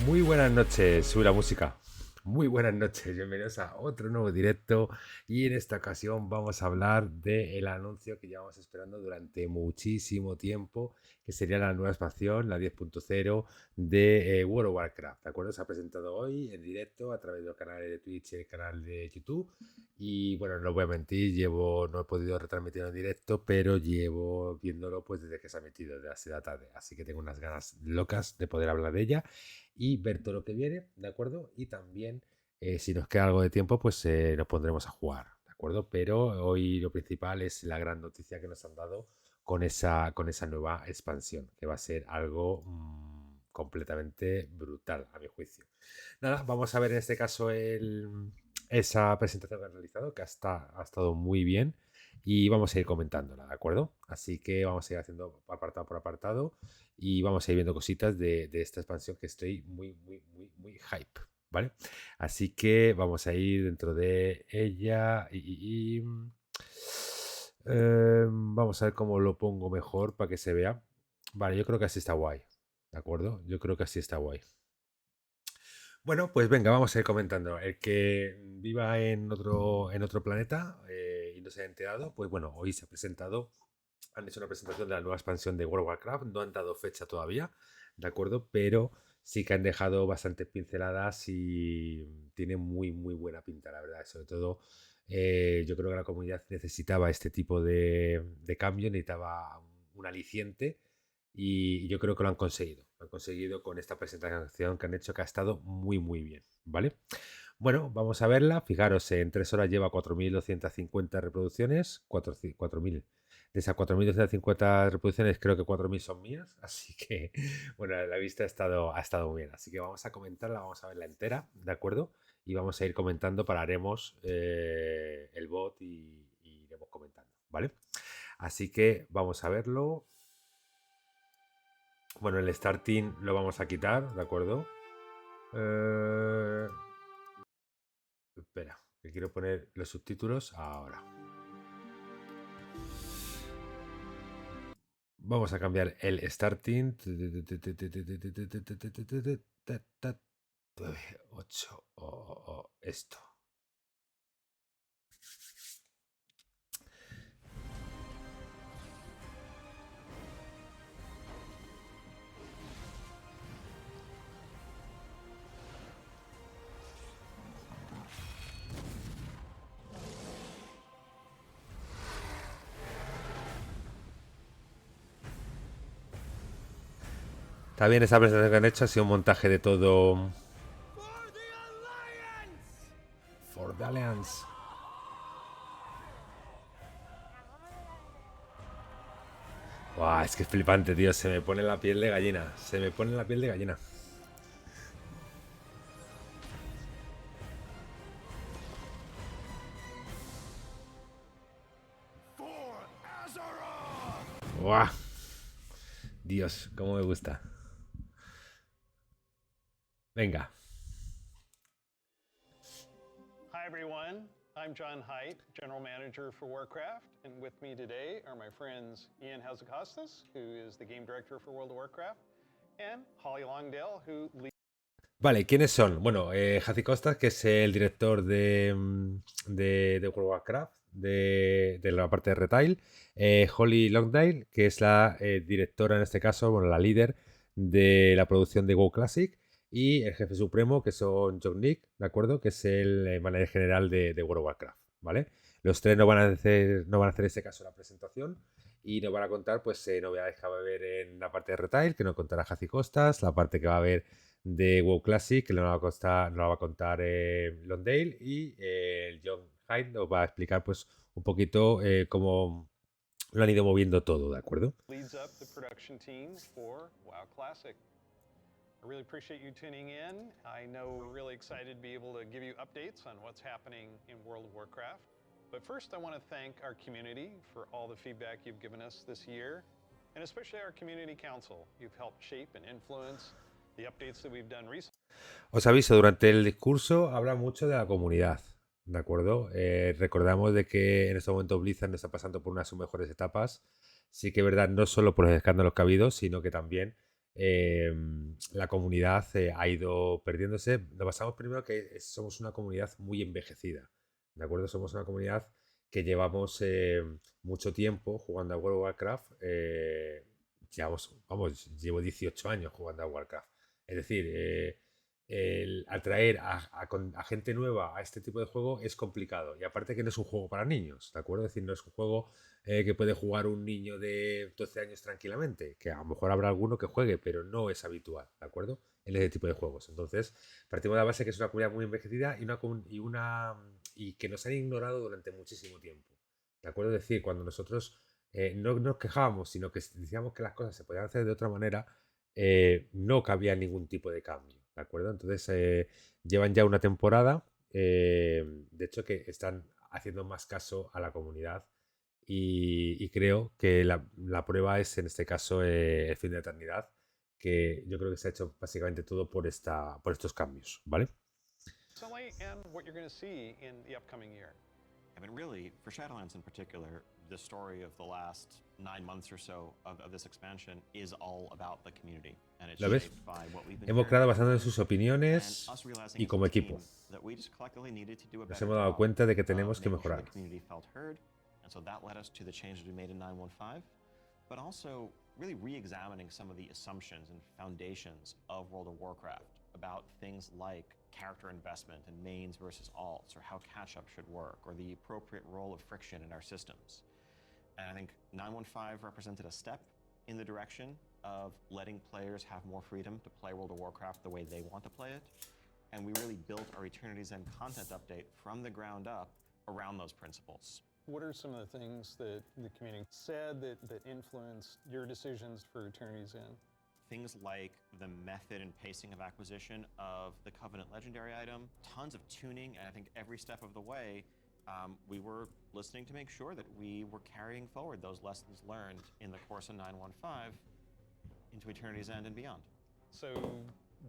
Muy buenas noches, sube la música. Muy buenas noches, bienvenidos a otro nuevo directo y en esta ocasión vamos a hablar del anuncio que llevamos esperando durante muchísimo tiempo, que sería la nueva expansión, la 10.0 de World of Warcraft, ¿de acuerdo? Se ha presentado hoy en directo a través de los canales de Twitch y el canal de YouTube y bueno, no voy a mentir, no he podido retransmitirlo en directo, pero llevo viéndolo pues desde que se ha metido, desde las 6 de la tarde, así que tengo unas ganas locas de poder hablar de ella y ver todo lo que viene, ¿de acuerdo? Y también, si nos queda algo de tiempo, pues nos pondremos a jugar, ¿de acuerdo? Pero hoy lo principal es la gran noticia que nos han dado con esa nueva expansión, que va a ser algo completamente brutal, a mi juicio. Nada, vamos a ver en este caso esa presentación que han realizado, que ha estado muy bien. Y vamos a ir comentándola, ¿de acuerdo? Así que vamos a ir haciendo apartado por apartado y vamos a ir viendo cositas de esta expansión que estoy muy hype, ¿vale? Así que vamos a ir dentro de ella vamos a ver cómo lo pongo mejor para que se vea. Vale, yo creo que así está guay, ¿de acuerdo? Yo creo que así está guay. Bueno, pues venga, vamos a ir comentando. El que viva en otro planeta y no se haya enterado, pues bueno, hoy se ha presentado, han hecho una presentación de la nueva expansión de World of Warcraft, no han dado fecha todavía, ¿de acuerdo? Pero sí que han dejado bastantes pinceladas y tiene muy buena pinta, la verdad. Sobre todo, yo creo que la comunidad necesitaba este tipo de cambio, necesitaba un aliciente y yo creo que lo han conseguido. Lo han conseguido con esta presentación que han hecho, que ha estado muy bien, ¿vale? Bueno, vamos a verla. Fijaros, en 3 horas lleva 4.250 reproducciones. 4.000. De esas 4.250 reproducciones, creo que 4.000 son mías. Así que, bueno, la vista ha estado muy bien. Así que vamos a comentarla, vamos a verla entera, ¿de acuerdo? Y vamos a ir comentando, pararemos el bot y iremos comentando, ¿vale? Así que vamos a verlo. Bueno, el starting lo vamos a quitar, ¿de acuerdo? Espera, que quiero poner los subtítulos ahora. Vamos a cambiar el starting. 8. Esto. Está bien esa presentación que han hecho, ha sido un montaje de todo. For the Alliance. Buah, es que es flipante, tío. Se me pone la piel de gallina. Se me pone la piel de gallina. Buah. Dios, cómo me gusta. Venga. Hi everyone, I'm John Haidt, General Manager for Warcraft, and with me today are my friends Ian Hazacostas, who is the Game Director for World of Warcraft, and Holly Longdale, who leads... Vale, ¿quiénes son? Bueno, Jaci Costas, que es el director de World of Warcraft, de la parte de retail. Holly Longdale, que es la directora en este caso, bueno, la líder de la producción de WoW Classic. Y el jefe supremo, que son John Nick, ¿de acuerdo? Que es el manager general de World of Warcraft, ¿vale? Los tres no van a hacer en este caso la presentación y nos van a contar pues novedades que va a haber en la parte de retail, que nos contará Jaci Costas, la parte que va a haber de WoW Classic, que nos la va a contar Londale y el John Hyde nos va a explicar pues un poquito cómo lo han ido moviendo todo, ¿de acuerdo? leads up the production team for WoW Classic. I really appreciate you tuning in. I know we're really excited to be able to give you updates on what's happening in World of Warcraft. But first, I want to thank our community for all the feedback you've given us this year, and especially our community council. You've helped shape and influence the updates that we've done recently. Os aviso, durante el discurso habla mucho de la comunidad, ¿de acuerdo? Recordamos de que en este momento Blizzard está pasando por una de sus mejores etapas. Sí que es verdad, no solo por los escándalos que ha habido, sino que también la comunidad ha ido perdiéndose. Nos basamos primero que somos una comunidad muy envejecida, ¿de acuerdo? Somos una comunidad que llevamos mucho tiempo jugando a World of Warcraft. Llevo 18 años jugando a Warcraft. Es decir, el atraer a gente nueva a este tipo de juego es complicado. Y aparte que no es un juego para niños, ¿de acuerdo? Es decir, no es un juego que puede jugar un niño de 12 años tranquilamente, que a lo mejor habrá alguno que juegue, pero no es habitual, ¿de acuerdo? En ese tipo de juegos. Entonces, partimos de la base que es una comunidad muy envejecida y que nos han ignorado durante muchísimo tiempo, ¿de acuerdo? Es decir, cuando nosotros no nos quejábamos, sino que decíamos que las cosas se podían hacer de otra manera, no cabía ningún tipo de cambio, ¿de acuerdo? Entonces, llevan ya una temporada, de hecho que están haciendo más caso a la comunidad y creo que la prueba es en este caso el fin de eternidad, que yo creo que se ha hecho básicamente todo por estos cambios, ¿vale? And what you're going to see in the upcoming year. I mean, really, for Shadowlands in particular, the story of the last 9 months or so of this expansion is all about the community, and it's ¿Lo ves? shaped by what we've been Hemos creado hearing basado en from sus opiniones and us realizing y as a como equipo. team that we just collectively needed to do a Nos better hemos dado job cuenta de que of tenemos que making sure mejorar. the community felt heard, and so that led us to the changes we made in 9.15, but also really re-examining some of the assumptions and foundations of World of Warcraft about things like character investment and mains versus alts, or how catch-up should work, or the appropriate role of friction in our systems. And I think 9.15 represented a step in the direction of letting players have more freedom to play World of Warcraft the way they want to play it. And we really built our Eternity's End content update from the ground up around those principles. What are some of the things that the community said that influenced your decisions for Eternity's End? Things like the method and pacing of acquisition of the Covenant Legendary item, tons of tuning, and I think every step of the way, we were listening to make sure that we were carrying forward those lessons learned in the course of 9.15 into Eternity's End and beyond. So,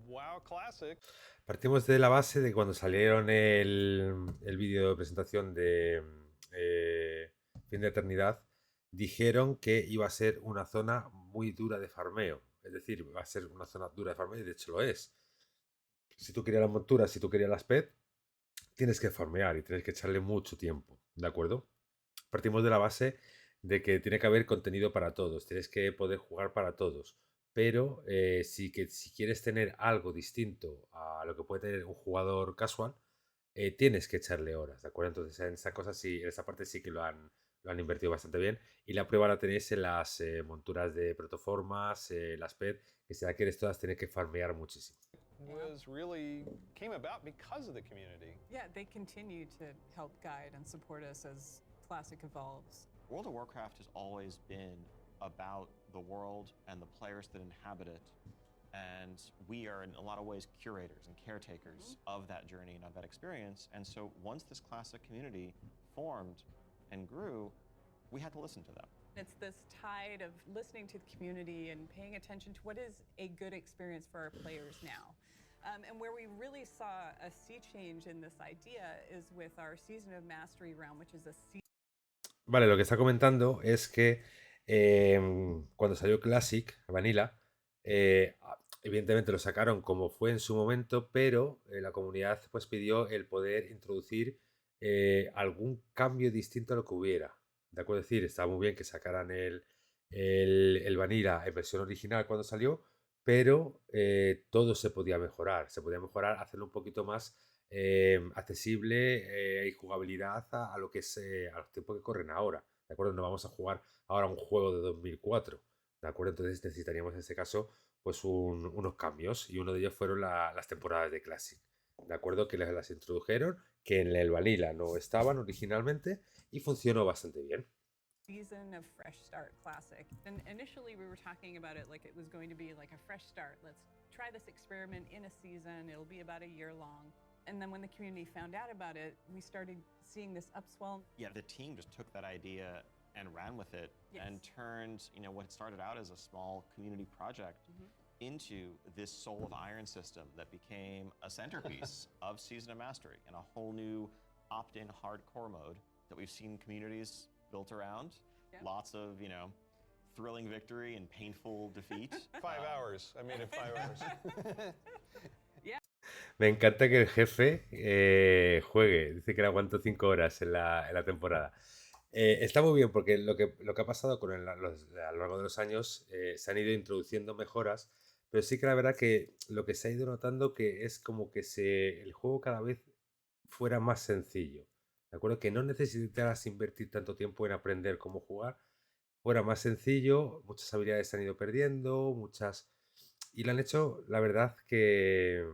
WoW Classic. Partimos de la base de cuando salieron el vídeo de presentación de Fin de Eternidad, dijeron que iba a ser una zona muy dura de farmeo. Es decir, va a ser una zona dura de farmeo y de hecho lo es. Si tú querías las monturas, si tú querías las pet, tienes que farmear y tienes que echarle mucho tiempo, ¿de acuerdo? Partimos de la base de que tiene que haber contenido para todos, tienes que poder jugar para todos, pero si quieres tener algo distinto a lo que puede tener un jugador casual, tienes que echarle horas, ¿de acuerdo? Entonces en esa cosa sí, en esa parte sí que lo han invertido bastante bien y la prueba la tenéis en las monturas de protoformas, las pet, que si la quieres todas tienes que farmear muchísimo. Came about because of the community. Yeah, they continue to help guide and support us as Classic evolves. World of Warcraft has always been about the world and the players that inhabit it, and we are in a lot of ways curators and caretakers of that journey and of that experience. And so once this Classic community formed and grew, we had to listen to them. It's this tide of listening to the community and paying attention to what is a good experience for our players now. And where we really saw a sea change in this idea is with our Season of Mastery round, which is a season. Vale, lo que está comentando es que cuando salió Classic, Vanilla, evidentemente lo sacaron como fue en su momento, pero la comunidad pues pidió el poder introducir algún cambio distinto a lo que hubiera. ¿De acuerdo? Es decir, estaba muy bien que sacaran el Vanilla en versión original cuando salió, pero todo se podía mejorar. Se podía mejorar, hacerlo un poquito más accesible y jugabilidad a lo que es a los tiempos que corren ahora. ¿De acuerdo? No vamos a jugar ahora un juego de 2004. ¿De acuerdo? Entonces necesitaríamos en este caso pues unos cambios y uno de ellos fueron las temporadas de Classic. ¿De acuerdo? Que las introdujeron, que en el Vanilla no estaban originalmente y funcionó bastante bien. Season of Fresh Start Classic. And initially we were talking about it like it was going to be like a fresh start. Let's try this experiment in a season. It'll be about a year long. And then when the community found out about it, we started seeing this upswell. Yeah, the team just took that idea and ran with it and turned, what started out as a small community project into this Soul of Iron system that became a centerpiece of Season of Mastery and a whole new opt-in hardcore mode that we've seen communities built around. Lots of, thrilling victory and painful defeat. 5 hours. I made it 5 hours. Me encanta que el jefe juegue. Dice que le aguantó 5 horas en la temporada. Está muy bien porque lo que ha pasado con a lo largo de los años se han ido introduciendo mejoras, pero sí que la verdad que lo que se ha ido notando que es como que el juego cada vez fuera más sencillo. ¿De acuerdo? Que no necesitaras invertir tanto tiempo en aprender cómo jugar, fuera más sencillo, muchas habilidades se han ido perdiendo, y lo han hecho, la verdad, que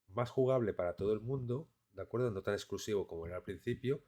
más jugable para todo el mundo, ¿de acuerdo? No tan exclusivo como era al principio,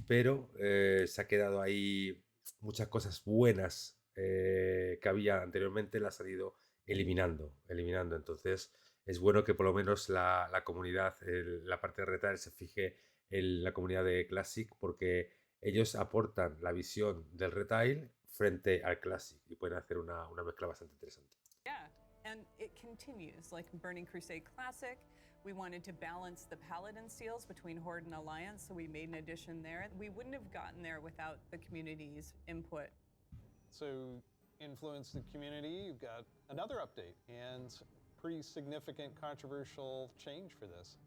pero se ha quedado ahí muchas cosas buenas que había anteriormente, las han ido eliminando. Entonces, es bueno que por lo menos la comunidad, la parte de retail, se fije en la comunidad de Classic, porque ellos aportan la visión del retail frente al Classic y pueden hacer una mezcla bastante interesante. Yeah, and it continues. Like Burning Crusade Classic, we wanted to balance the Paladin seals between Horde and Alliance, so we made an addition there. We wouldn't have gotten there without the community's input. So, influence the community. You've got another update and pretty significant controversial change for this.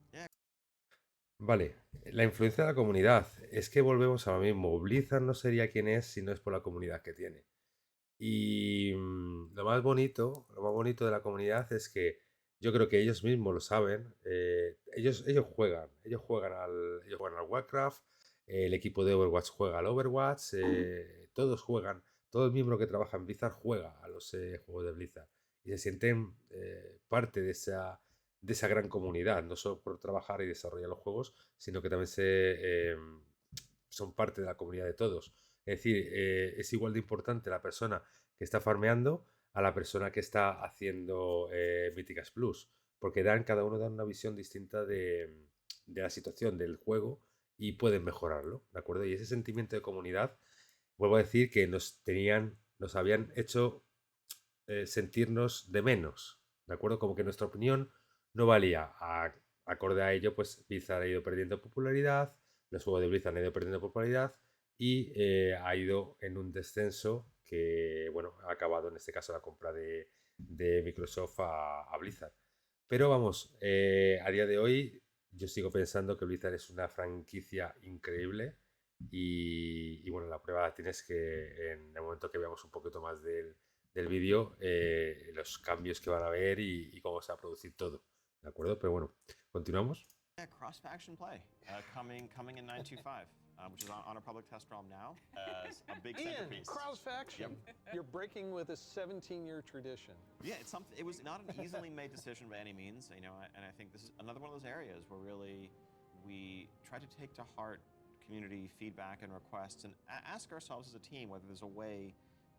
Vale, la influencia de la comunidad. Es que volvemos a lo mismo. Blizzard no sería quien es si no es por la comunidad que tiene. Y lo más bonito de la comunidad es que yo creo que ellos mismos lo saben. Ellos juegan al Warcraft, el equipo de Overwatch juega al Overwatch, todos juegan, todo el miembro que trabaja en Blizzard juega a los juegos de Blizzard y se sienten parte de esa gran comunidad, no solo por trabajar y desarrollar los juegos, sino que también son parte de la comunidad de todos. Es decir, es igual de importante la persona que está farmeando a la persona que está haciendo Míticas Plus, porque cada uno da una visión distinta de la situación del juego y pueden mejorarlo, ¿de acuerdo? Y ese sentimiento de comunidad, vuelvo a decir que nos habían hecho sentirnos de menos, ¿de acuerdo? Como que nuestra opinión no valía. Acorde a ello, pues Blizzard ha ido perdiendo popularidad, los juegos de Blizzard han ido perdiendo popularidad y ha ido en un descenso que, bueno, ha acabado en este caso la compra de Microsoft a Blizzard. Pero vamos, a día de hoy yo sigo pensando que Blizzard es una franquicia increíble y bueno, la prueba la tienes que en el momento que veamos un poquito más del vídeo, los cambios que van a haber y cómo se va a producir todo, ¿de acuerdo? Pero bueno, continuamos. Yeah, cross-faction play coming in 925, which is on a public test realm now as a big centerpiece. Cross faction. You're breaking with a 17-year tradition. Yeah, it's something. It was not an easily made decision by any means, you know, and I think this is another one of those areas where really we try to take to heart community feedback and requests and ask ourselves as a team whether there's a way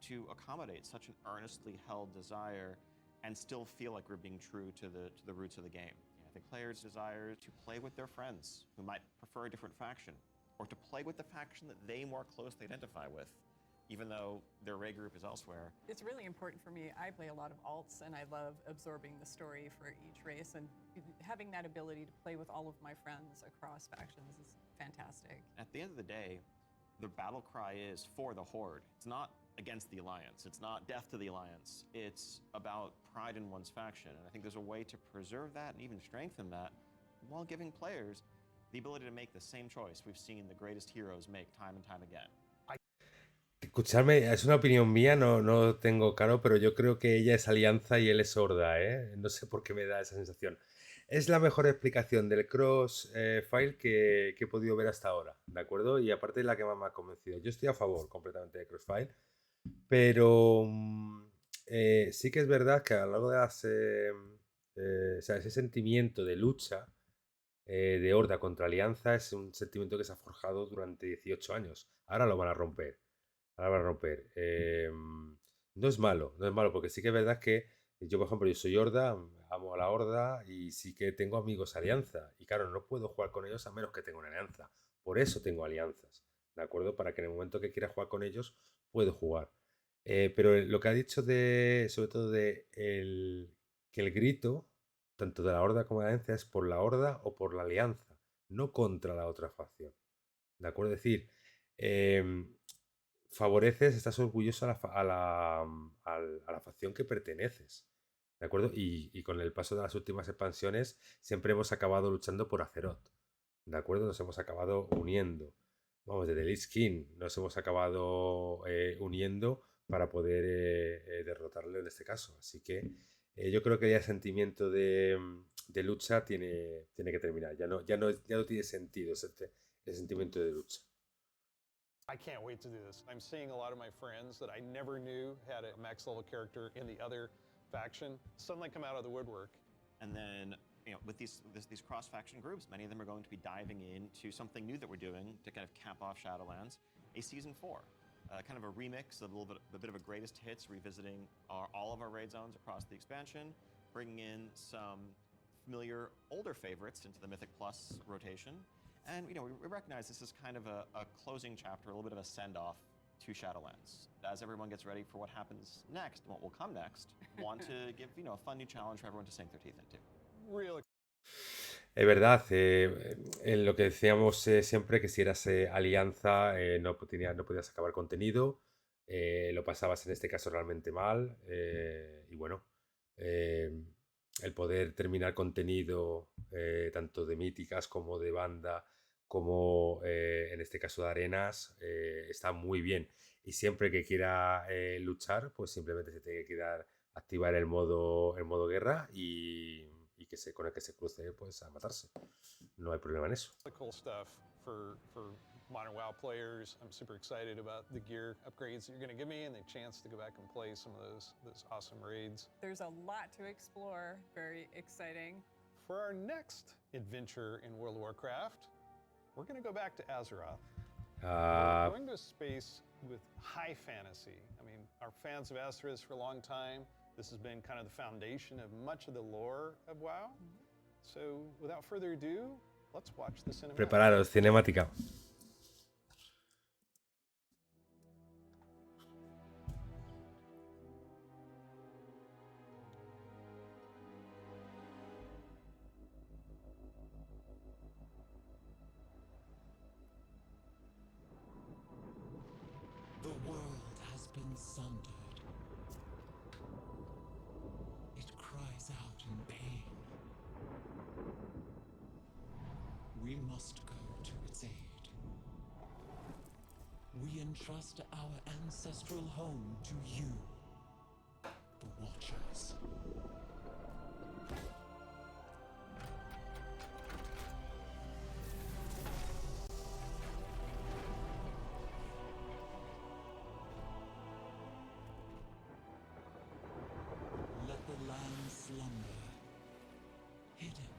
to accommodate such an earnestly held desire and still feel like we're being true to the roots of the game. I think players desire to play with their friends who might prefer a different faction, or to play with the faction that they more closely identify with, even though their raid group is elsewhere. It's really important for me. I play a lot of alts, and I love absorbing the story for each race, and having that ability to play with all of my friends across factions is fantastic. At the end of the day, the battle cry is for the Horde. It's not against the Alliance. It's not death to the Alliance. It's about pride in one's faction. And I think there's a way to preserve that and even strengthen that while giving players the ability to make the same choice we've seen the greatest heroes make time and time again. Escuchadme, es una opinión mía, no tengo claro, pero yo creo que ella es Alianza y él es Horda, ¿eh? No sé por qué me da esa sensación. Es la mejor explicación del crossfire que he podido ver hasta ahora, ¿de acuerdo? Y aparte es la que más me ha convencido. Yo estoy a favor completamente de crossfire, pero sí que es verdad que a lo largo de o sea, ese sentimiento de lucha de Horda contra Alianza es un sentimiento que se ha forjado durante 18 años. Ahora lo van a romper. No es malo, porque sí que es verdad que yo, por ejemplo, yo soy Horda, amo a la Horda y sí que tengo amigos Alianza. Y claro, no puedo jugar con ellos a menos que tenga una alianza. Por eso tengo alianzas, ¿de acuerdo? Para que en el momento que quiera jugar con ellos, puedo jugar. Pero lo que ha dicho sobre todo que el grito, tanto de la Horda como de la Alianza, es por la Horda o por la Alianza, no contra la otra facción. ¿De acuerdo? Es decir, favoreces, estás orgulloso a la facción que perteneces. ¿De acuerdo? Y con el paso de las últimas expansiones siempre hemos acabado luchando por Azeroth. ¿De acuerdo? Nos hemos acabado uniendo. Vamos, desde Lich King nos hemos acabado uniendo para poder derrotarlo en este caso. Así que yo creo que ya el sentimiento de lucha tiene que terminar. Ya no tiene sentido ese sentimiento de lucha. I can't wait to do this. I'm seeing a lot of my friends that I never knew had a max level character in the other faction suddenly come out of the woodwork. And then, with these cross-faction groups, many of them are going to be diving into something new that we're doing to kind of cap off Shadowlands, a Season 4. Kind of a remix, a bit of a greatest hits, revisiting all of our raid zones across the expansion, bringing in some familiar older favorites into the Mythic Plus rotation. And we recognize this is kind of a closing chapter, a little bit of a send-off to Shadowlands. As everyone gets ready for what happens next, and what will come next, want to give a fun new challenge for everyone to sink their teeth into. Really. Es verdad, en lo que decíamos siempre, que si eras alianza no podías acabar contenido, lo pasabas en este caso realmente mal, y bueno, el poder terminar contenido tanto de míticas como de banda, como en este caso de arenas, está muy bien. Y siempre que quiera luchar, pues simplemente se tiene que activar el modo guerra y con el que se cruce, pues a matarse. No hay problema en eso. Cool stuff for modern WoW players. I'm super excited about the gear upgrades that you're going to give me and the chance to go back and play some of those awesome raids. There's a lot to explore. Very exciting. For our next adventure in World of Warcraft, we're going to go back to Azeroth. We're going to a space with high fantasy. I mean, our fans of Azeroth for a long time. This has been kind of the foundation of much of the lore of WoW. So, without further ado, let's watch the cinematic. Preparados, cinemática. The world has been sundered. It cries out in pain. We must go to its aid. We entrust our ancestral home to you, the Watchers. Let the land slumber, hidden,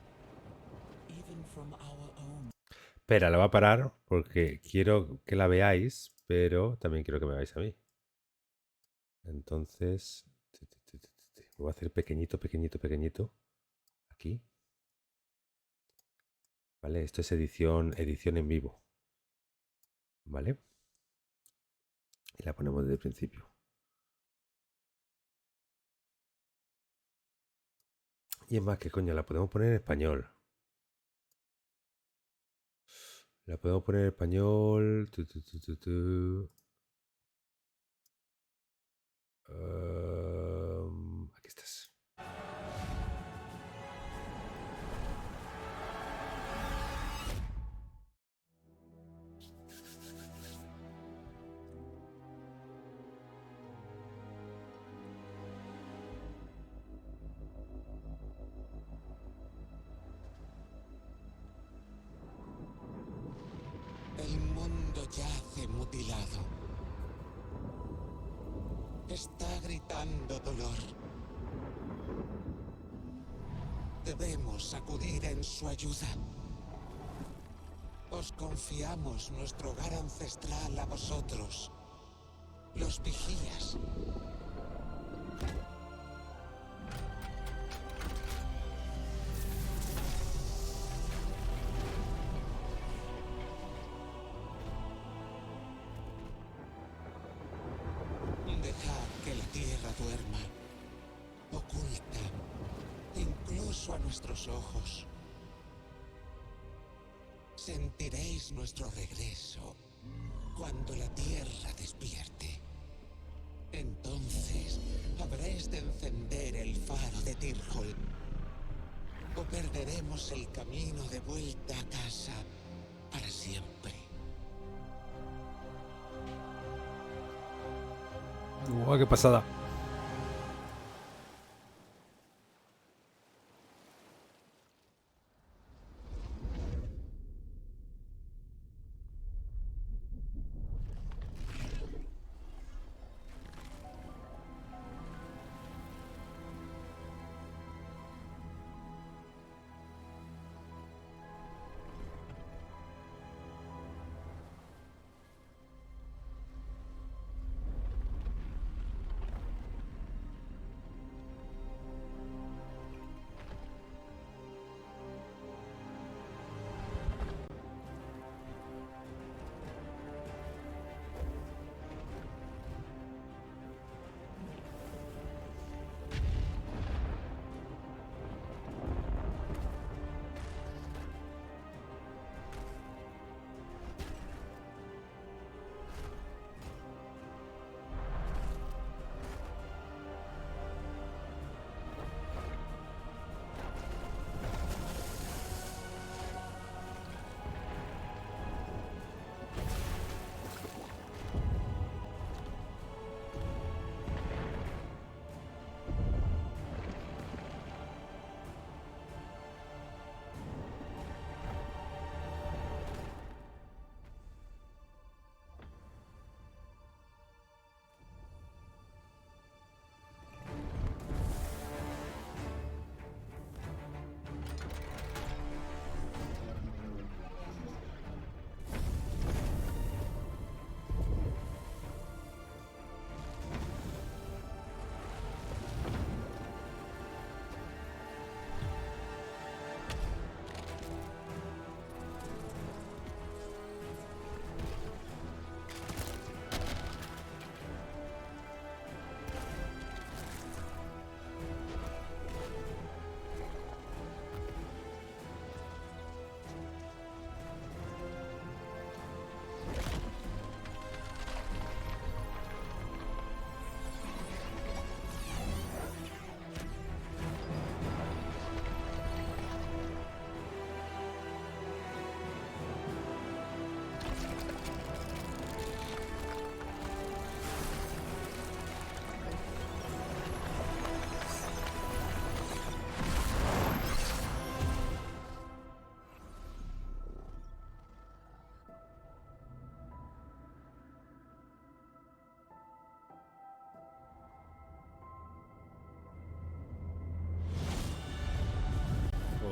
even from our own. Espera, la voy a parar porque quiero que la veáis, pero también quiero que me veáis a mí. Entonces, lo voy a hacer pequeñito, pequeñito, pequeñito. Aquí. ¿Vale? Esto es edición en vivo. ¿Vale? Y la ponemos desde el principio. Y es más, que coño, la podemos poner en español. La podemos poner en español. Aquí estás. El mundo yace mutilado. Está gritando dolor. Debemos acudir en su ayuda. Os confiamos nuestro hogar ancestral a vosotros, los vigías. Dejad que la tierra duerma, oculta, incluso a nuestros ojos. Sentiréis nuestro regreso cuando la Tierra despierte. Entonces habréis de encender el faro de Tirhol, o perderemos el camino de vuelta a casa para siempre. ¡Guau, qué pasada!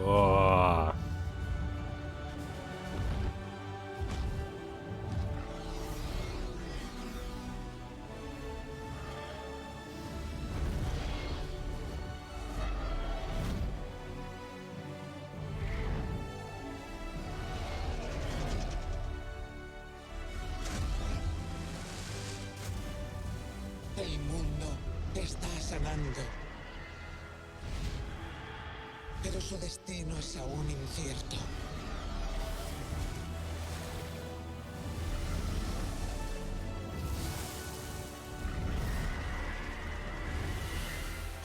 ¡Oh! El mundo está sanando, pero su destino es aún incierto.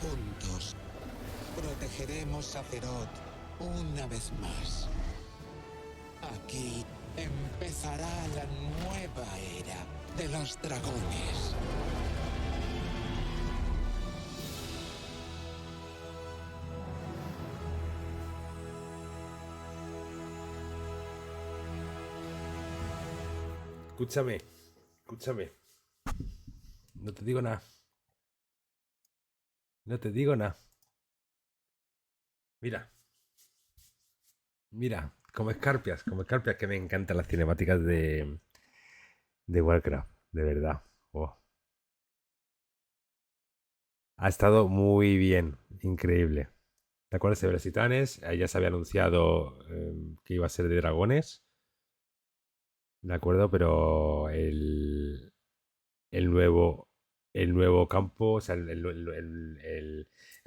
Juntos, protegeremos a Azeroth una vez más. Aquí empezará la nueva era de los dragones. Escúchame. No te digo nada. No te digo nada. Mira, como escarpias, que me encantan las cinemáticas de Warcraft, de verdad. Oh. Ha estado muy bien, increíble. ¿Te acuerdas de los titanes? Ya se había anunciado que iba a ser de dragones. De acuerdo, pero el nuevo campo, o sea, la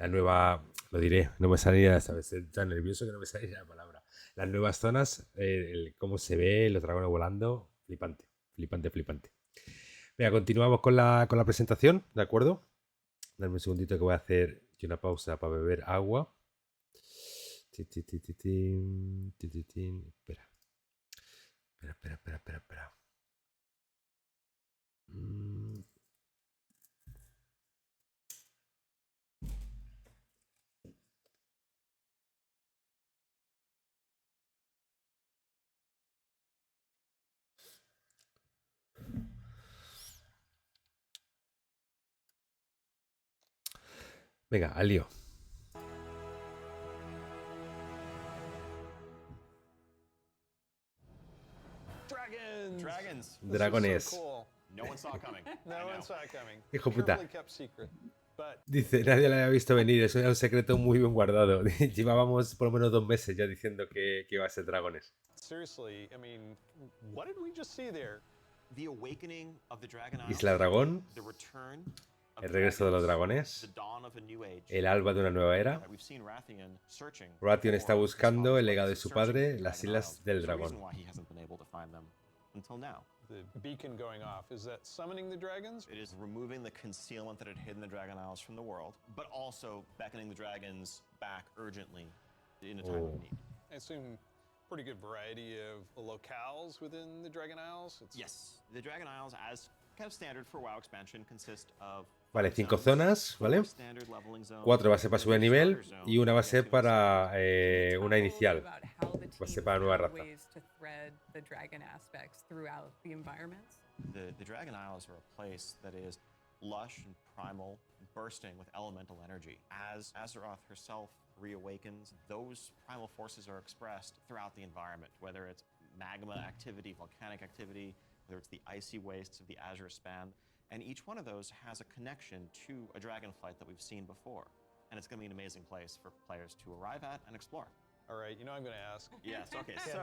nueva, lo diré, no me salía, ¿sabes? Estoy tan nervioso que no me salía la palabra. Las nuevas zonas, cómo se ve, los dragones volando, flipante. Flipante, flipante. Venga, continuamos con la presentación, ¿de acuerdo? Dame un segundito que voy a hacer una pausa para beber agua. Espera. Espera. Venga, al lío. Dragons! Dragons. This is Dragones. so cool. No one saw it coming. No I one know. saw it coming. Hijo puta. Carefully kept secret. But Dice, nadie lo había visto venir, eso era un secreto muy bien guardado. Llevábamos por lo menos 2 meses ya diciendo que iba a ser dragones. seriously, I mean, what did we just see there? The awakening of the Dragon Isles, Isla Dragón, the return of el regreso de los dragons, dragones, the dawn of a new age. el alba de una nueva era. We've seen Rathian searching Rathian está for his buscando father's el legado de legacy, su searching padre, for the las Dragon islas Isles. del There's a reason dragón. why he hasn't been able to find them until now. The beacon going off, is that summoning the dragons? It is removing the concealment that had hidden the Dragon Isles from the world, but also beckoning the dragons back urgently in a time Oh. of need. I assume pretty good variety of locales within the Dragon Isles. It's Yes, the Dragon Isles, as kind of standard for WoW expansion, consist of Vale, 5 5 zones, zonas, ¿vale? 4 standard leveling zones, 4 va a ser para subir de nivel starter zone, y una va a and ser 2 para Can you talk una a little inicial. bit about how the Va a ser team para nueva found raza. ways to thread the dragon aspects throughout the environments? The Dragon Isles are a place that is lush and primal, bursting with elemental energy. As Azeroth herself reawakens, those primal forces are expressed throughout the environment, whether it's magma activity, volcanic activity, whether it's the icy wastes of the Azure Span, and each one of those has a connection to a Dragonflight that we've seen before. And it's going to be an amazing place for players to arrive at and explore. all right. You know I'm going to ask. Yes, okay, Can, so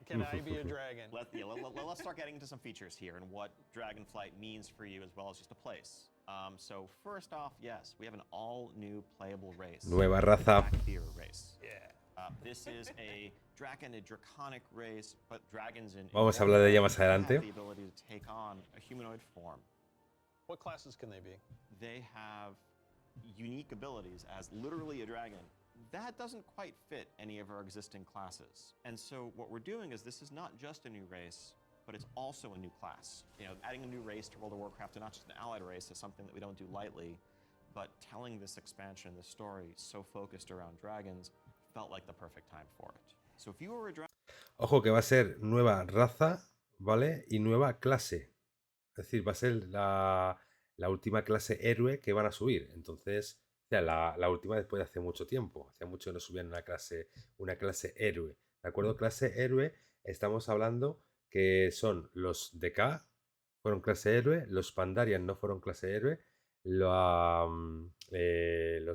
can I be a dragon? let's start getting into some features here and what Dragonflight means for you as well as just a place. So first off, yes, we have an all-new playable race. Nueva raza. Blackbeard race. Yeah. This is a dragon, a draconic race, but dragons in Vamos a hablar de ella más have adelante. the ability to take on a humanoid form. What classes can they be? They have unique abilities as literally a dragon. That doesn't quite fit any of our existing classes. And so what we're doing is this is not just a new race, but it's also a new class. You know, adding a new race to World of Warcraft and not just an allied race is something that we don't do lightly, but telling this expansion, this story so focused around dragons felt like the perfect time for it. So if you were a dragon, Ojo que va a ser nueva raza, ¿vale? Y nueva clase. Es decir, va a ser la última clase héroe que van a subir. Entonces, o sea, la última después de hace mucho tiempo. Hacía mucho que no subían una clase héroe. ¿De acuerdo? Clase héroe, estamos hablando que son los DK, fueron clase héroe, los Pandarian no fueron clase héroe, los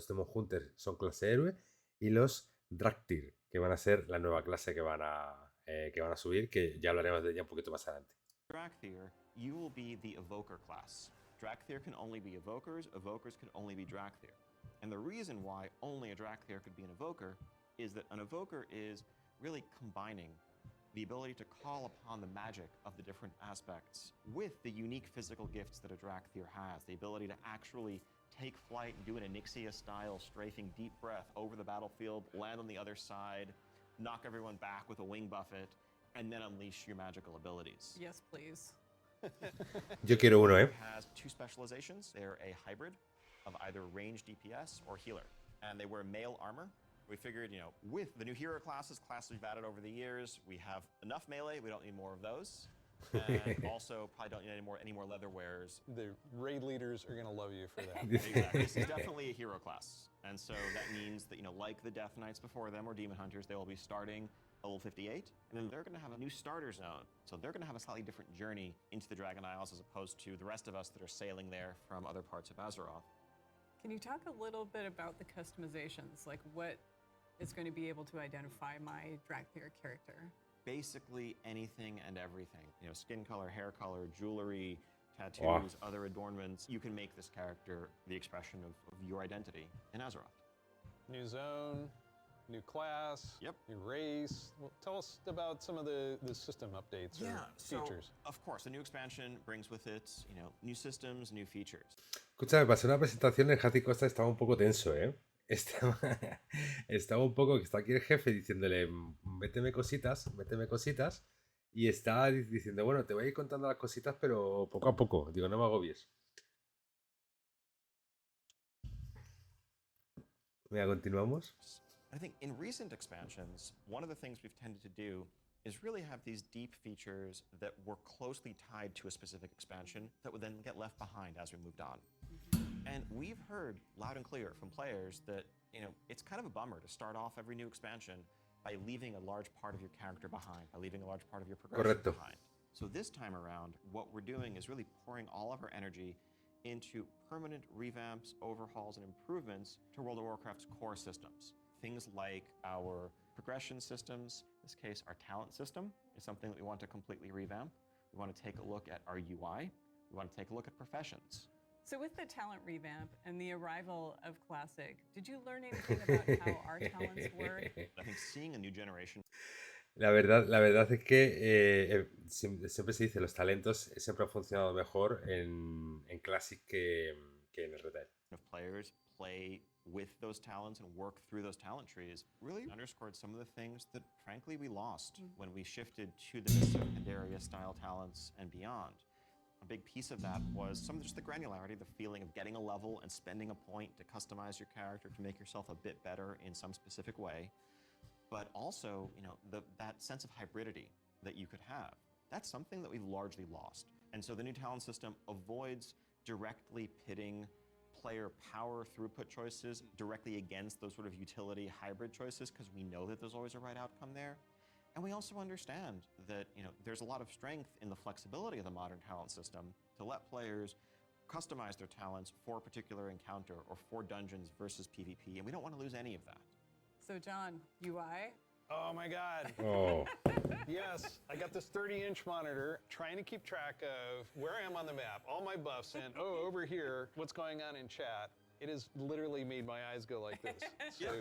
Demon Hunters son clase héroe y los Draktir, que van a ser la nueva clase que van a subir, que ya hablaremos de ella un poquito más adelante. Drakthir, you will be the Evoker class. Drakthir can only be Evokers, Evokers can only be Drakthir. And the reason why only a Drakthir could be an Evoker is that an Evoker is really combining the ability to call upon the magic of the different aspects with the unique physical gifts that a Drakthir has. The ability to actually take flight and do an Onyxia-style strafing deep breath over the battlefield, land on the other side, knock everyone back with a wing buffet, and then unleash your magical abilities. Yes, please. Yo quiero uno, ¿eh? Has 2 specializations. They're a hybrid of either range DPS or healer. And they wear male armor. We figured, you know, with the new hero classes we've added over the years, we have enough melee, we don't need more of those. And also probably don't need any more leather wearers. The raid leaders are going to love you for that. Exactly. This is definitely a hero class. And so that means that, you know, like the Death Knights before them or Demon Hunters, they will be starting level 58, and then they're going to have a new starter zone. So they're going to have a slightly different journey into the Dragon Isles as opposed to the rest of us that are sailing there from other parts of Azeroth. Can you talk a little bit about the customizations? Like what is going to be able to identify my Drakthir character? Basically anything and everything. You know, skin color, hair color, jewelry, tattoos, Wow. other adornments. You can make this character the expression of your identity in Azeroth. New zone, new class, Yep. new race. Well, tell us about some of the system updates or features. Of course, the new expansion brings with it, new systems, new features. Escúchame, pasé una presentación en Jati Costa, estaba un poco tenso, ¿eh? Estaba, estaba un poco que está aquí el jefe diciéndole, méteme cositas, y está diciendo, bueno, te voy a ir contando las cositas, pero poco a poco. Digo, no me agobies. Mira, continuamos. I think in recent expansions, one of the things we've tended to do is really have these deep features that were closely tied to a specific expansion that would then get left behind as we moved on. And we've heard loud and clear from players that, it's kind of a bummer to start off every new expansion by leaving a large part of your character behind, by leaving a large part of your progression Correcto. behind. So this time around, what we're doing is really pouring all of our energy into permanent revamps, overhauls, and improvements to World of Warcraft's core systems. Things like our progression systems, in this case, our talent system is something that we want to completely revamp. We want to take a look at our UI. We want to take a look at professions. So with the talent revamp and the arrival of Classic, did you learn anything about how our talents work? I think seeing a new generation. La verdad es que siempre se dice, los talentos siempre han funcionado mejor en Classic que en el Retail. If players play with those talents and work through those talent trees, really underscored some of the things that, frankly, we lost when we shifted to the Mists of Pandaria style talents and beyond. A big piece of that was just the granularity, the feeling of getting a level and spending a point to customize your character to make yourself a bit better in some specific way. But also, that sense of hybridity that you could have. That's something that we've largely lost. And so the new talent system avoids directly pitting player power throughput choices directly against those sort of utility hybrid choices, because we know that there's always a right outcome there. And we also understand that there's a lot of strength in the flexibility of the modern talent system to let players customize their talents for a particular encounter or for dungeons versus PvP, and we don't want to lose any of that. So John, UI? Oh my God. Oh. Yes, I got this 30-inch monitor trying to keep track of where I am on the map, all my buffs, and over here, what's going on in chat. It has literally made my eyes go like this. So,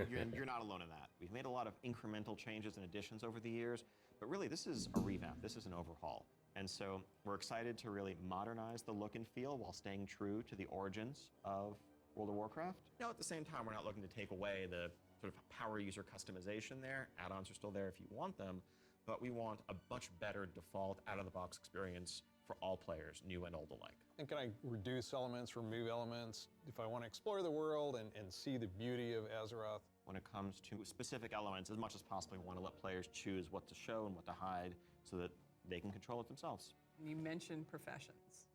You're not alone in that. We've made a lot of incremental changes and additions over the years, but really this is a revamp, this is an overhaul. And so we're excited to really modernize the look and feel while staying true to the origins of World of Warcraft. At the same time, we're not looking to take away the sort of power user customization there. Add-ons are still there if you want them, but we want a much better default out-of-the-box experience for all players, new and old alike. and can I reduce elements, remove elements? If I want to explore the world and see the beauty of Azeroth. When it comes to specific elements, as much as possible, we want to let players choose what to show and what to hide so that they can control it themselves. You mentioned professions.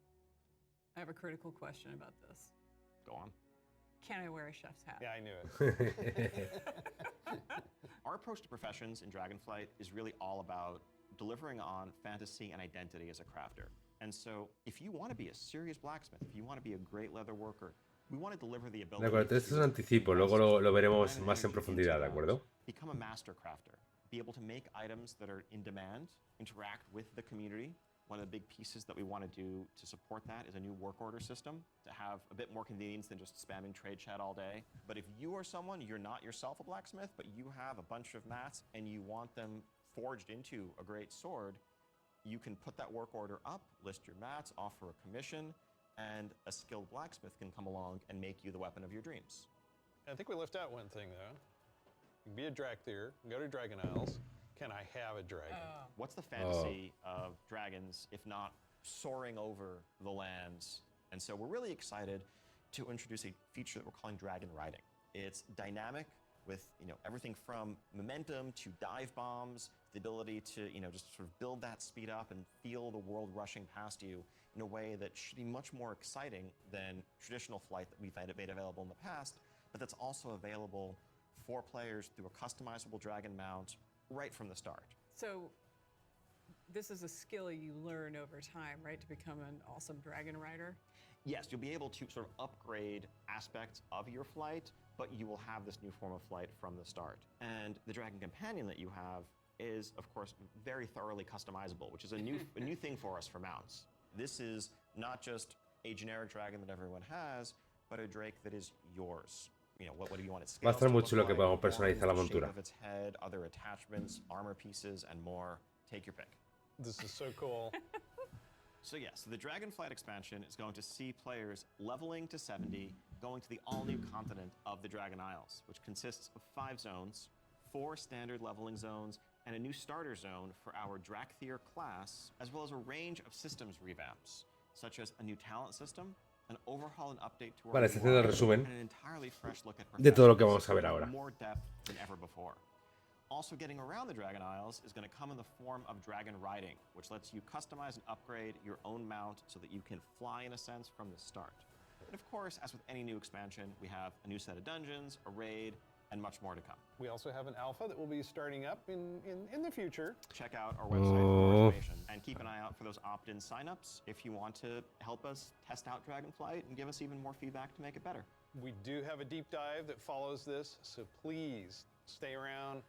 I have a critical question about this. Go on. Can I wear a chef's hat? Yeah, I knew it. Our approach to professions in Dragonflight is really all about delivering on fantasy and identity as a crafter. And so if you want to be a serious blacksmith, if you want to be a great leather worker, we want to deliver the ability. De acuerdo, esto es un anticipo, luego lo veremos más en profundidad, ¿de acuerdo? Become a master crafter. Be able to make items that are in demand, interact with the community. One of the big pieces that we want to do to support that is a new work order system to have a bit more convenience than just spamming trade chat all day. But if you are someone, you're not yourself a blacksmith, but you have a bunch of mats and you want them forged into a great sword, you can put that work order up, list your mats, offer a commission, and a skilled blacksmith can come along and make you the weapon of your dreams. I think we left out one thing, though. You can be a Drakthir, go to Dragon Isles. Can I have a dragon? What's the fantasy of dragons, if not soaring over the lands? And so we're really excited to introduce a feature that we're calling dragon riding. It's dynamic with everything from momentum to dive bombs, the ability to just sort of build that speed up and feel the world rushing past you in a way that should be much more exciting than traditional flight that we've made available in the past, but that's also available for players through a customizable dragon mount right from the start. So this is a skill you learn over time, right, to become an awesome dragon rider? Yes, you'll be able to sort of upgrade aspects of your flight, but you will have this new form of flight from the start. And the Dragon Companion that you have is, of course, very thoroughly customizable, which is a new thing for us for mounts. This is not just a generic dragon that everyone has, but a drake that is yours. what do you want its Va a scales estar to muy look chulo que like, podamos horns, personalizar la the shape montura. of its head, other attachments, armor pieces, and more. Take your pick. This is so cool. So the Dragonflight expansion is going to see players leveling to 70, going to the all-new continent of the Dragon Isles, which consists of 5 zones, 4 standard leveling zones, and a new starter zone for our Drakthir class, as well as a range of systems revamps, such as a new talent system, an overhaul and update to our Vale, este ha sido el UI, resumen and an entirely fresh look at de todo lo que professionals vamos a ver with ahora. more depth than ever before. Also getting around the Dragon Isles is going to come in the form of dragon riding, which lets you customize and upgrade your own mount so that you can fly in a sense from the start. And of course, as with any new expansion, we have a new set of dungeons, a raid, and much more to come. We also have an alpha that will be starting up in the future. Check out our website for more information and keep an eye out for those opt-in signups if you want to help us test out Dragonflight and give us even more feedback to make it better. We do have a deep dive that follows this, so please stay around.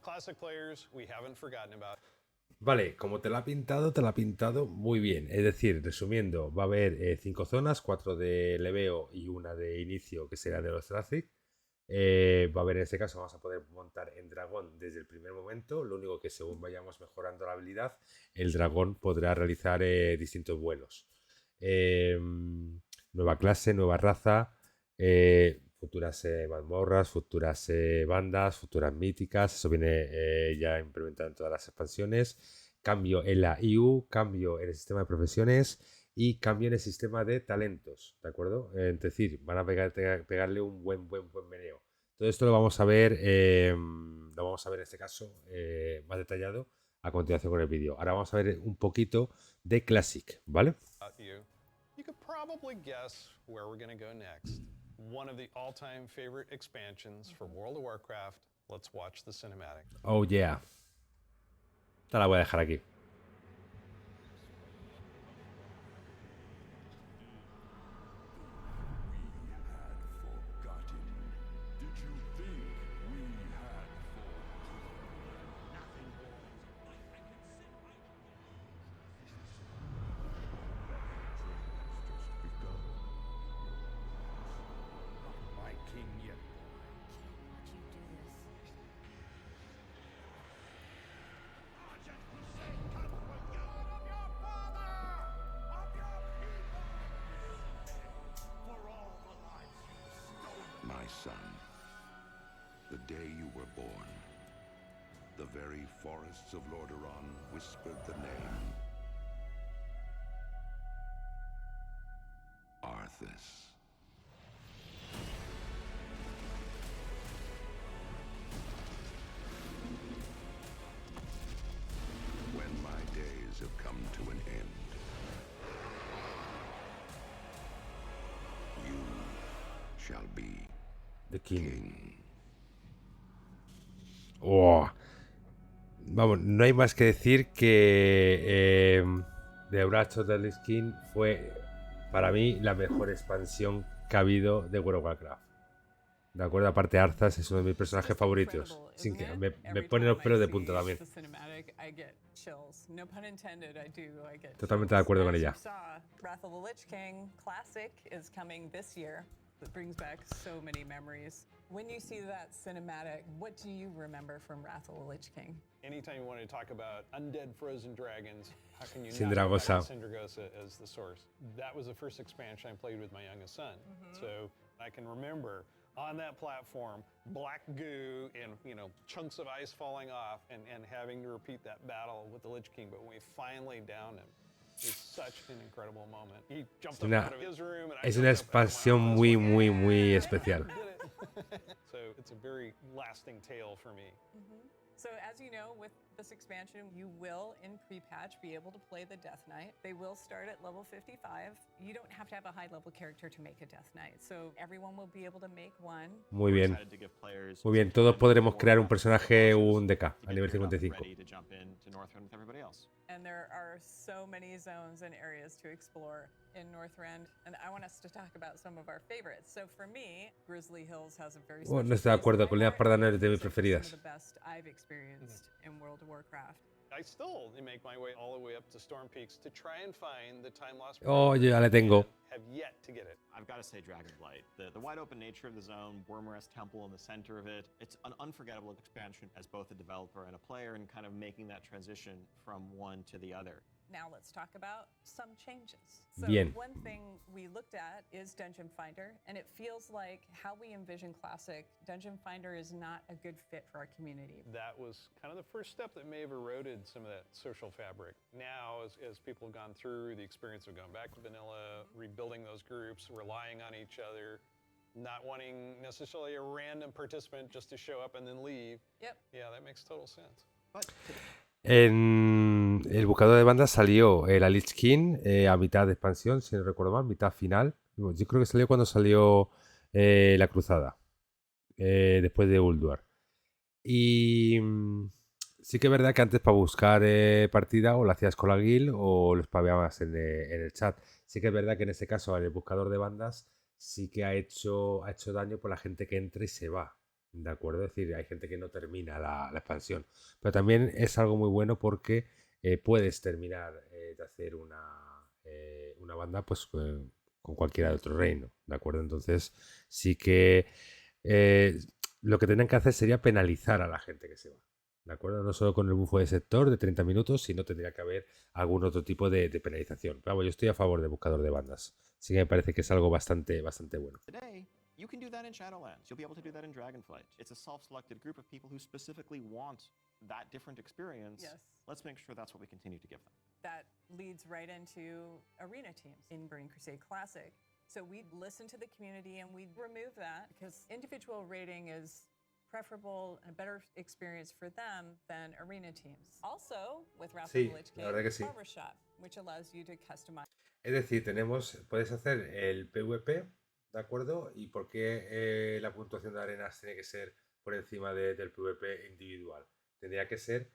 Classic players, we haven't forgotten about. Vale, como te la ha pintado muy bien. Es decir, resumiendo, va a haber 5 zonas, 4 de leveo y una de inicio que será de los Thrasic. Va a haber, en este caso, vamos a poder montar en dragón desde el primer momento. Lo único que según vayamos mejorando la habilidad, el dragón podrá realizar distintos vuelos. Nueva clase, nueva raza, futuras mazmorras, futuras bandas, futuras míticas. Eso viene ya implementado en todas las expansiones. Cambio en la EU, cambio en el sistema de profesiones y cambio en el sistema de talentos, ¿de acuerdo? Es decir, van a pegarle un buen meneo. Todo esto lo vamos a ver en este caso más detallado a continuación con el vídeo. Ahora vamos a ver un poquito de Classic, ¿vale? You could probably guess where we're going to go next. One of the all-time favorite expansions for World of Warcraft. Let's watch the cinematic. Oh yeah. Esta la voy a dejar aquí. My son, the day you were born, the very forests of Lordaeron whispered the name Arthas. When my days have come to an end, you shall be The King. Oh. Vamos, no hay más que decir que The Wrath of the King fue para mí la mejor expansión que ha habido de World of Warcraft. De acuerdo, aparte Arthas es uno de mis personajes favoritos. Sin que me pone los pelos de punta también. Totalmente de acuerdo con ella. Wrath of the Lich King Classic is coming this year. That brings back so many memories. When you see that cinematic, what do you remember from Wrath of the Lich King? Anytime you want to talk about undead frozen dragons, how can you not Sindragosa. have Sindragosa as the source? That was the first expansion I played with my youngest son. So I can remember on that platform, black goo and chunks of ice falling off and having to repeat that battle with the Lich King. But when we finally downed him, it's such an incredible moment. He jumped up out of his room and I Es una jumped up out of expansión my muy, house. muy, muy especial. So it's a very lasting tale for me. So as you know, with this expansion, you will, in pre-patch, be able to play the Death Knight. They will start at level 55. You don't have to have a high-level character to make a Death Knight, so everyone will be able to make one. Muy bien. Muy bien, todos podremos crear un personaje, un DK, a nivel 55. And there are so many zones and areas to explore in Northrend, and I want us to talk about some of our favorites. So for me, Grizzly Hills has a very special No estoy de acuerdo, place in con my Líneas heart. Pardanas de mis It's some of preferidas. the best I've experienced in World of Warcraft. I still make my way all the way up to Storm Peaks to try and find the time lost. Oh, yo ya le tengo. Have yet to get it. I've got to say Dragonflight. The wide open nature of the zone, Wormrest Temple in the center of it, it's an unforgettable expansion as both a developer and a player, and kind of making that transition from one to the other. Now let's talk about some changes. So Bien. one thing we looked at is Dungeon Finder, and it feels like how we envision Classic, Dungeon Finder is not a good fit for our community. That was kind of the first step that may have eroded some of that social fabric. Now, as people have gone through the experience of going back to vanilla, rebuilding those groups, relying on each other, not wanting necessarily a random participant just to show up and then leave. Yep. Yeah, that makes total sense. But En el buscador de bandas salió la Lich King a mitad de expansión, si no recuerdo mal, mitad final. Yo creo que salió cuando salió la Cruzada, después de Ulduar. Y sí que es verdad que antes para buscar partida o lo hacías con la guild o lo spameabas en el chat. Sí que es verdad que en este caso el buscador de bandas sí que ha hecho daño por la gente que entra y se va. ¿De acuerdo? Es decir, hay gente que no termina la expansión. Pero también es algo muy bueno porque puedes terminar de hacer una banda pues con cualquiera de otro reino. ¿De acuerdo? Entonces sí que lo que tendrían que hacer sería penalizar a la gente que se va. ¿De acuerdo? No solo con el bufo de sector de 30 minutos, sino tendría que haber algún otro tipo de penalización. Pero vamos, yo estoy a favor del buscador de bandas. Sí que me parece que es algo bastante bueno. today, you can do that in Shadowlands. You'll be able to do that in Dragonflight. It's a self-selected group of people who specifically want that different experience. Yes. Let's make sure that's what we continue to give them. That leads right into arena teams in Burning Crusade Classic. So we listen to the community and we remove that because individual rating is preferable and a better experience for them than arena teams. Also, with Wrath of Sí, the Lich la verdad que sí. King, Barbershop, which allows you to customize. Es decir, puedes hacer el PvP, ¿de acuerdo? ¿Y por qué la puntuación de arenas tiene que ser por encima del PvP individual? Tendría que ser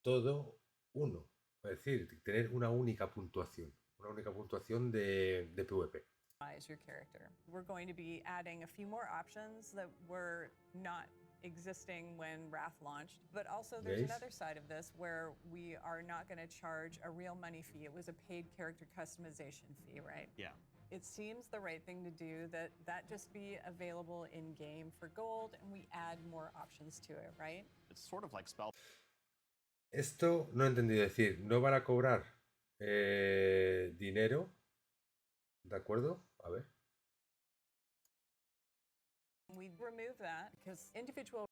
todo uno. Es decir, tener una única puntuación de PvP. Your character. We're going to be adding a few more options that were not existing when Wrath launched, but also there's ¿Veis? another side of this where we are not going to charge a real money fee. It was a paid character customization fee, right? Yeah. It seems the right thing to do that just be available in game for gold and we add more options to it, right? It's sort of like spell. Esto no he entendido. Es decir, no van a cobrar dinero, ¿de acuerdo? A ver. We remove that because individual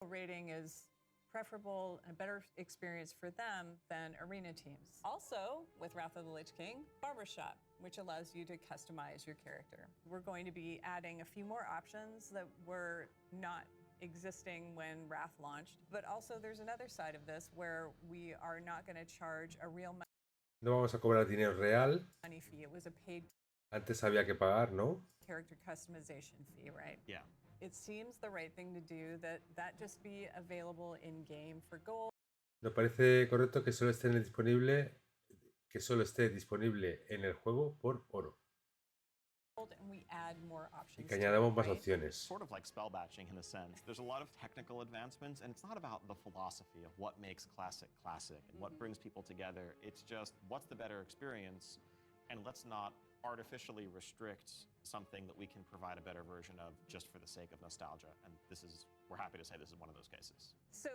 rating is preferable and a better experience for them than arena teams. Also, with Wrath of the Lich King, Barbershop, which allows you to customize your character. We're going to be adding a few more options that were not existing when Wrath launched, but also there's another side of this where we are not going to charge a real No vamos a cobrar dinero real. money fee. It was a paid Antes había que pagar, ¿no? character customization fee, right? Yeah. It seems the right thing to do that just be available in game for gold. Nos parece correcto que solo esté disponible en el juego por oro. And we add more Y options. que to it, añadamos más right? opciones. Sort of like spell batching in a sense. There's a lot of technical advancements, and it's not about the philosophy of what makes classic and what brings people together. It's just what's the better experience, and let's not artificially restrict something that we can provide a better version of just for the sake of nostalgia. And we're happy to say this is one of those cases. So,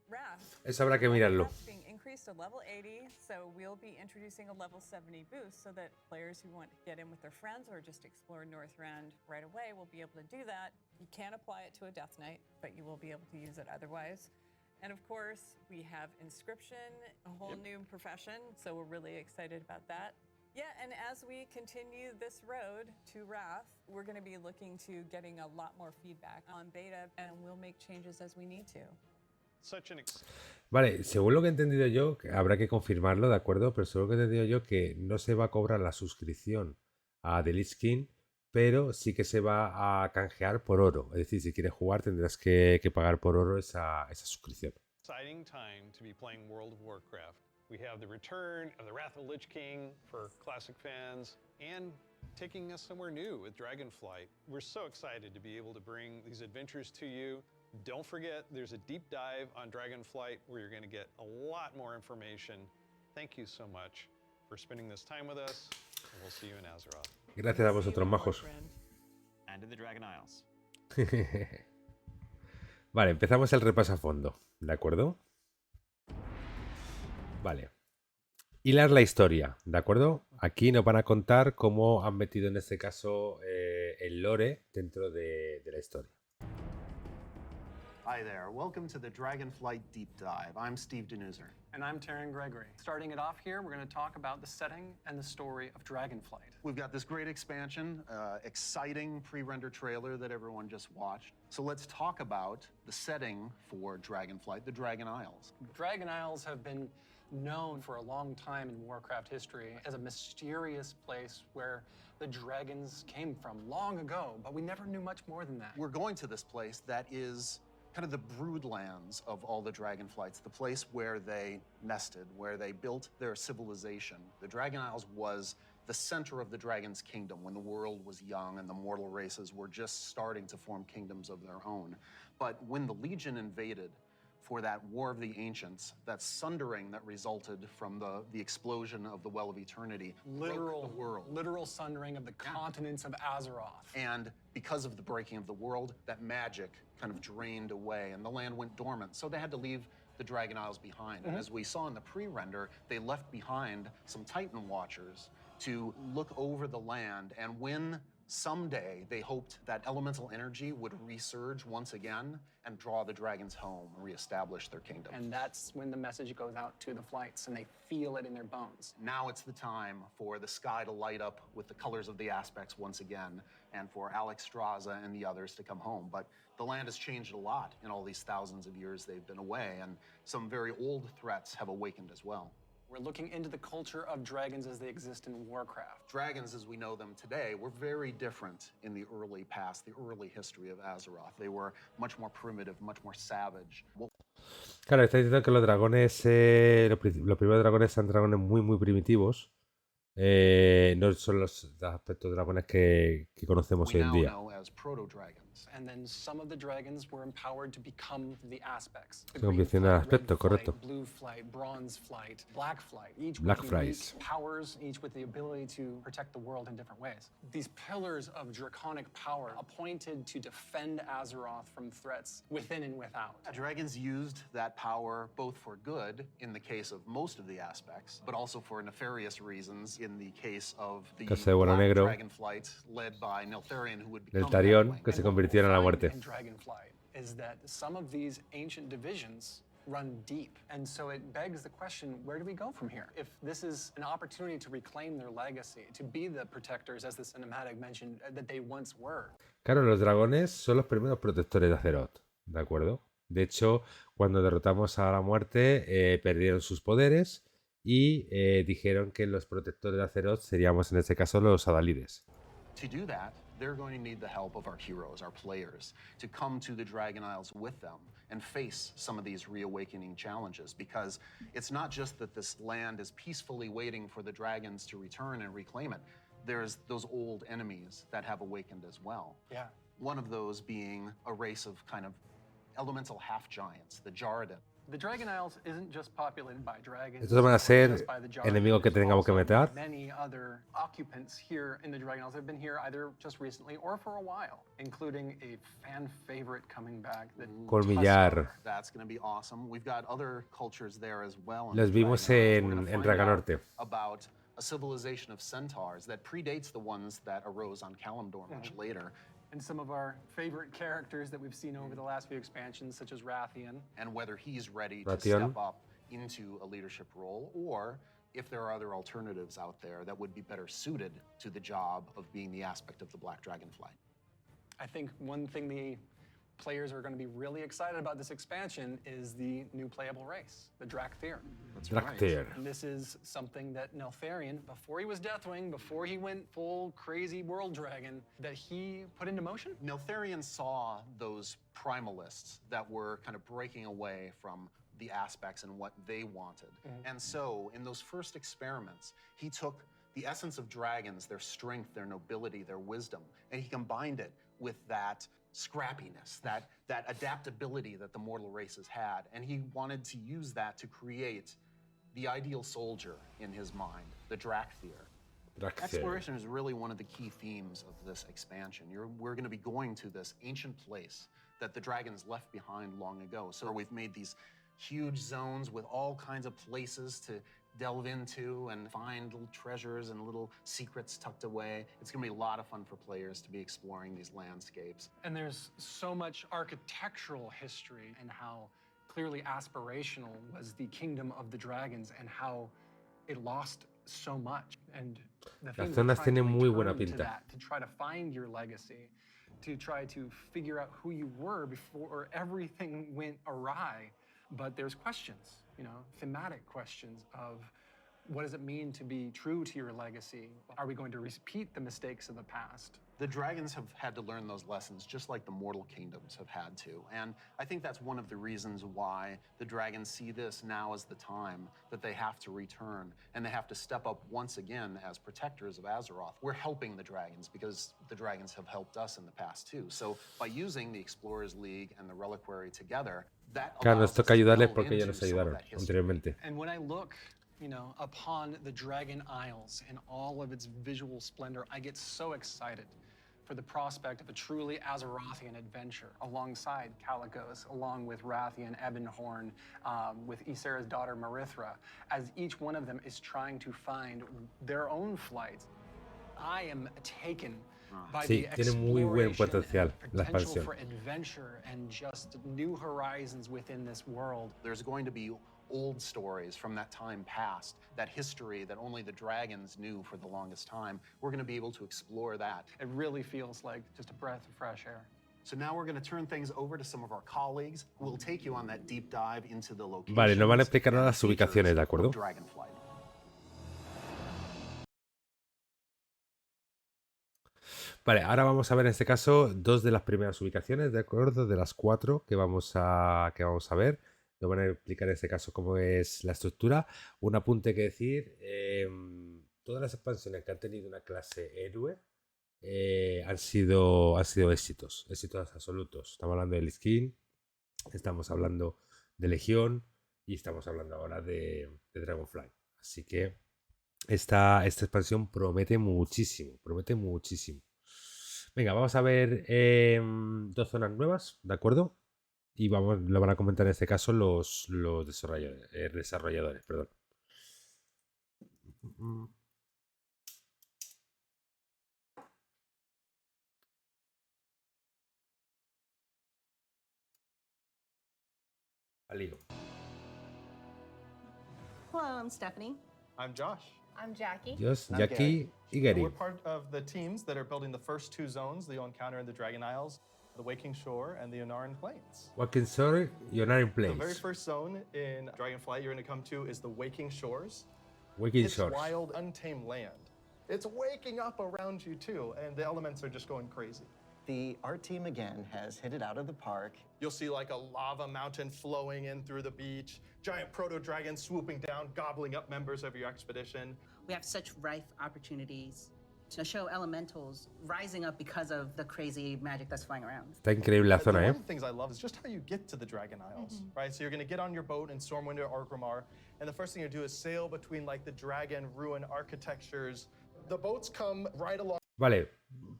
Wrath. Eso habrá que mirarlo. Wrath's being increased to level 80, so we'll be introducing a level 70 boost so that players who want to get in with their friends or just explore Northrend right away will be able to do that. You can't apply it to a Death Knight, but you will be able to use it otherwise. And of course, we have Inscription, a whole new profession, so we're really excited about that. Yeah, and as we continue this road to Wrath, we're going to be looking to getting a lot more feedback on beta, and we'll make changes as we need to. Vale, según lo que he entendido yo, que habrá que confirmarlo, ¿de acuerdo? Pero según lo que he entendido yo, que no se va a cobrar la suscripción a The Lich King, pero sí que se va a canjear por oro. Es decir, si quieres jugar tendrás que pagar por oro esa suscripción. Exciting time to be playing World of Warcraft. We have the return of the Wrath of the Lich King for classic fans and taking us somewhere new with Dragonflight. We're so excited to be able to bring these adventures to you. Don't forget, there's a deep dive on Dragonflight where you're going to get a lot more information. Thank you so much for spending this time with us, and we'll see you in Azeroth. Gracias a vosotros, majos. And in the Dragon Isles. Vale, empezamos el repaso a fondo, ¿de acuerdo? Vale. Hilar la historia, ¿de acuerdo? Aquí nos van a contar cómo han metido en este caso el lore dentro de la historia. Hi there. Welcome to the Dragonflight Deep Dive. I'm Steve Denuser. And I'm Taryn Gregory. Starting it off here, we're going to talk about the setting and the story of Dragonflight. We've got this great expansion, exciting pre-render trailer that everyone just watched. So let's talk about the setting for Dragonflight, the Dragon Isles. Dragon Isles have been known for a long time in Warcraft history as a mysterious place where the dragons came from long ago, but we never knew much more than that. We're going to this place that is kind of the broodlands of all the Dragonflights, the place where they nested, where they built their civilization. The Dragon Isles was the center of the Dragon's kingdom when the world was young and the mortal races were just starting to form kingdoms of their own. But when the Legion invaded for that War of the Ancients, that sundering that resulted from the explosion of the Well of Eternity, broke the world. Literal sundering of the continents of Azeroth. And because of the breaking of the world, that magic kind of drained away and the land went dormant. So they had to leave the Dragon Isles behind. And as we saw in the pre-render, they left behind some Titan Watchers to look over the land. And when someday they hoped that elemental energy would resurge once again and draw the dragons home and reestablish their kingdom. And that's when the message goes out to the flights and they feel it in their bones. Now it's the time for the sky to light up with the colors of the aspects once again, and for Alex Straza and the others to come home. But the land has changed a lot in all these thousands of years they've been away, and some very old threats have awakened as well. We're looking into the culture of dragons as they exist in Warcraft. Dragons as we know them today were very different in the early past, the early history of Azeroth. They were much more primitive, much more savage. Claro, está diciendo que los dragones, los primeros dragones eran dragones muy primitivos. No son los aspectos dragones que conocemos hoy en día. And then some of the dragons were empowered to become the aspects. Se convirtieron en aspectos, correcto. Blue flight, bronze flight, black flight. Each Black with flies. unique powers, each with the ability to protect the world in different ways. These pillars of draconic power appointed to defend Azeroth from threats within and without. Dragons used that power both for good in the case of most of the aspects, but also for nefarious reasons in the case of the Black Dragonflight led by Neltharion, who would become Tarion, que se convirtieron a la muerte. In Dragonflight is that some of these ancient divisions run deep, and so it begs the question, where do we go from here? If this is an opportunity to reclaim their legacy, to be the protectors, as the cinematic mentioned, that they once were. Claro, los dragones son los primeros protectores de Azeroth, ¿de acuerdo? De hecho, cuando derrotamos a la muerte, perdieron sus poderes y dijeron que los protectores de Azeroth seríamos en este caso los Adalides. To do that, they're going to need the help of our heroes, our players, to come to the Dragon Isles with them and face some of these reawakening challenges, because it's not just that this land is peacefully waiting for the dragons to return and reclaim it. There's those old enemies that have awakened as well. Yeah. One of those being a race of kind of elemental half-giants, the Jarden. The Dragon Isles isn't just populated by dragons. Estos van a ser just by the Jarden. enemigos que tengamos que matar. Many other occupants here in the Dragon Isles have been here either just recently or for a while, including a fan favorite coming back. Colmillar. That's going to be awesome. We've got other cultures there as well. Los vimos en Draganorte. About a civilization of centaurs that predates the ones that arose on Kalimdor much later. And some of our favorite characters that we've seen over the last few expansions, such as Rathian. And whether he's ready to step up into a leadership role, or if there are other alternatives out there that would be better suited to the job of being the aspect of the Black Dragonflight. I think one thing the players are going to be really excited about this expansion is the new playable race, the Drakthir. Drakthir. And this is something that Neltharion, before he was Deathwing, before he went full crazy world dragon, that he put into motion. Neltharion saw those primalists that were kind of breaking away from the aspects and what they wanted. And so in those first experiments, he took the essence of dragons, their strength, their nobility, their wisdom, and he combined it with that scrappiness, that adaptability that the mortal races had. And he wanted to use that to create the ideal soldier in his mind, the Drakthir. Exploration is really one of the key themes of this expansion. We're going to be going to this ancient place that the dragons left behind long ago. So we've made these huge zones with all kinds of places to delve into and find little treasures and little secrets tucked away. It's going to be a lot of fun for players to be exploring these landscapes. And there's so much architectural history and how clearly aspirational was the kingdom of the dragons and how it lost so much. And the Las thing zonas we're trying tienen to muy buena return to pinta. that, to try to find your legacy, to try to figure out who you were before everything went awry. But there's questions, you know, thematic questions of what does it mean to be true to your legacy? Are we going to repeat the mistakes of the past? The dragons have had to learn those lessons just like the mortal kingdoms have had to. And I think that's one of the reasons why the dragons see this now as the time that they have to return and they have to step up once again as protectors of Azeroth. We're helping the dragons because the dragons have helped us in the past too. So by using the Explorers League and the Reliquary together, that Claro, nos allows us toca to ayudarles delve porque ellos into nos some of ayudaron that history. anteriormente. And when I look, you know, upon the Dragon Isles and all of its visual splendor, I get so excited for the prospect of a truly Azerothian adventure alongside Calicos, along with Rathian, Ebonhorn, with Ysera's daughter Marithra, as each one of them is trying to find their own flights. I am taken by Sí, the tiene muy buen exploration potencial and la potential expansión. for adventure and just new horizons within this world. There's going to be old stories from that time past, that history that only the dragons knew for the longest time. We're going to be able to explore that. It really feels like just a breath of fresh air. So now we're going to turn things over to some of our colleagues who will take you on that deep dive into the locations. Vale, nos van a explicar ahora and las features ubicaciones, ¿de of acuerdo? Dragonflight. Vale, ahora vamos a ver en este caso dos de las primeras ubicaciones, ¿de acuerdo? De las 4 que vamos a ver. Nos van a explicar en este caso cómo es la estructura. Un apunte que decir, todas las expansiones que han tenido una clase héroe han sido éxitos absolutos. Estamos hablando de Lich King, estamos hablando de Legión y estamos hablando ahora de Dragonflight. Así que esta expansión promete muchísimo, Venga, vamos a ver dos zonas nuevas, ¿de acuerdo? Y lo van a comentar en este caso los desarrolladores, perdón. Alío. Hello, I'm Stephanie. I'm Josh. I'm Jackie. Dios, I'm Jackie y Gary. We're part of the teams that are building the first two zones that you'll encounter in the Dragon Isles, the Waking Shore and the Yonaran Plains. Waking Shore y Yonaran The very Plains. first zone in Dragonflight you're going to come to is the Waking Shores. Waking It's Shores. wild, untamed land. It's waking up around you too, and the elements are just going crazy. The art team again has hit it out of the park. You'll see like a lava mountain flowing in through the beach, giant proto-dragons swooping down, gobbling up members of your expedition. We have such rife opportunities to show elementals rising up because of the crazy magic that's flying around. Está increíble la zona, One ¿eh? of the things I love is just how you get to the Dragon Isles, right? So you're going to get on your boat in Stormwind or Orgrimmar, and the first thing you do is sail between like the dragon ruin architectures. The boats come right along. Vale,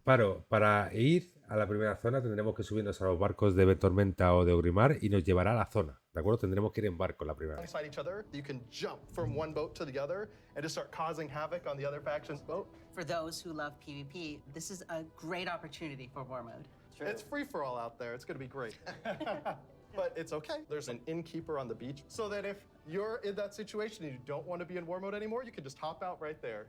para ir a la primera zona tendremos que subirnos a los barcos de Tormenta o de Orgrimmar y nos llevará a la zona, ¿de acuerdo? Tendremos que ir en barco la primera vez. Alongside each other, you can jump from one boat to the other and just start causing havoc on the other faction's boat. For those who love PvP, this is a great opportunity for war mode. It's free for all out there. It's going to be great. But it's okay. There's an innkeeper on the beach so that if you're in that situation and you don't want to be in war mode anymore, you can just hop out right there.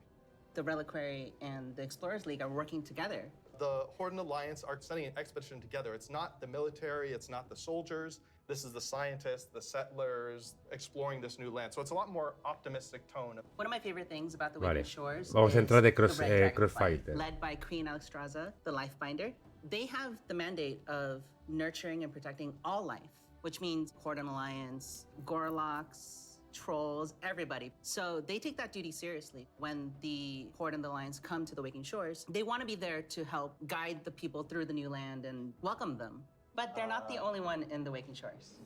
The Reliquary and the Explorers League are working together. The Horde and Alliance are sending an expedition together. It's not the military, it's not the soldiers. This is the scientists, the settlers, exploring this new land. So it's a lot more optimistic tone. One of my favorite things about the Vale. Waking Shores Vamos a is entrar de the Red Crossfight. Dragonflight, led by Queen Alexstrasza, the Lifebinder. They have the mandate of nurturing and protecting all life, which means Horde and Alliance, Gorloks, trolls, everybody. So they take that duty seriously. When the Horde and the Alliance come to the Waking Shores, they want to be there to help guide the people through the new land and welcome them. But they're not the only one in the Waking Shores.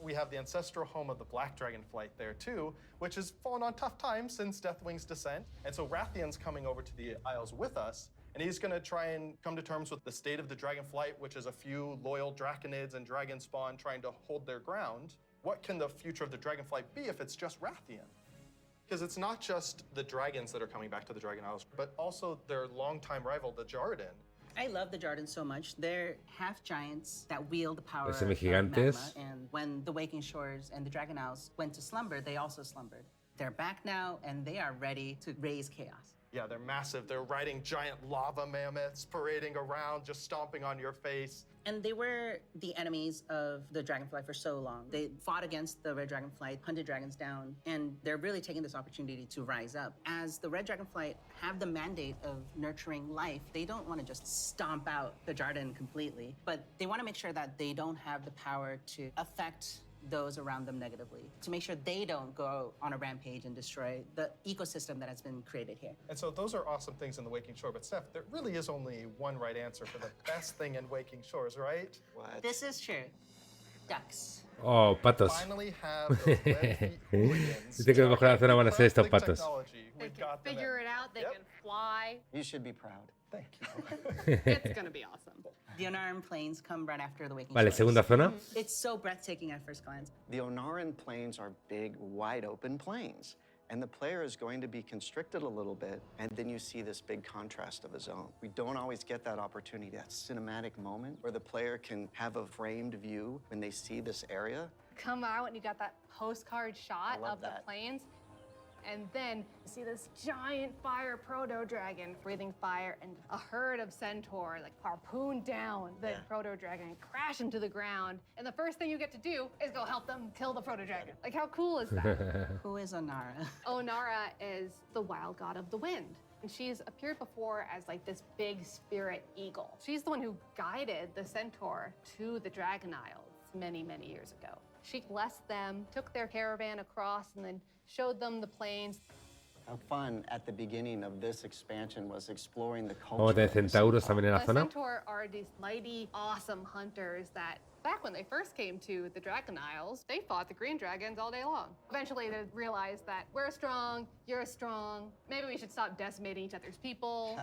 We have the ancestral home of the Black Dragonflight there too, which has fallen on tough times since Deathwing's descent. And so Rathian's coming over to the Isles with us, and he's gonna try and come to terms with the state of the Dragonflight, which is a few loyal Draconids and Dragon Spawn trying to hold their ground. What can the future of the Dragonflight be if it's just Rathian? Because it's not just the dragons that are coming back to the Dragon Isles, but also their longtime rival, the Jarden. I love the Jardins so much. They're half giants that wield the power Los of semigigantes. magma. And when the Waking Shores and the Dragon Isles went to slumber, they also slumbered. They're back now, and they are ready to raise chaos. Yeah, they're massive. They're riding giant lava mammoths, parading around, just stomping on your face. And they were the enemies of the Dragonfly for so long. They fought against the Red Dragonflight, hunted dragons down, and they're really taking this opportunity to rise up. As the Red Dragonflight have the mandate of nurturing life, they don't want to just stomp out the Jarden completely, but they want to make sure that they don't have the power to affect those around them negatively, to make sure they don't go on a rampage and destroy the ecosystem that has been created here. And so those are awesome things in the Waking Shore, but Steph, there really is only one right answer for the best thing in Waking Shores, right? What? This is true. Ducks. Oh, patos. Finally have those red feet hooligans. Dice que lo mejor de la zona van a ser estos Crafting patos. technology. They We've can got them figure in. it out. They Yep. can fly. You should be proud. Thank you. It's gonna be awesome. The Onaran Plains come right after the Waking Vale, Shores. segunda zona. It's so breathtaking at first glance. The Onaran plains are big, wide open plains. And the player is going to be constricted a little bit, and then you see this big contrast of a zone. We don't always get that opportunity, that cinematic moment where the player can have a framed view when they see this area. Come out and you got that postcard shot love of the that. plains. And then you see this giant fire proto-dragon breathing fire and a herd of centaur like harpoon down the proto-dragon and crash into the ground. And the first thing you get to do is go help them kill the proto-dragon. Like, how cool is that? Who is Onara? Onara is the wild god of the wind. And she's appeared before as like this big spirit eagle. She's the one who guided the centaur to the Dragon Isles many, many years ago. She blessed them, took their caravan across, and then showed them the plains. How fun at the beginning of this expansion was exploring the culture. Vamos a tener of the centauros centaur. también en la The zona. centaur are these mighty, awesome hunters that back when they first came to the Dragon Isles, they fought the green dragons all day long. Eventually they realized that we're strong, you're strong, maybe we should stop decimating each other's people.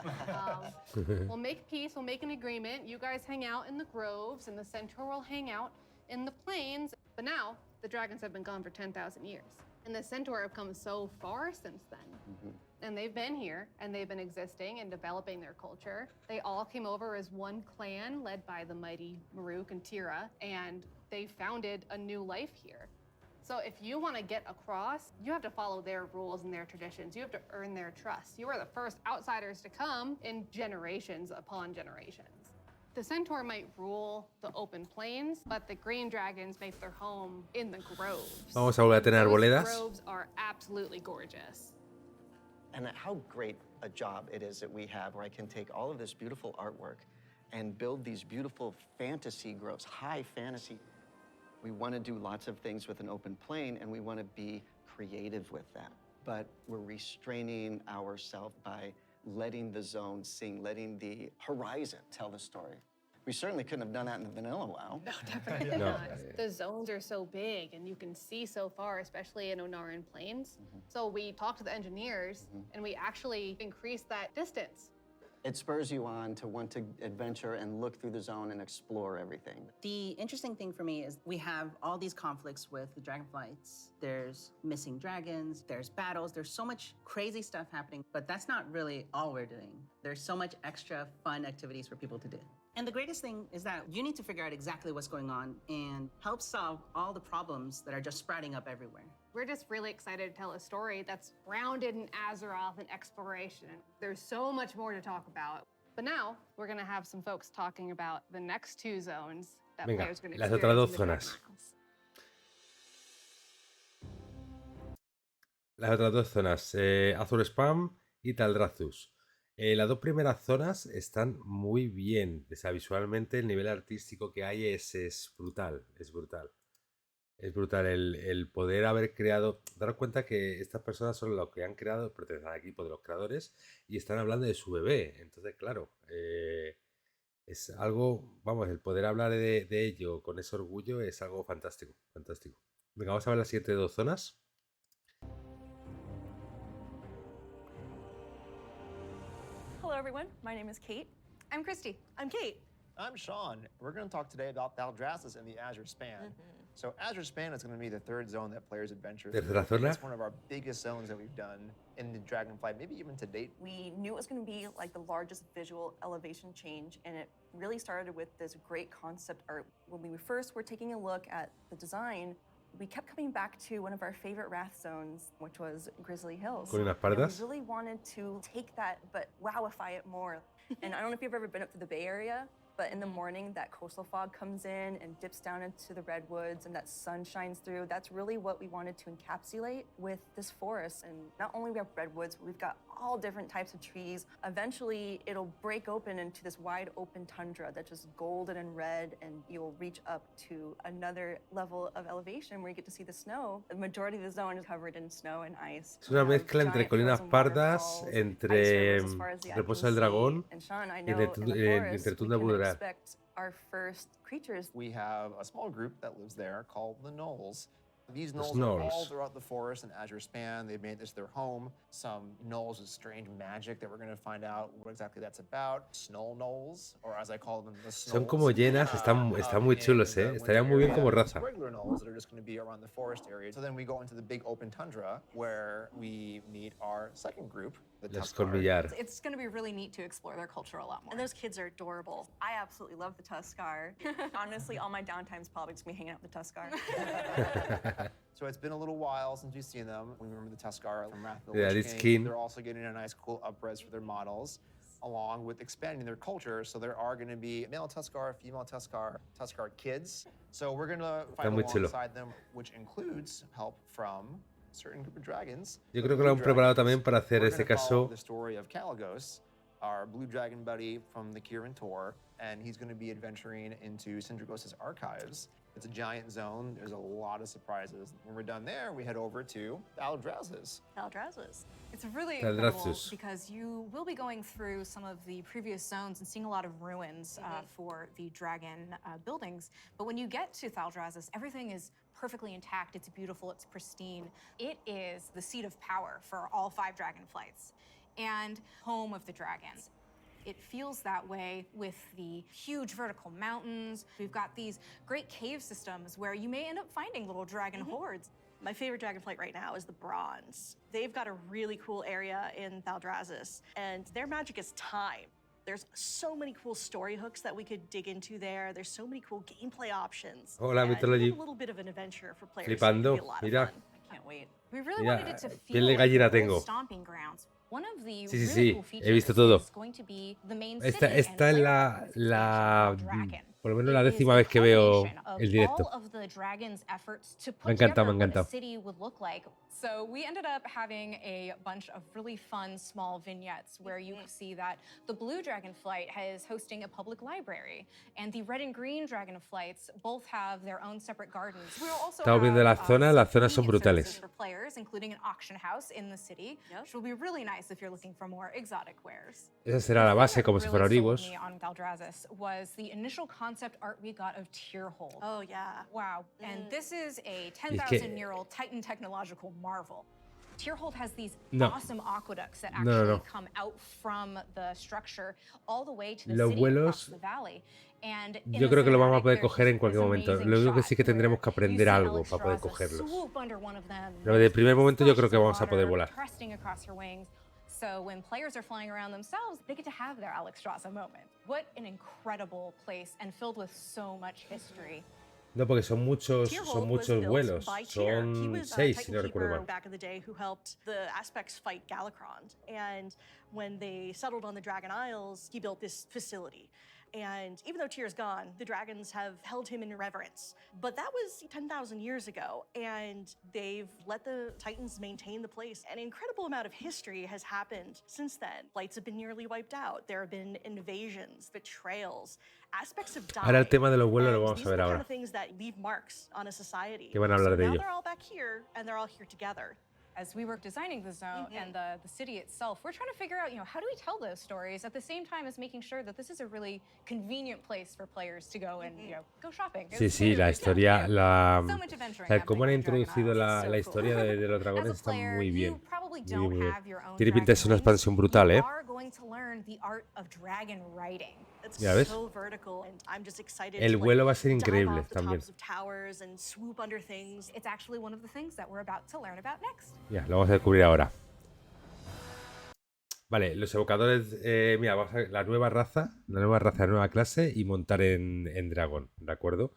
We'll make peace, we'll make an agreement. You guys hang out in the groves and the centaur will hang out in the plains. But now the dragons have been gone for 10,000 years. And the centaur have come so far since then. And they've been here, and they've been existing and developing their culture. They all came over as one clan led by the mighty Maruk and Tira, and they founded a new life here. So if you want to get across, you have to follow their rules and their traditions. You have to earn their trust. You are the first outsiders to come in generations upon generations. The centaur might rule the open plains, but the green dragons make their home in the groves. Vamos a volver a tener Those arboledas. groves are absolutely gorgeous. And how great a job it is that we have where I can take all of this beautiful artwork and build these beautiful fantasy groves, high fantasy. We want to do lots of things with an open plain, and we want to be creative with that. But we're restraining ourselves by letting the zone sing, letting the horizon tell the story. We certainly couldn't have done that in the vanilla WoW. No, definitely No. not. The zones are so big and you can see so far, especially in Onaran Plains. So we talked to the engineers and we actually increased that distance. It spurs you on to want to adventure and look through the zone and explore everything. The interesting thing for me is we have all these conflicts with the dragonflights. There's missing dragons, there's battles, there's so much crazy stuff happening, but that's not really all we're doing. There's so much extra fun activities for people to do. And the greatest thing is that you need to figure out exactly what's going on and help solve all the problems that are just sprouting up everywhere. We're just really excited to tell a story that's grounded in Azeroth and exploration. There's so much more to talk about. But now we're going to have some folks talking about the next two zones that Venga, players are going to las experience otras dos in the Dragon zonas. Isles. Las otras dos zonas, Azur Spam y Taldrazus. Las dos primeras zonas están muy bien. O sea, visualmente el nivel artístico que hay es brutal. Es brutal. Es brutal el poder haber creado. Daros cuenta que estas personas son los que han creado, pertenecen al equipo de los creadores y están hablando de su bebé. Entonces, claro, es algo, vamos, el poder hablar de ello con ese orgullo es algo fantástico, fantástico. Venga, vamos a ver las siguientes dos zonas. Hello, everyone. My name is Kate. I'm Christy. I'm Kate. I'm Sean. We're going to talk today about Thaldraszus and the Azure Span. So Azure Span is going to be the third zone that players adventure through. Tercera zona. It's one of our biggest zones that we've done in the Dragonflight, maybe even to date. We knew it was going to be like the largest visual elevation change, and it really started with this great concept art. When we first were taking a look at the design, we kept coming back to one of our favorite Wrath zones, which was Grizzly Hills. Colinas And Pardas. we really wanted to take that, but wowify it more. And I don't know if you've ever been up to the Bay Area, but in the morning, that coastal fog comes in and dips down into the redwoods and that sun shines through. That's really what we wanted to encapsulate with this forest. And not only we have redwoods, but we've got all different types of trees. Eventually, it'll break open into this wide open tundra that's just golden and red, and you'll reach up to another level of elevation where you get to see the snow. The majority of the zone is covered in snow and ice. Es una We have mezcla entre giant Colinas frozen Pardas, waterfalls, entre ice rivers as far as the eye Reposo can del Dragón see. And Sean, I y know entre in the forest, we Tundra can Vulgar. expect our first creatures. We have a small group that lives there called the Gnolls. These Los gnolls are all Gnolls. throughout the forest and Azure Span. They've made this their home. Some gnolls with strange magic that we're going to find out what exactly that's about. Snow gnolls, or as I call them, the Son snolls. como llenas, están muy chulos, in the Estarían muy bien winter como area, raza. Regular gnolls that are just going to be around the forest area. So then we go into the big open tundra where we meet our second group, the Los Tuskar. Colmillar. It's going to be really neat to explore their culture a lot more. And those kids are adorable. I absolutely love the Tuskar. Honestly, all my downtime's probably just me hanging out with the Tuskar. So it's been a little while since we've seen them. We remember the Tuskar from Wrath of the Yeah, Lich it's King. keen. They're also getting a nice cool up-res for their models, along with expanding their culture. So there are going to be male Tuskar, female Tuskar, Tuskar kids. So we're going to fight muy chulo. alongside them, which includes help from a certain group of dragons. Yo the creo que lo blue han preparado dragons. también para hacer We're este gonna follow caso. the story of Kalagos, our blue dragon buddy from the Kirin Tor, and he's going to be adventuring into Sindragos' archives. It's a giant zone. There's a lot of surprises. When we're done there, we head over to Thaldraszus. Thaldraszus. It's really Thaldraszus. incredible because you will be going through some of the previous zones and seeing a lot of ruins for the dragon buildings. But when you get to Thaldraszus, everything is perfectly intact. It's beautiful. It's pristine. It is the seat of power for all 5 dragonflights and home of the dragons. It feels that way with the huge vertical mountains. We've got these great cave systems where you may end up finding little dragon hordes. My favorite Dragonflight right now is the Bronze. They've got a really cool area in Thaldraszus, and their magic is time. There's so many cool story hooks that we could dig into there. There's so many cool gameplay options. Hola, and Mythology. a little bit of an adventure for players. Flipando, It could be a lot of mira. fun. I can't wait. We really Mira, wanted it to piel feel de like gallina the tengo. old stomping grounds. One of the Sí, sí, really sí, cool he features visto todo. is going to be the main Esta city es and la, Dragon. por lo menos la It is décima a vez que veo culmination of el directo. all of the dragon's efforts to Me put encanta, together me what a encanta. city would look like. So we ended up having a bunch of really fun small vignettes where you see that the blue dragonflight is hosting a public library, and the red and green dragonflights both have their own separate gardens. We also Estamos viendo las zonas son convenience brutales. services for players, including an auction house in the city, which will be really nice if you're looking for more exotic wares. Esa será la base, como si fuera Really sold Oribos. me on Thaldraszus was the initial concept art we got of Tierhold. Oh, yeah. Wow. And this is a Y es que- 10,000-year-old Titan technological marvel. Tierhold has these No. awesome aqueducts that No, no, actually no. come out from the structure all the way to the Los city vuelos, across the valley. And in yo the creo que lo vamos a cinematic, poder there's coger en this cualquier momento. amazing Lo único que sí shot que tendremos que where you aprender see algo para poder Alexstrasza cogerlos. swoop under one of them, Pero de primer momento yo creo que splashes of vamos a poder water volar. cresting across her wings. So when players are flying around themselves, they get to have their Alexstrasza moment. What an incredible place and filled with so much history. No, porque son muchos Tierhold was built vuelos. by Tyr. He Son was a 6, si Titan no recuerdo keeper mal. back in the day who helped the Aspects fight Galakrond. And when they settled on the Dragon Isles, he built this facility. And even though Tyr's gone, the dragons have held him in reverence. But that was 10,000 years ago, and they've let the Titans maintain the place. An incredible amount of history has happened since then. Flights have been nearly wiped out. There have been invasions, betrayals, aspects have died. Ahora el tema de los vuelos lo And vamos these a are ver the kind ahora. of things that leave marks on a society. Que van a hablar de now ello. they're all back here, and they're all here together. As we were designing the zone and the city itself, we're trying to figure out, how do we tell those stories at the same time as making sure that this is a really convenient place for players to go and, go shopping. Sí, sí, la historia, cómo han introducido la historia de los dragones está muy bien. Muy bien, muy bien. Tiene pinta de ser una expansión brutal, ¿eh? Ya ves. El vuelo va a ser increíble también. Ya, lo vamos a descubrir ahora. Vale, los evocadores, mira, vamos a ver la nueva raza, la nueva clase y montar en dragón, ¿de acuerdo?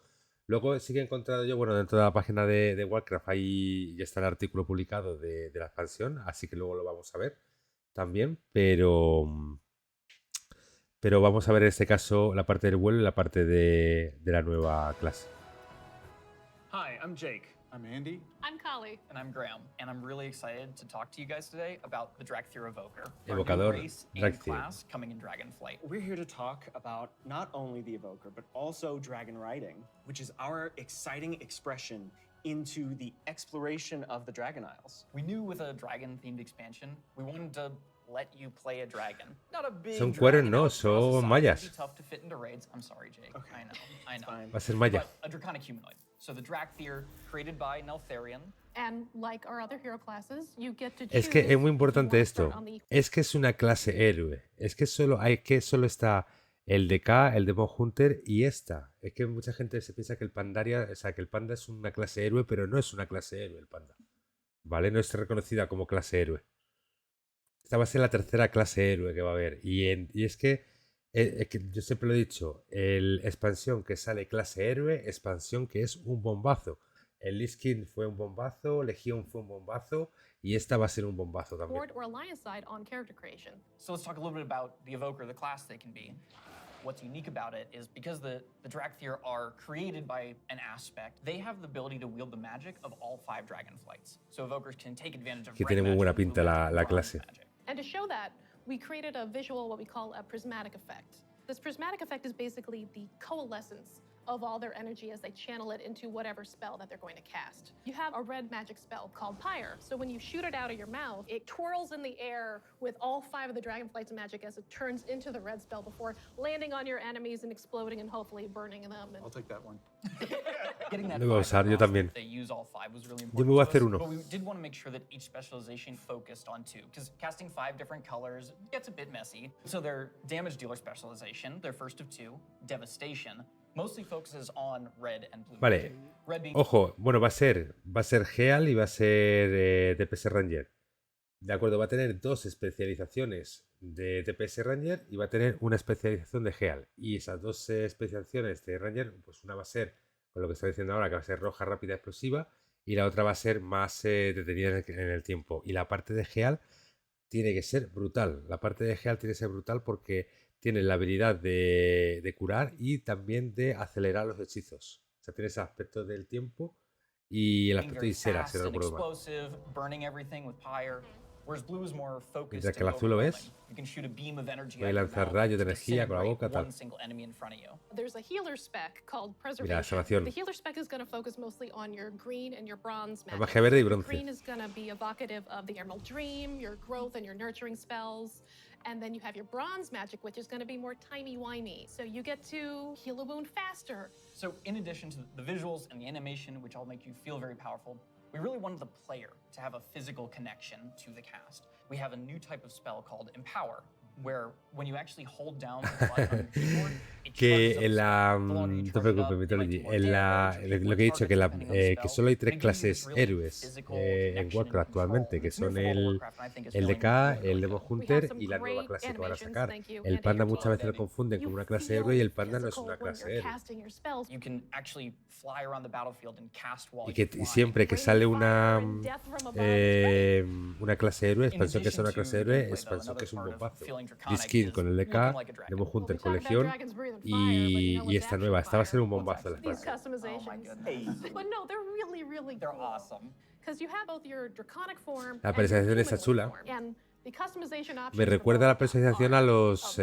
Luego sí que he encontrado yo, bueno, dentro de la página de Warcraft ahí ya está el artículo publicado de la expansión, así que luego lo vamos a ver también, pero vamos a ver en este caso la parte del vuelo y la parte de la nueva clase. Hi, I'm Jake. I'm Andy. I'm Kali. And I'm Graham. And I'm really excited to talk to you guys today about the Dragthyr Evoker, Evocador our new race and Dragthyr. class coming in Dragonflight. We're here to talk about not only the Evoker, but also dragon riding, which is our exciting expression into the exploration of the Dragon Isles. We knew with a dragon-themed expansion, we wanted to let you play a dragon. Not a big Son cueros, dragon, no, it's across the son size, mayas. it'd be tough to fit into raids. I'm sorry, Jake. Okay. I know. Va a ser maya. But a draconic humanoid. So the Dragthyr, created by Neltharion. And like our other hero classes, you get to Es choose que es muy if you importante want to start esto. on the Es que es una clase héroe. Es que solo está el DK, el Demon Hunter y esta. Es que mucha gente se piensa que el Pandaria, o sea, que el panda es una clase héroe, pero no es una clase héroe el panda. ¿Vale? No es reconocida como clase héroe. Esta va a ser la tercera clase héroe que va a haber. Y es que yo siempre lo he dicho, expansión que sale clase héroe, expansión que es un bombazo. El Lich King fue un bombazo, Legión fue un bombazo y esta va a ser un bombazo también. Horde or Alliance side on character creation. So let's talk a little bit about the Evoker, the class they can be. What's unique about it is because the Dragthyr are created by an aspect, they have the ability to wield the magic of all 5 Dragonflights. So Evokers can take advantage of Que red tiene muy magic, buena blue pinta magic, la bronze clase. magic. And to show that, we created a visual, what we call a prismatic effect. This prismatic effect is basically the coalescence of all their energy as they channel it into whatever spell that they're going to cast. You have a red magic spell called Pyre. So when you shoot it out of your mouth, it twirls in the air with all 5 of the Dragonflight's magic as it turns into the red spell before landing on your enemies and exploding and hopefully burning them. I'll take that one. Getting that Lo voy a usar yo también. they use all 5 was really Yo important me voy a to hacer us, uno. but we did want to make sure that each specialization focused on 2, because casting 5 different colors gets a bit messy. So their damage dealer specialization, their first of 2, Devastation, mostly focuses on red and blue. Vale, Red being ojo, bueno, va a ser Heal y va a ser DPS Ranger. De acuerdo, va a tener 2 especializaciones de DPS Ranger y va a tener una especialización de Heal. Y esas 2 especializaciones de Ranger, pues una va a ser, con lo que está diciendo ahora, que va a ser roja, rápida, explosiva, y la otra va a ser más detenida en el tiempo. Y la parte de Heal tiene que ser brutal. La parte de Heal tiene que ser brutal porque tiene la habilidad de curar y también de acelerar los hechizos. O sea, tiene ese aspecto del tiempo y el aspecto de Isera, si no recuerdo mal. explosive, burning everything with Pyre. Whereas blue is more focused. Mientras que el and azul lo ves, overwhelming. You can shoot a beam of energy puede out your lanzar mouth rayos de to energía con la boca, disintegrate tal. one single enemy in front of you. There's a healer spec called Mira, Preservation. salvación. The healer spec is going to focus mostly on your green and your bronze La magic. magia verde y The bronce. green is going to be evocative of the Emerald Dream, your growth and your nurturing spells. And then you have your bronze magic, which is going to be more timey-wimey. So you get to heal a wound faster. So in addition to the visuals and the animation, which all make you feel very powerful, we really wanted the player to have a physical connection to the cast. We have a new type of spell called Empower, where when you actually hold down the button on your keyboard, it Que charges up en la. the spell. No te preocupes, Mythology. En la, lo que he dicho, que solo hay 3 clases héroes en Warcraft actualmente, que son el DK, el Demon Hunter y la nueva clase que van a sacar. El panda muchas veces lo confunden como una clase héroe y el panda no es una clase héroe. You can actually fly around the battlefield and cast while Y you que fly. siempre que sale una clase héroe, expansión que es una clase héroe, expansión que es un bombazo. Lich King con el DK, Demon Hunter con Legión y esta nueva. Esta va a ser un bombazo de These las customizations. But no, they're really They're cool. awesome. Because you have both your draconic form La and your personalización está humanoid chula. form. And the customization options Me for recuerda a la both personalización a los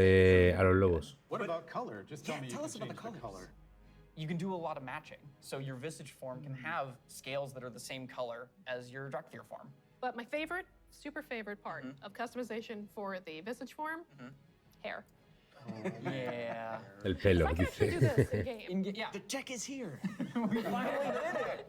lobos. What about color? Just tell me you Tell can us about the change colors. You can do a lot of matching. So your visage form can have scales that are the same color as your Drakthir form. But my favorite, super favorite part of customization for the visage form, hair. Yeah. El pelo, I can actually do this in dice. game. Yeah. The tech is here. We finally did it.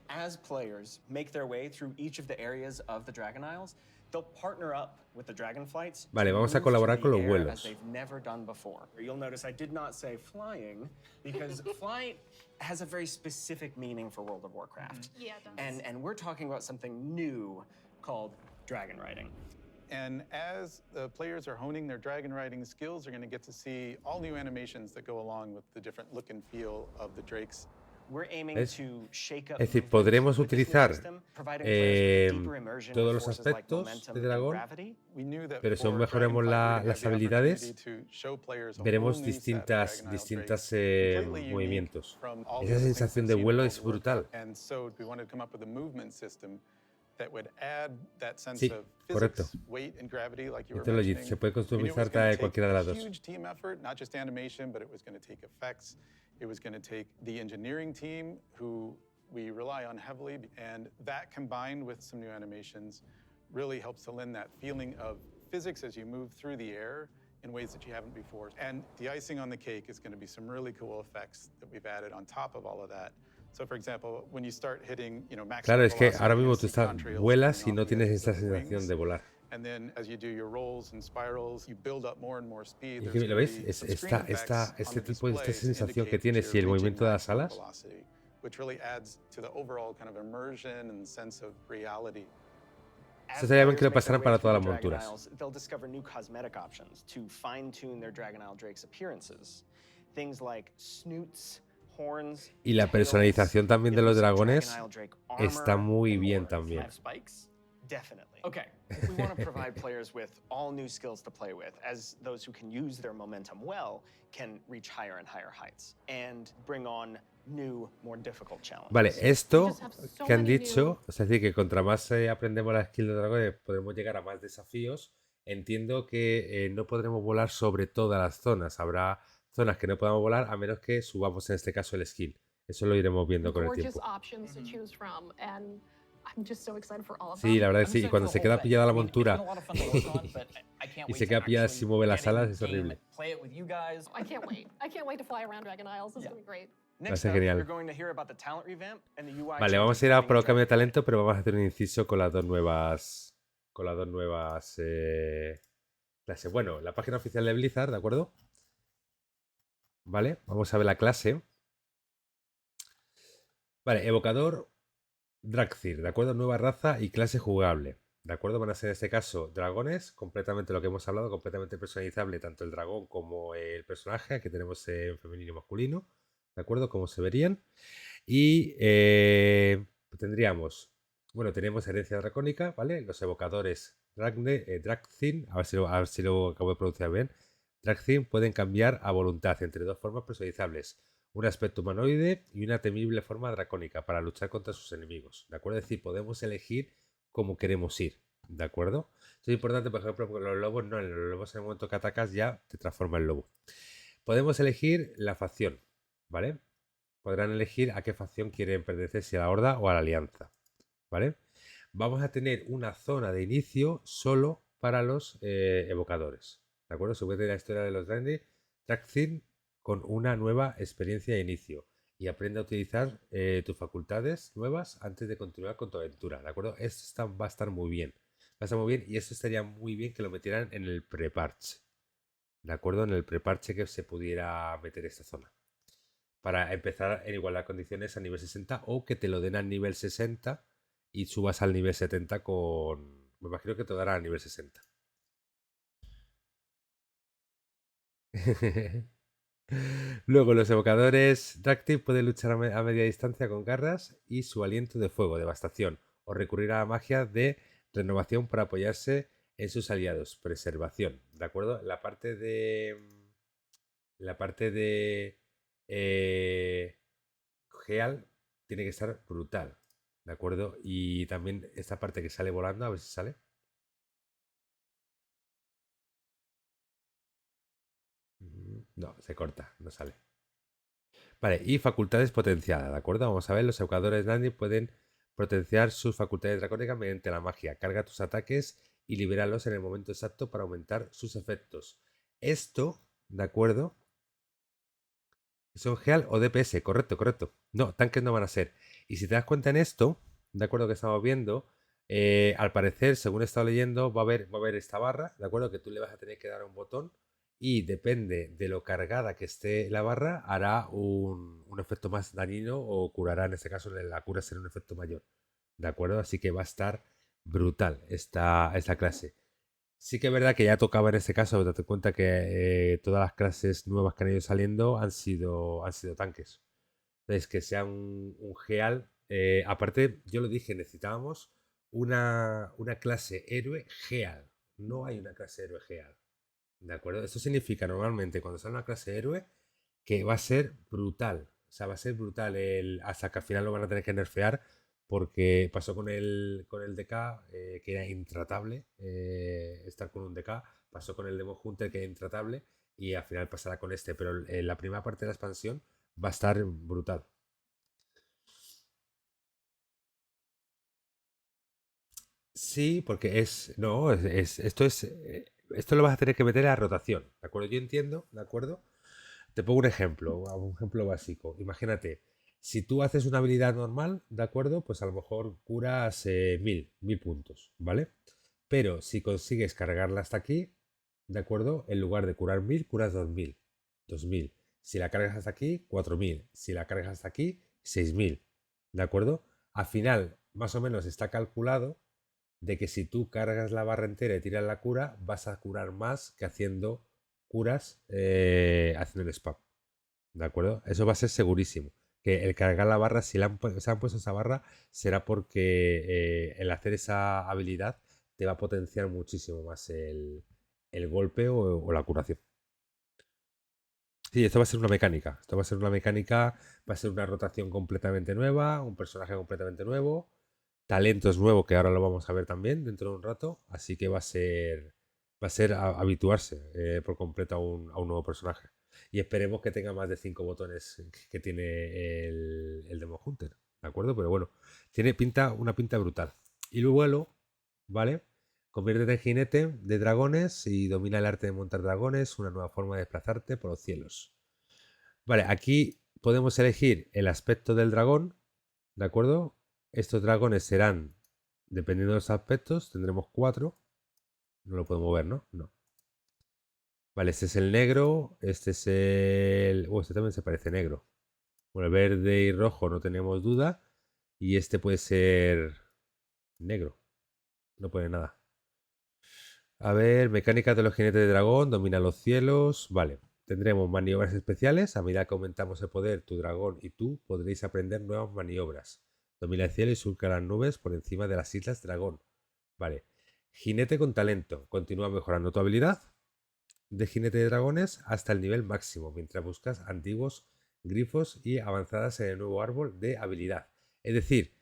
As players make their way through each of the areas of the Dragon Isles, they'll partner up with the Dragonflights. Vale, to vamos a move colaborar through con the los air vuelos. As they've never done before. You'll notice I did not say flying because flight has a very specific meaning for World of Warcraft. Yeah, it does. And we're talking about something new called dragon riding. And as the players are honing their dragon riding skills, they're going to get to see all new animations that go along with the different look and feel of the drakes. We're aiming ¿Ves? to shake up Es decir, movement podremos with this new utilizar system, providing players with deeper immersion todos with los forces like aspectos momentum de and dragón, gravity. We knew that pero según for mejoremos Dragonflight, we'd las have the habilidades, opportunity to show players a veremos whole new set of Dragon Isle distintas drakes, completely unique movimientos. from all the Esa other things sensación we've de seen in vuelo World es of Warcraft. brutal. And so we wanted to come up with a movement system that would add that sense Sí, of correcto. physics, weight, and gravity, like you were Esto es legit, mentioning. se puede We knew it was customizar gonna de take cualquiera de las a dos. huge team effort, not just animation, but it was going to take effects. It was going to take the engineering team, who we rely on heavily, and that combined with some new animations really helps to lend that feeling of physics as you move through the air in ways that you haven't before. And the icing on the cake is going to be some really cool effects that we've added on top of all of that. So, for example, when you start hitting, maximum Claro, es que velocity, ahora you're mismo gonna tú see contrails vuelas y coming no off the tienes edges esa of the sensación wings. de volar. And then as you do your rolls and spirals, you build up more and more speed. Y There's que, ¿lo gonna ves? be Es, some screen esta effects este on the tipo de esta displays sensación que indicate tienes that y el you're movimiento de las reaching alas. maximum velocity, which really adds to the overall kind of immersion and sense of reality. Esto sería bien que lo As players make pasaran their para way todas las through the Dragon monturas. Isles, they'll discover new cosmetic options to fine-tune their Dragon Isle Drake's appearances. Things like snoots, horns, Y la tails, personalización también de los glimpse of dragones Dragon Isle Drake está armor muy and bien more. también. Spikes? Definitely. Okay. We want to provide players with all new skills to play with, as those who can use their momentum well can reach higher and higher heights and bring on new, more difficult challenges. Vale, esto just have so que han many dicho, es decir, que contra más aprendemos la skill de dragones, podremos llegar a más desafíos. Entiendo que no podremos volar sobre todas las zonas. Habrá zonas que no podamos volar a menos que subamos en este caso el skill. Eso lo iremos viendo con el Gorgeous tiempo. options to choose from, and I'm just so excited for all of them. Sí, la verdad que I'm sí. Y excited cuando for se the queda whole thing. pillada la I mean, it's been montura a lot of fun to work on, but I can't y wait se to queda pillada actually si mueve las get in alas, the es game, horrible. play it with you guys. I can't wait. I can't wait to fly around Dragon Isles. It's gonna be great. Next ser up, genial. you're going to hear about the talent revamp and the UI Vale, vamos changes a ir a coming por in el cambio de Dragonflight. talento, pero vamos a hacer un inciso con las dos nuevas clases. Bueno, la página oficial de Blizzard, ¿de acuerdo? Vale, vamos a ver la clase. Vale, evocador Drakthir, ¿de acuerdo? Nueva raza y clase jugable. ¿De acuerdo? Van a ser en este caso dragones, completamente lo que hemos hablado, completamente personalizable, tanto el dragón como el personaje, que tenemos en femenino y masculino, ¿de acuerdo? Como se verían. Y tendríamos, bueno, tenemos herencia dracónica, ¿vale? Los evocadores Drakthir, a ver si lo acabo de pronunciar bien. Drakthir pueden cambiar a voluntad entre dos formas personalizables, un aspecto humanoide y una temible forma dracónica para luchar contra sus enemigos, ¿de acuerdo? Es decir, podemos elegir cómo queremos ir, ¿de acuerdo? Esto es importante, por ejemplo, porque los lobos no, en los lobos en el momento que atacas ya te transforma en lobo. Podemos elegir la facción, ¿vale? Podrán elegir a qué facción quieren pertenecer, si a la Horda o a la Alianza, ¿vale? Vamos a tener una zona de inicio solo para los evocadores, ¿de acuerdo? Se puede tener la historia de los Drakthir con una nueva experiencia de inicio y aprende a utilizar tus facultades nuevas antes de continuar con tu aventura, ¿de acuerdo? Esto va a estar muy bien. Va a estar muy bien y esto estaría muy bien que lo metieran en el preparche, ¿de acuerdo? En el preparche que se pudiera meter esta zona. Para empezar en igualdad de condiciones a nivel 60 o que te lo den al nivel 60 y subas al nivel 70 con... Me imagino que te lo darán al nivel 60. Luego, los evocadores Drakthir pueden luchar a media distancia con garras y su aliento de fuego, devastación, o recurrir a la magia de renovación para apoyarse en sus aliados, preservación, ¿de acuerdo? La parte de La parte de Geal tiene que estar brutal, ¿de acuerdo? Y también esta parte que sale volando, a ver si sale. No, se corta, no sale. Vale, y facultades potenciadas, ¿de acuerdo? Vamos a ver, los evocadores Dandy pueden potenciar sus facultades dracónicas mediante la magia. Carga tus ataques y libéralos en el momento exacto para aumentar sus efectos. Esto, ¿de acuerdo? Son Geal o DPS, correcto, correcto. No, tanques no van a ser. Y si te das cuenta en esto, ¿de acuerdo? Que estamos viendo, al parecer, según he estado leyendo, va a haber esta barra, ¿de acuerdo? Que tú le vas a tener que dar a un botón y depende de lo cargada que esté la barra, hará un efecto más dañino o curará, en este caso la cura será un efecto mayor, ¿de acuerdo? Así que va a estar brutal esta clase. Sí que es verdad que ya tocaba en este caso, date cuenta que todas las clases nuevas que han ido saliendo han sido tanques. Entonces, que sea un Geal. Aparte, yo lo dije, necesitábamos una clase héroe Geal. No hay una clase héroe Geal. ¿De acuerdo? Esto significa normalmente cuando sale una clase héroe que va a ser brutal. O sea, va a ser brutal hasta que al final lo van a tener que nerfear porque pasó con el DK que era intratable estar con un DK, pasó con el Demon Hunter que era intratable y al final pasará con este, pero en la primera parte de la expansión va a estar brutal. Sí, porque esto lo vas a tener que meter a rotación, ¿de acuerdo? Yo entiendo, ¿de acuerdo? Te pongo un ejemplo básico. Imagínate, si tú haces una habilidad normal, ¿de acuerdo? Pues a lo mejor curas 1000 puntos, ¿vale? Pero si consigues cargarla hasta aquí, ¿de acuerdo? En lugar de curar 1000, curas 2000. Si la cargas hasta aquí, 4000. Si la cargas hasta aquí, 6000. ¿De acuerdo? Al final, más o menos está calculado de que si tú cargas la barra entera y tiras la cura, vas a curar más que haciendo curas haciendo el spam. ¿De acuerdo? Eso va a ser segurísimo. Que el cargar la barra, si se han puesto esa barra, será porque el hacer esa habilidad te va a potenciar muchísimo más el golpe o la curación. Sí, esto va a ser una mecánica. Esto va a ser una mecánica, va a ser una rotación completamente nueva, un personaje completamente nuevo, talentos nuevos que ahora lo vamos a ver también dentro de un rato. Así que va a ser habituarse por completo a un nuevo personaje. Y esperemos que tenga más de 5 botones que tiene el Demon Hunter. ¿De acuerdo? Pero bueno, tiene una pinta brutal. Y luego, ¿vale? Conviértete en jinete de dragones y domina el arte de montar dragones, una nueva forma de desplazarte por los cielos. Vale, aquí podemos elegir el aspecto del dragón, ¿de acuerdo? Estos dragones serán, dependiendo de los aspectos, tendremos 4. No lo podemos ver, ¿no? No. Vale, este es el negro, este es el... este también se parece negro. Bueno, el verde y rojo no tenemos duda. Y este puede ser negro. No pone nada. A ver, mecánica de los jinetes de dragón, domina los cielos. Vale, tendremos maniobras especiales. A medida que aumentamos el poder, tu dragón y tú podréis aprender nuevas maniobras. Domina el cielo y surca las nubes por encima de las islas dragón. Vale, jinete con talento. Continúa mejorando tu habilidad de jinete de dragones hasta el nivel máximo, mientras buscas antiguos grifos y avanzadas en el nuevo árbol de habilidad. Es decir,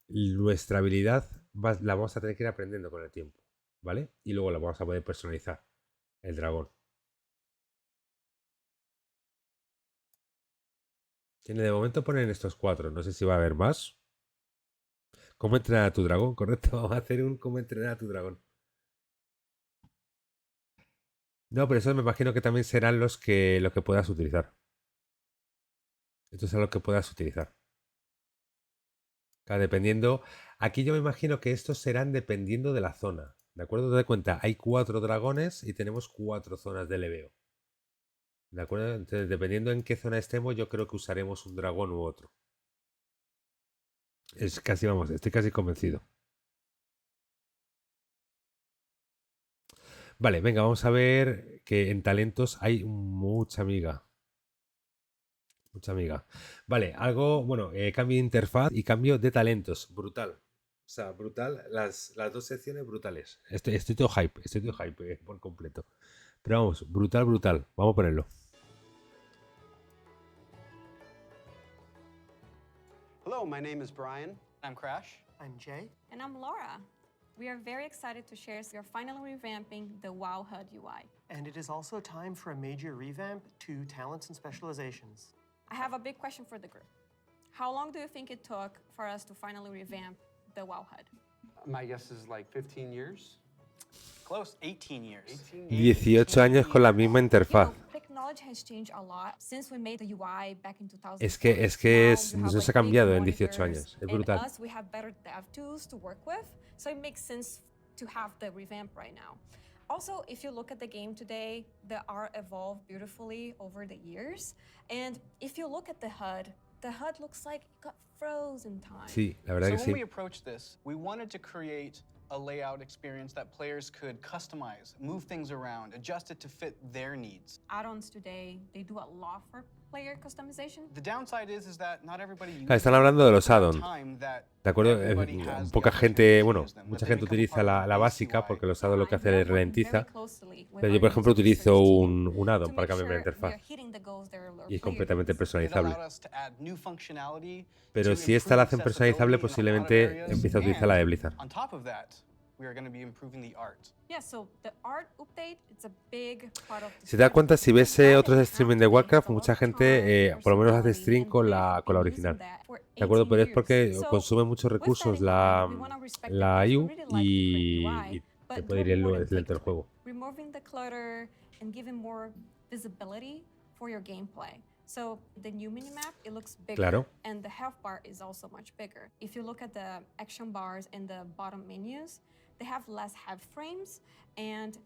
nuestra habilidad la vamos a tener que ir aprendiendo con el tiempo, ¿vale? Y luego la vamos a poder personalizar, el dragón. Tiene de momento ponen estos 4, no sé si va a haber más. ¿Cómo entrenar a tu dragón? Correcto, vamos a hacer un cómo entrenar a tu dragón. No, pero eso me imagino que también serán los que puedas utilizar. Esto es algo que puedas utilizar. Claro, dependiendo. Aquí yo me imagino que estos serán dependiendo de la zona. ¿De acuerdo? Te das cuenta, hay 4 dragones y tenemos 4 zonas de leveo. ¿De acuerdo? Entonces, dependiendo en qué zona estemos, yo creo que usaremos un dragón u otro. Es casi, vamos, estoy casi convencido. Vale, venga, vamos a ver que en talentos hay mucha amiga. Mucha amiga. Vale, algo, bueno, cambio de interfaz y cambio de talentos. Brutal. O sea, brutal. Las dos secciones brutales. Estoy todo hype por completo. Pero vamos, brutal, brutal. Vamos a ponerlo. Hello, my name is Brian. I'm Crash. I'm Jay. And I'm Laura. We are very excited to share we are finally revamping the WoW HUD UI. And it is also time for a major revamp to talents and specializations. I have a big question for the group. How long do you think it took for us to finally revamp the WoW HUD? My guess is like 15 years. Close, 18 years. 18 años con la misma interfaz. Technology has changed a lot since we made the UI back in 2000. Es que no se ha cambiado en 18 años. Es brutal. And us, we have better dev tools to work with, so it makes sense to have the revamp right now. Also, if you look at the game today, the art evolved beautifully over the years. And if you look at the HUD looks like it got frozen time. Sí, la verdad que So sí. when we approached this, we wanted to create a layout experience that players could customize, move things around, adjust it to fit their needs. Add-ons today, they do a lot for player customization. The downside is that not everybody uses Claro, están hablando de los add-ons. time that ¿De acuerdo? everybody has the Poca gente, bueno, mucha gente utiliza la básica porque los add-ons lo que hace es ralentiza. Pero yo, por ejemplo, utilizo un add-on para cambiar la interfaz. Y es completamente personalizable. Pero si esta la hacen personalizable, posiblemente empiece a utilizar la de Blizzard. On top of that, we are going to be improving the art. Yeah, so the art update, it's a big part of the Si te das cuenta, si ves otros streaming de Warcraft, mucha gente por lo menos hace stream con la original. ¿De acuerdo? Pero es porque consume muchos recursos la EU y te puede ir lento el juego. removing the clutter and giving more visibility for your gameplay. So the new minimap, it looks bigger, Claro. and the health bar is also much bigger. If you look at the action bars and the bottom menus, they have less health frames, and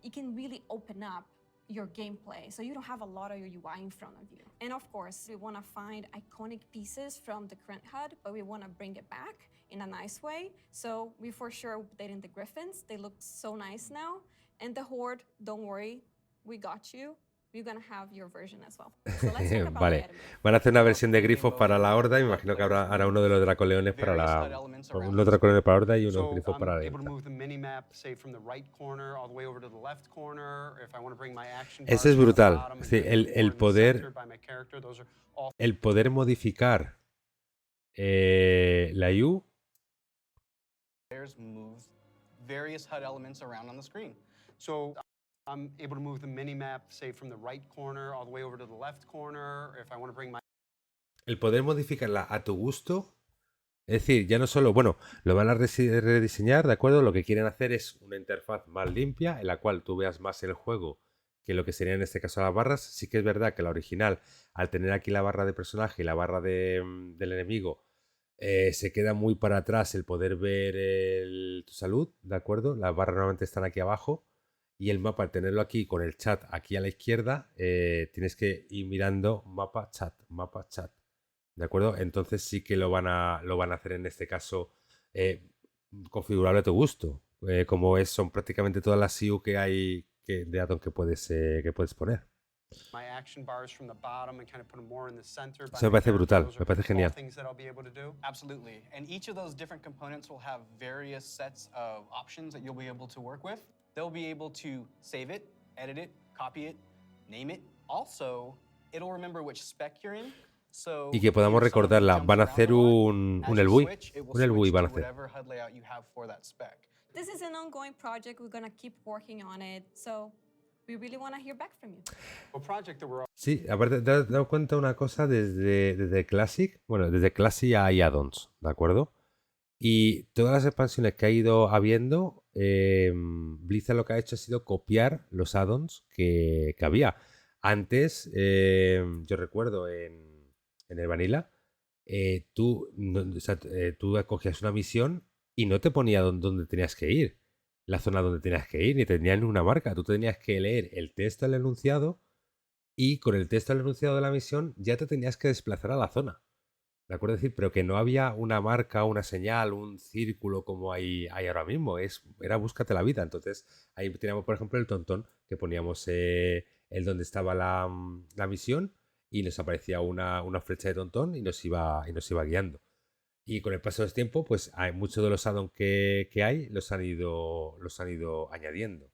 you can really open up your gameplay. So you don't have a lot of your UI in front of you. And of course, we want to find iconic pieces from the current HUD, but we want to bring it back in a nice way. So we for sure updating the Griffins. They look so nice now. And the Horde, don't worry, we got you. You're gonna have your version as well. So let's talk about Vale, van a hacer una versión de grifos para la Horda y me imagino que hará uno de los dracoleones para la... Unos dracoleones para la Horda y unos grifos para la able to Delta. move the minimap, say, from the right corner all the way over to the left corner. If I want to bring my action Eso es bars from the brutal. bottom Es decir, and more in the center by my character, those are all el poder modificar la EU. Players move various HUD elements around on the screen. So I'm able to move the minimap, say, from the right corner all the way over to the left corner. If I want to bring my El poder modificarla a tu gusto. Es decir, ya no solo, bueno, lo van a rediseñar, ¿de acuerdo? Lo que quieren hacer es una interfaz más limpia, en la cual tú veas más el juego que lo que sería en este caso las barras. Sí que es verdad que la original, al tener aquí la barra de personaje y la barra del enemigo, se queda muy para atrás el poder ver tu salud, ¿de acuerdo? Las barras normalmente están aquí abajo. Y el mapa, al tenerlo aquí con el chat aquí a la izquierda, tienes que ir mirando mapa, chat, ¿de acuerdo? Entonces sí que lo van a hacer en este caso configurable a tu gusto. Como son prácticamente todas las EU que hay de add-on que puedes poner. my action bars from the bottom and kind of put them more in the center. by Eso me my parece character. brutal, Those me are parece all genial. things that I'll be able to do. absolutely. And each of those different components will have various sets of options that you'll be able to work with. They'll be able to save it, edit it, copy it, name it. Also, it'll remember which spec you're in. So Y que podamos if someone recordarla. jumps Van a around hacer a lot, un as you Elbui. switch, it will Un Elbui switch van a to hacer. whatever HUD layout you have for that spec. This is an ongoing project. We're gonna keep working on it. So we really want to hear back from you. A project that we're Sí, aparte te has dado cuenta una cosa desde Classic. Bueno, desde Classic hay add-ons, ¿de acuerdo? Y todas las expansiones que ha ido habiendo, Blizzard lo que ha hecho ha sido copiar los add-ons que había. Antes, yo recuerdo en el Vanilla, tú cogías una misión y no te ponía dónde tenías que ir, la zona donde tenías que ir, ni tenías una marca. Tú tenías que leer el texto del enunciado y con el texto del enunciado de la misión ya te tenías que desplazar a la zona. ¿De acuerdo? Es decir, pero que no había una marca, una señal, un círculo como hay ahora mismo. Era búscate la vida. Entonces, ahí teníamos, por ejemplo, el tontón, que poníamos el donde estaba la misión y nos aparecía una flecha de tontón y nos iba guiando. Y con el paso del tiempo, pues hay muchos de los add-ons que hay los han ido añadiendo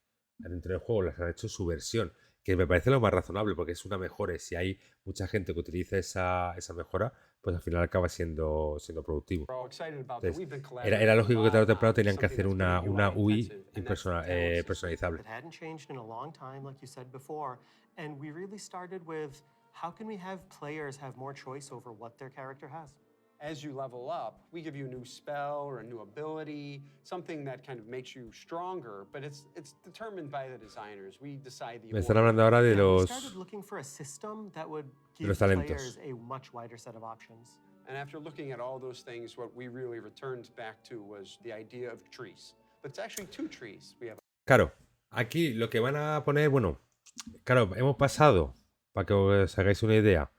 dentro del juego, les han hecho su versión, que me parece lo más razonable, porque es una mejora. Si hay mucha gente que utiliza esa mejora, pues al final acaba siendo productivo. Entonces, era lógico que tarde o temprano tenían que hacer una UI personalizable. It hadn't changed in a long time, like you said before, and we really started with how can we have players have more choice over what their character has? As you level up, we give you a new spell or a new ability, something that kind of makes you stronger, but it's determined by the designers. We decide the Me están hablando ahora de los started looking for a system that would de give los talentos. players a much wider set of options. And after looking at all those things, what we really returned back to was the idea of trees. But it's actually 2 trees. We have Claro, aquí lo que van a poner, bueno, claro, hemos pasado, para que os hagáis una idea,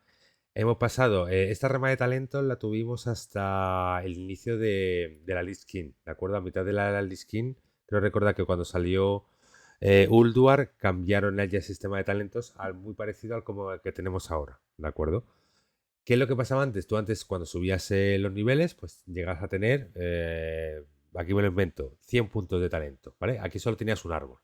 hemos pasado, esta rama de talentos la tuvimos hasta el inicio de la Lich King, ¿de acuerdo? A mitad de la Lich King, creo recordar que cuando salió Ulduar cambiaron ya el sistema de talentos al muy parecido al como el que tenemos ahora, ¿de acuerdo? ¿Qué es lo que pasaba antes? Tú antes cuando subías los niveles, pues llegas a tener, aquí me lo invento, 100 puntos de talento, ¿vale? Aquí solo tenías un árbol,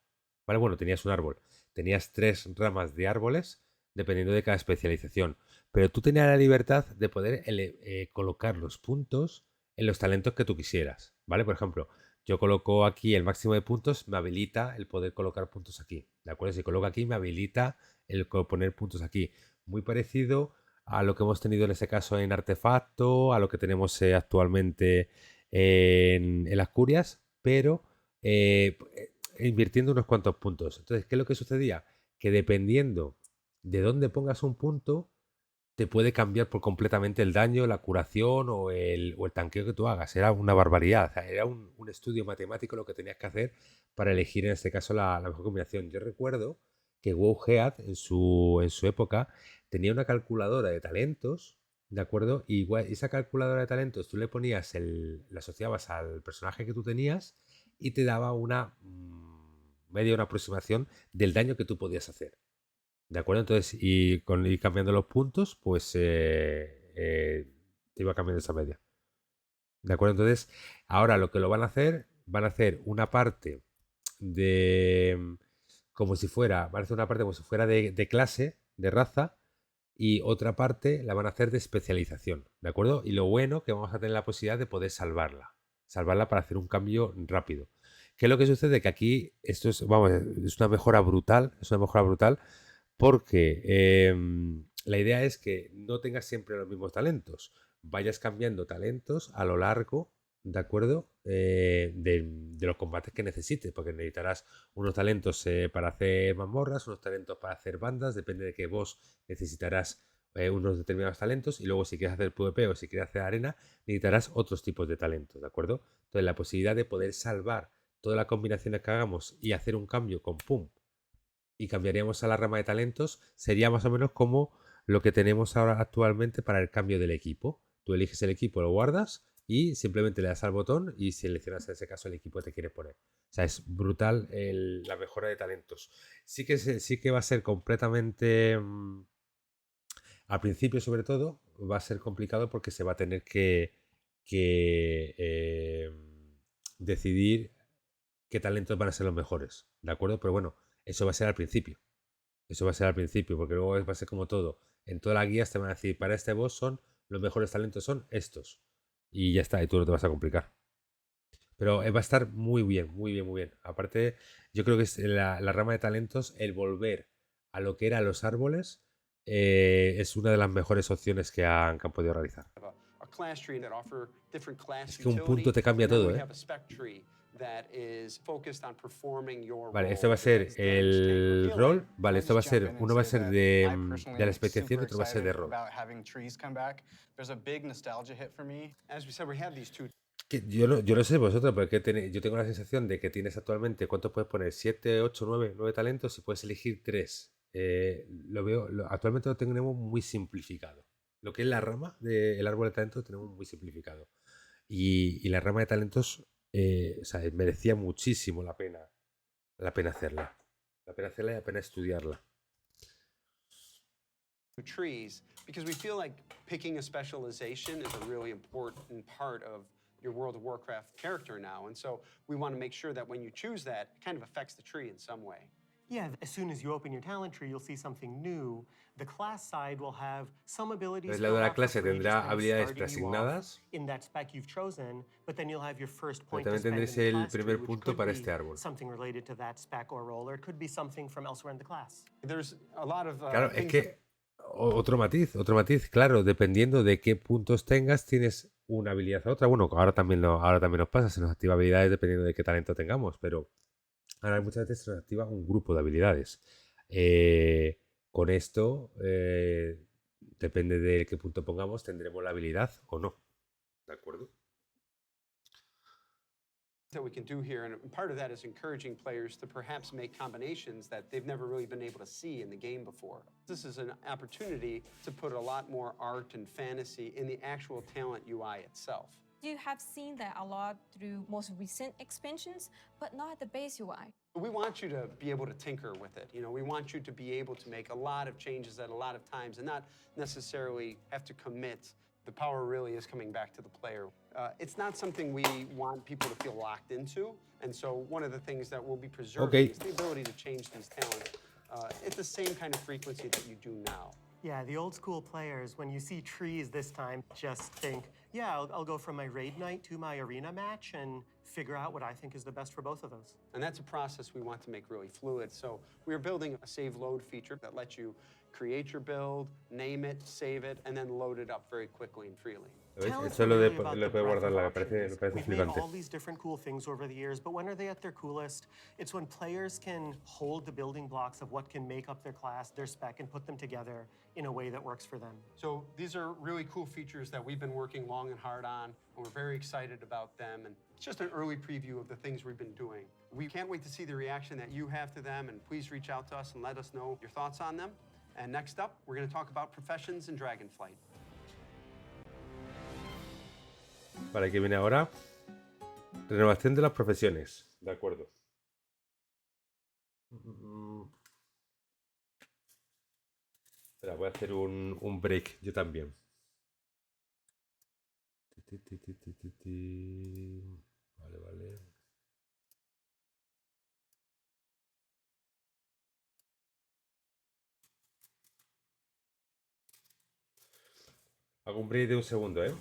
¿vale? Bueno, tenías un árbol, tenías 3 ramas de árboles dependiendo de cada especialización, pero tú tenías la libertad de poder colocar los puntos en los talentos que tú quisieras, ¿vale? Por ejemplo, yo coloco aquí el máximo de puntos, me habilita el poder colocar puntos aquí, ¿de acuerdo? Si coloco aquí, me habilita el poner puntos aquí. Muy parecido a lo que hemos tenido en ese caso en Artefacto, a lo que tenemos actualmente en las curias, pero invirtiendo unos cuantos puntos. Entonces, ¿qué es lo que sucedía? Que dependiendo de dónde pongas un punto, te puede cambiar por completamente el daño, la curación o el tanqueo que tú hagas. Era una barbaridad. O sea, era un estudio matemático lo que tenías que hacer para elegir en este caso la mejor combinación. Yo recuerdo que WoW en su época tenía una calculadora de talentos, ¿de acuerdo? Y esa calculadora de talentos tú le ponías la asociabas al personaje que tú tenías y te daba una aproximación del daño que tú podías hacer. ¿De acuerdo? Entonces, y con ir cambiando los puntos, pues te iba cambiando esa media. ¿De acuerdo? Entonces, ahora lo que van a hacer una parte de como si fuera, van a hacer una parte como si fuera de clase, de raza, y otra parte la van a hacer de especialización, ¿de acuerdo? Y lo bueno que vamos a tener la posibilidad de poder salvarla para hacer un cambio rápido. ¿Qué es lo que sucede? Que aquí esto es, vamos, es una mejora brutal, porque la idea es que no tengas siempre los mismos talentos, vayas cambiando talentos a lo largo, ¿de acuerdo? De los combates que necesites, porque necesitarás unos talentos para hacer mazmorras, unos talentos para hacer bandas, depende de qué boss necesitarás unos determinados talentos, y luego si quieres hacer PvP o si quieres hacer arena, necesitarás otros tipos de talentos, ¿de acuerdo? Entonces la posibilidad de poder salvar todas las combinaciones que hagamos y hacer un cambio con pum, y cambiaríamos a la rama de talentos, sería más o menos como lo que tenemos ahora actualmente para el cambio del equipo. Tú eliges el equipo, lo guardas y simplemente le das al botón y seleccionas en ese caso el equipo que te quieres poner. O sea, es brutal la mejora de talentos. Sí que va a ser completamente... al principio, sobre todo, va a ser complicado porque se va a tener que decidir qué talentos van a ser los mejores, ¿de acuerdo? Pero bueno, eso va a ser al principio. Porque luego va a ser como todo. En todas las guías te van a decir, para este boss los mejores talentos son estos. Y ya está, y tú no te vas a complicar. Pero va a estar muy bien, muy bien, muy bien. Aparte, yo creo que es la rama de talentos, el volver a lo que eran los árboles, es una de las mejores opciones que han podido realizar. Es que un punto te cambia todo, ¿eh? Vale, este va a ser el rol. Vale, esto va a ser, uno va a ser de la especiación y otro va a ser de rol. Que yo no sé vosotros, porque yo tengo la sensación de que tienes actualmente, ¿cuántos puedes poner? 7, 8, 9 talentos y puedes elegir 3. Actualmente lo tenemos muy simplificado. Lo que es la rama del árbol de talentos tenemos muy simplificado. Y la rama de talentos, o sea, merecía muchísimo la pena hacerla. La pena hacerla y la pena estudiarla. Trees, because we feel like picking a specialization is a really important part of your World of Warcraft character now. And so we want to make sure that when you choose that, it kind of affects the tree in some way. Yeah, as soon as you open your talent tree, you'll see something new. The class side will have some abilities. El lado de la clase tendrá habilidades preasignadas. In that spec you've chosen, but then you'll have your first Pero point to también spend in tendréis the el class tree, primer which punto could para be este árbol. something related to that spec or role, or it could be something from elsewhere in the class. There's a lot of Claro, es things que otro matiz, claro, dependiendo de qué puntos tengas, tienes una habilidad a otra. Bueno, ahora también nos pasa, se nos activa habilidades dependiendo de qué talento tengamos, pero ahora muchas veces se nos activa un grupo de habilidades. Con esto, depende de qué punto pongamos, tendremos la habilidad o no. ¿De acuerdo? that we can do here, and part of that is encouraging players to perhaps make combinations that they've never really been able to see in the game before. This is an opportunity to put a lot more art and fantasy in the actual talent UI itself. You have seen that a lot through most recent expansions, but not the base UI. We want you to be able to tinker with it. You know, we want you to be able to make a lot of changes at a lot of times and not necessarily have to commit. The power really is coming back to the player. It's not something we want people to feel locked into, and so one of the things that we'll be preserving is the ability to change these talents at the same kind of frequency that you do now. Yeah, the old school players, when you see trees this time, just think, yeah, I'll go from my raid night to my arena match and figure out what I think is the best for both of those. And that's a process we want to make really fluid. So we're building a save load feature that lets you create your build, name it, save it, and then load it up very quickly and freely. Eso lo de guardar me parece We've made flipante. all these different cool things over the years, but when are they at their coolest? It's when players can hold the building blocks of what can make up their class, their spec, and put them together in a way that works for them. So these are really cool features that we've been working long and hard on, and we're very excited about them. And it's just an early preview of the things we've been doing. We can't wait to see the reaction that you have to them, and please reach out to us and let us know your thoughts on them. And next up, we're going to talk about professions in Dragonflight. Vale, ¿qué viene ahora? Renovación de las profesiones. De acuerdo. Espera, voy a hacer un break yo también. Vale, vale. Hago un break de un segundo, ¿eh?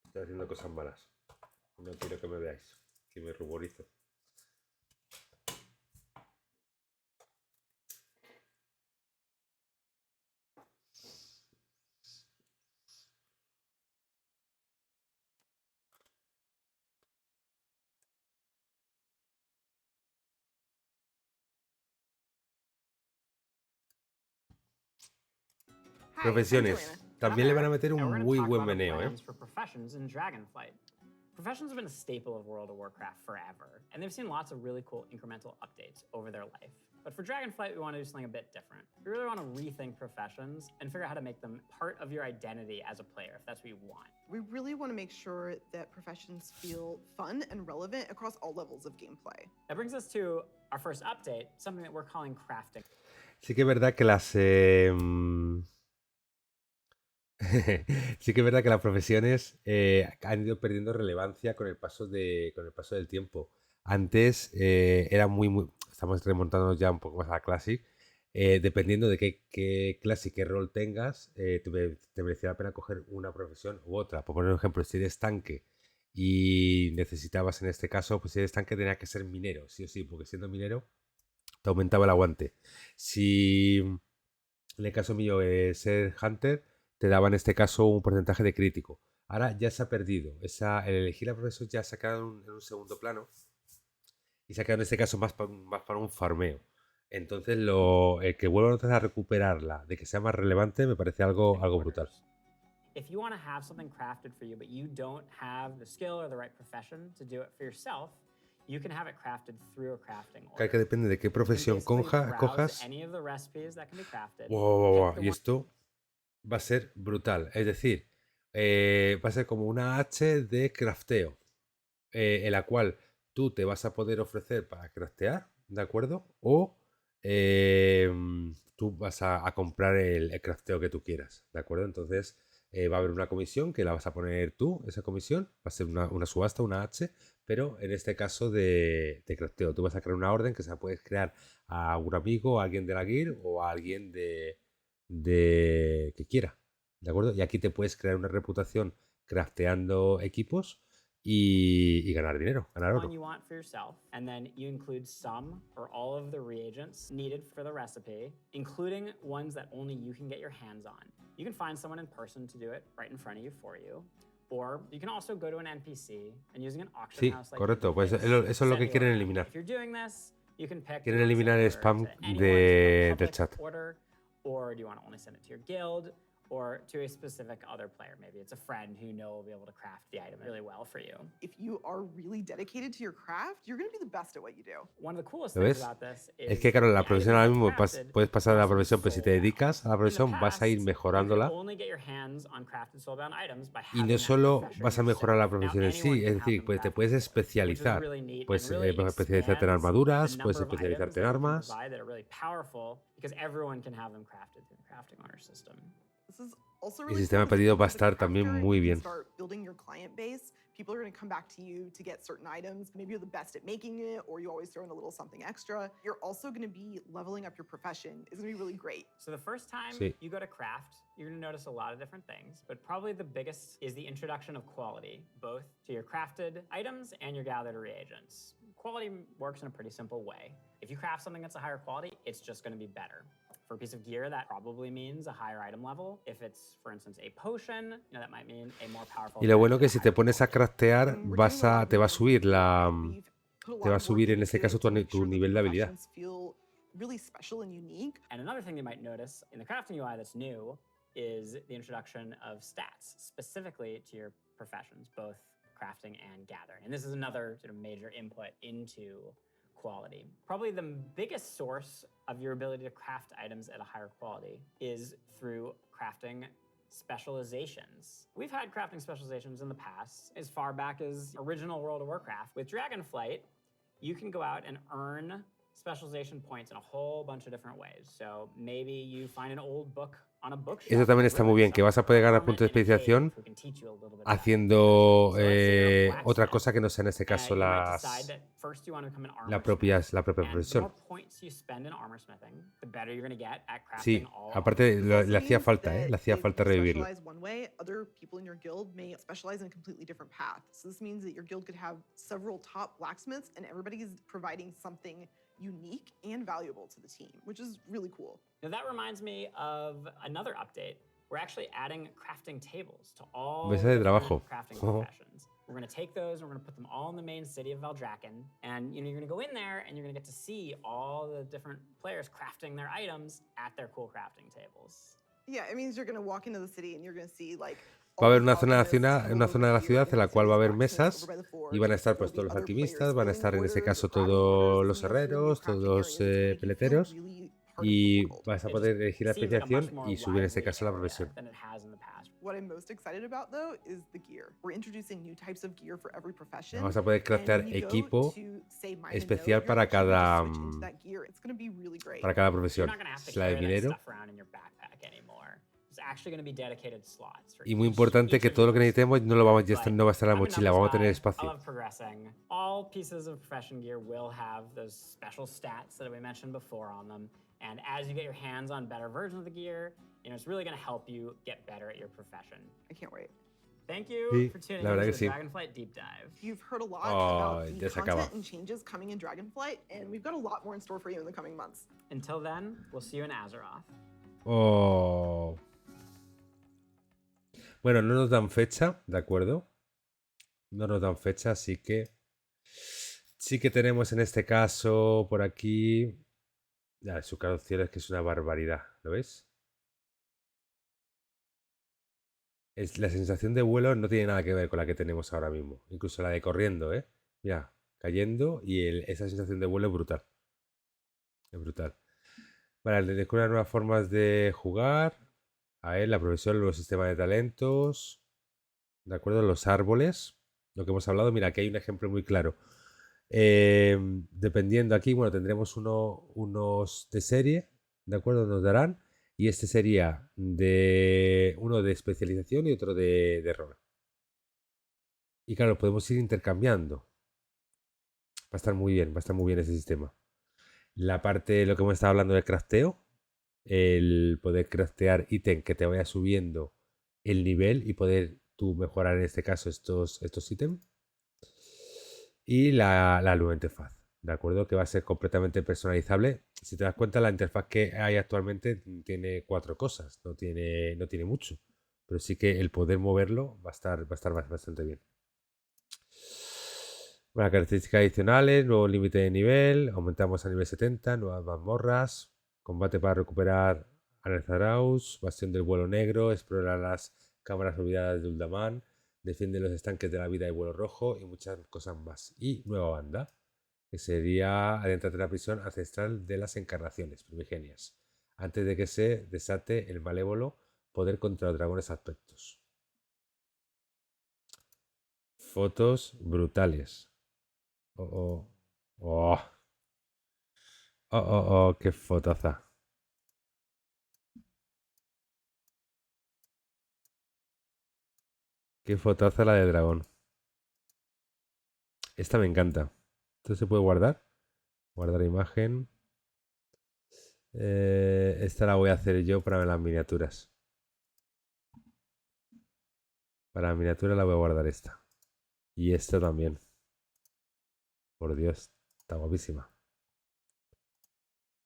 Estoy haciendo cosas malas. No quiero que me veáis, que me ruborizo. Profesiones. También le van a meter un muy buen meneo, ¿eh? For professions in Dragonflight. Professions have been a staple of World of Warcraft forever, and they've seen lots of really cool incremental updates over their life. But for Dragonflight, we want to do something a bit different. We really want to rethink professions and figure out how to make them part of your identity as a player, if that's what you want. We really want to make sure that professions feel fun and relevant across all levels of gameplay. That brings us to our first update, something that we're calling crafting. Sí que es verdad que las... sí que es verdad que las profesiones han ido perdiendo relevancia con el paso del tiempo. Antes era muy... Estamos remontándonos ya un poco más a la Classic. Dependiendo de qué clase y qué rol tengas, te merecía la pena coger una profesión u otra. Por poner un ejemplo, si eres tanque y necesitabas en este caso, pues si eres tanque tenía que ser minero, sí o sí, porque siendo minero te aumentaba el aguante. Si en el caso mío ser hunter, te daba en este caso un porcentaje de crítico. Ahora ya se ha perdido. El elegir la profesión ya se ha quedado en un segundo plano y se ha quedado en este caso más para un farmeo. Entonces el que vuelvan a recuperarla, de que sea más relevante, me parece algo brutal. If you want to have something crafted for you, but you don't have the skill or the right profession to do it for yourself, you can have it crafted through a crafting order. Claro que depende de qué profesión cojas. Any of the recipes that can be crafted. Y esto va a ser brutal. Es decir, va a ser como una H de crafteo, en la cual tú te vas a poder ofrecer para craftear, ¿de acuerdo? O tú vas a comprar el crafteo que tú quieras, ¿de acuerdo? Entonces, va a haber una comisión que la vas a poner tú, esa comisión. Va a ser una subasta, una H, pero en este caso de crafteo. Tú vas a crear una orden que se la puedes crear a un amigo, a alguien de la guild o a alguien de que quiera. ¿De acuerdo? Y aquí te puedes crear una reputación crafteando equipos y ganar dinero, ganar One oro. you want for yourself, and then you include some or all of the reagents needed for the recipe, including ones that only you can get your hands on. You can find someone in person to do it right in front of you for you, or you can also go to an NPC and using an auction Sí, house like correcto. Pues this, eso es lo send que you quieren around. eliminar. If you're doing this, you can pick, Quieren do you eliminar wanna send el it spam to anyone, send it in del public chat. order, or do you want to only send it to your guild? Or to a specific other player. Maybe it's a friend who you know will be able to craft the item really well for you. If you are really dedicated to your craft, you're going to be the best at what you do. One of the coolest ¿Lo things ves? about this Es is que claro, la the profesión items ahora that you mismo crafted puedes pasar can a la also be profesión, pero si te sold dedicas a la out. In the profesión vas a ir past, you could mejorándola only get your hands on crafted soulbound items by y having no that solo profession vas a mejorar la yourself. Now profesión en anyone sí, can es have decir, them pues te crafted puedes for you, which is especializar, really neat puedes and really especializarte en expands armaduras, the puedes number of items especializarte en that you can armas. provide that are really powerful because everyone can have them crafted through the crafting honor system. This is also Y el really sistema de cool because pedido va a as a estar también crafter, muy you can bien. start building your client base. People are going to come back to you to get certain items. Maybe you're the best at making it, or you always throw in a little something extra. You're also going to be leveling up your profession. It's going to be really great. So the first time Sí. you go to craft, you're going to notice a lot of different things, but probably the biggest is the introduction of quality, both to your crafted items and your gathered reagents. Quality works in a pretty simple way. If you craft something that's a higher quality, it's just going to be better. For a piece of gear, that probably means a higher item level. If it's, for instance, a potion, that might mean a more powerful. Y lo bueno que si te pones a craftear, And we're doing a lot of te va a movement subir here, la, right? We've put a te lot va a of work subir en into este it caso to make tu sure that nivel de the habilidad. professions feel really special and unique. And another thing you might notice in the crafting UI that's new is the introduction of stats specifically to your professions, both crafting and gathering. And this is another sort of major input into quality. Probably the biggest source of your ability to craft items at a higher quality is through crafting specializations. We've had crafting specializations in the past, as far back as original World of Warcraft. With Dragonflight, you can go out and earn specialization points in a whole bunch of different ways. So maybe you find an old book on a bookshelf. Eso también está muy bien, que vas a poder ganar puntos de especialización haciendo otra cosa que no sea en este caso la propia profesión. Sí, aparte le hacía falta, le hacía falta revivirlo. Specialize one way, other people in your guild may specialize in a completely different path. So this means that your guild could have several top blacksmiths and everybody's providing something unique and valuable to the team, which is really cool. Now that reminds me of another update. We're actually adding crafting tables to all Mesa de different trabajo. crafting professions. We're going to take those and we're going to put them all in the main city of Valdrakken. And you're going to go in there and you're going to get to see all the different players crafting their items at their cool crafting tables. Yeah, it means you're going to walk into the city and you're going to see like Va a haber una zona de la ciudad en la cual va a haber mesas y van a estar pues todos los alquimistas, van a estar en este caso todos los herreros, todos los peleteros y vas a poder elegir la especialización y subir en este caso la profesión. What I'm most excited about though is the gear. We're introducing new types of gear for every profession. Vamos a poder craftear and when you go equipo to, say, mine and especial node, para you're actually cada gonna switch into that gear. It's gonna be really great. para cada profesión. You're not going to have to Es la del carry that minero. stuff around in your backpack anymore. There's actually going to be dedicated slots for Y muy each importante que of todo lo que these. necesitemos no va a estar en la I'm a mochila, numbers vamos a tener guy. I espacio. love progressing. All pieces of profession gear will have those special stats that we mentioned before on them. And as you get your hands on better versions of the gear, it's really going to help you get better at your profession. I can't wait. Thank you Sí, for tuning la in verdad to que the sí. Dragonflight Deep Dive. You've heard a lot Oh, about ya the se acaba. content and changes coming in Dragonflight, and we've got a lot more in store for you in the coming months. Until then, we'll see you in Azeroth. Oh. Bueno, no nos dan fecha, ¿de acuerdo? No nos dan fecha, así que sí que tenemos en este caso por aquí. Ya, su caro cielo es que es una barbaridad, ¿lo ves? La sensación de vuelo no tiene nada que ver con la que tenemos ahora mismo. Incluso la de corriendo, ¿eh? Mira, cayendo y esa sensación de vuelo es brutal. Es brutal. Vale, descubre nuevas formas de jugar. A ver, la profesión, los sistemas de talentos. ¿De acuerdo? Los árboles. Lo que hemos hablado. Mira, aquí hay un ejemplo muy claro. Dependiendo aquí, bueno, tendremos unos de serie. ¿De acuerdo? Nos darán. Y este sería de uno de especialización y otro de rol. Y claro, podemos ir intercambiando. Va a estar muy bien, va a estar muy bien ese sistema. La parte, lo que hemos estado hablando del crafteo, el poder craftear ítem que te vaya subiendo el nivel y poder tú mejorar en este caso estos ítems. Y la nueva interfaz, ¿de acuerdo? Que va a ser completamente personalizable. Si te das cuenta, la interfaz que hay actualmente tiene 4 cosas, no tiene mucho. Pero sí que el poder moverlo va a estar bastante bien. Bueno, características adicionales, nuevo límite de nivel, aumentamos a nivel 70, nuevas mazmorras, combate para recuperar Anerzaraus, bastión del vuelo negro, explora las cámaras olvidadas de Uldaman, defiende los estanques de la vida y vuelo rojo y muchas cosas más. Y nueva banda, que sería adentrarte en la prisión ancestral de las encarnaciones primigenias, antes de que se desate el malévolo poder contra los dragones aspectos. Fotos brutales. Oh, oh. Oh, qué fotaza. Qué fotaza la de dragón. Esta me encanta. ¿Esto se puede guardar? Guardar imagen. Esta la voy a hacer yo para las miniaturas. Para la miniatura la voy a guardar esta. Y esta también. Por Dios, está guapísima.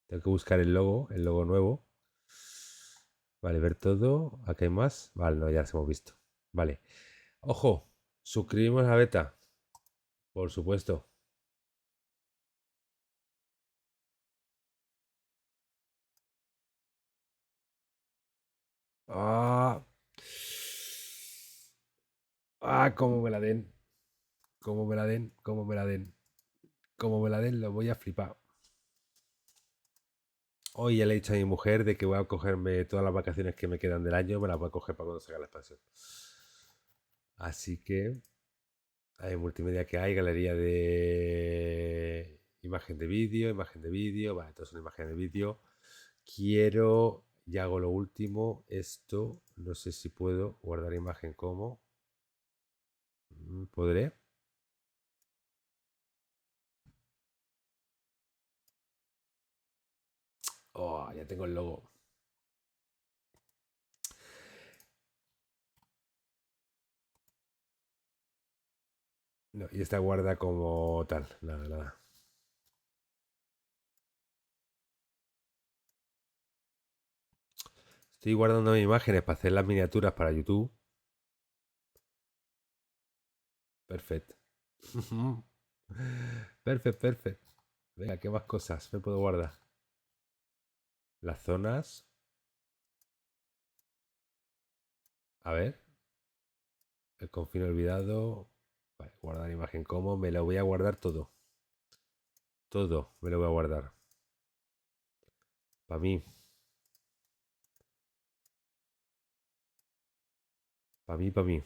Tengo que buscar el logo nuevo. Vale, ver todo. Aquí hay más. Vale, no, ya las hemos visto. Vale. Ojo, suscribimos a la beta. Por supuesto. Ah, cómo me la den. Cómo me la den, cómo me la den. Cómo me la den, lo voy a flipar. Hoy ya le he dicho a mi mujer de que voy a cogerme todas las vacaciones que me quedan del año, me las voy a coger para cuando salga la expansión. Así que hay multimedia que hay, galería de imagen de vídeo, vale, todo son imágenes de vídeo. Quiero, ya hago lo último, esto, no sé si puedo guardar imagen como. ¿Podré? Oh, ya tengo el logo. No, y esta guarda como tal, nada. Estoy guardando imágenes para hacer las miniaturas para YouTube. Perfecto. Perfecto. Venga, ¿qué más cosas me puedo guardar? Las zonas. A ver. El confín olvidado. Vale, guardar imagen como. Me lo voy a guardar todo. Todo me lo voy a guardar. Para mí. Para mí.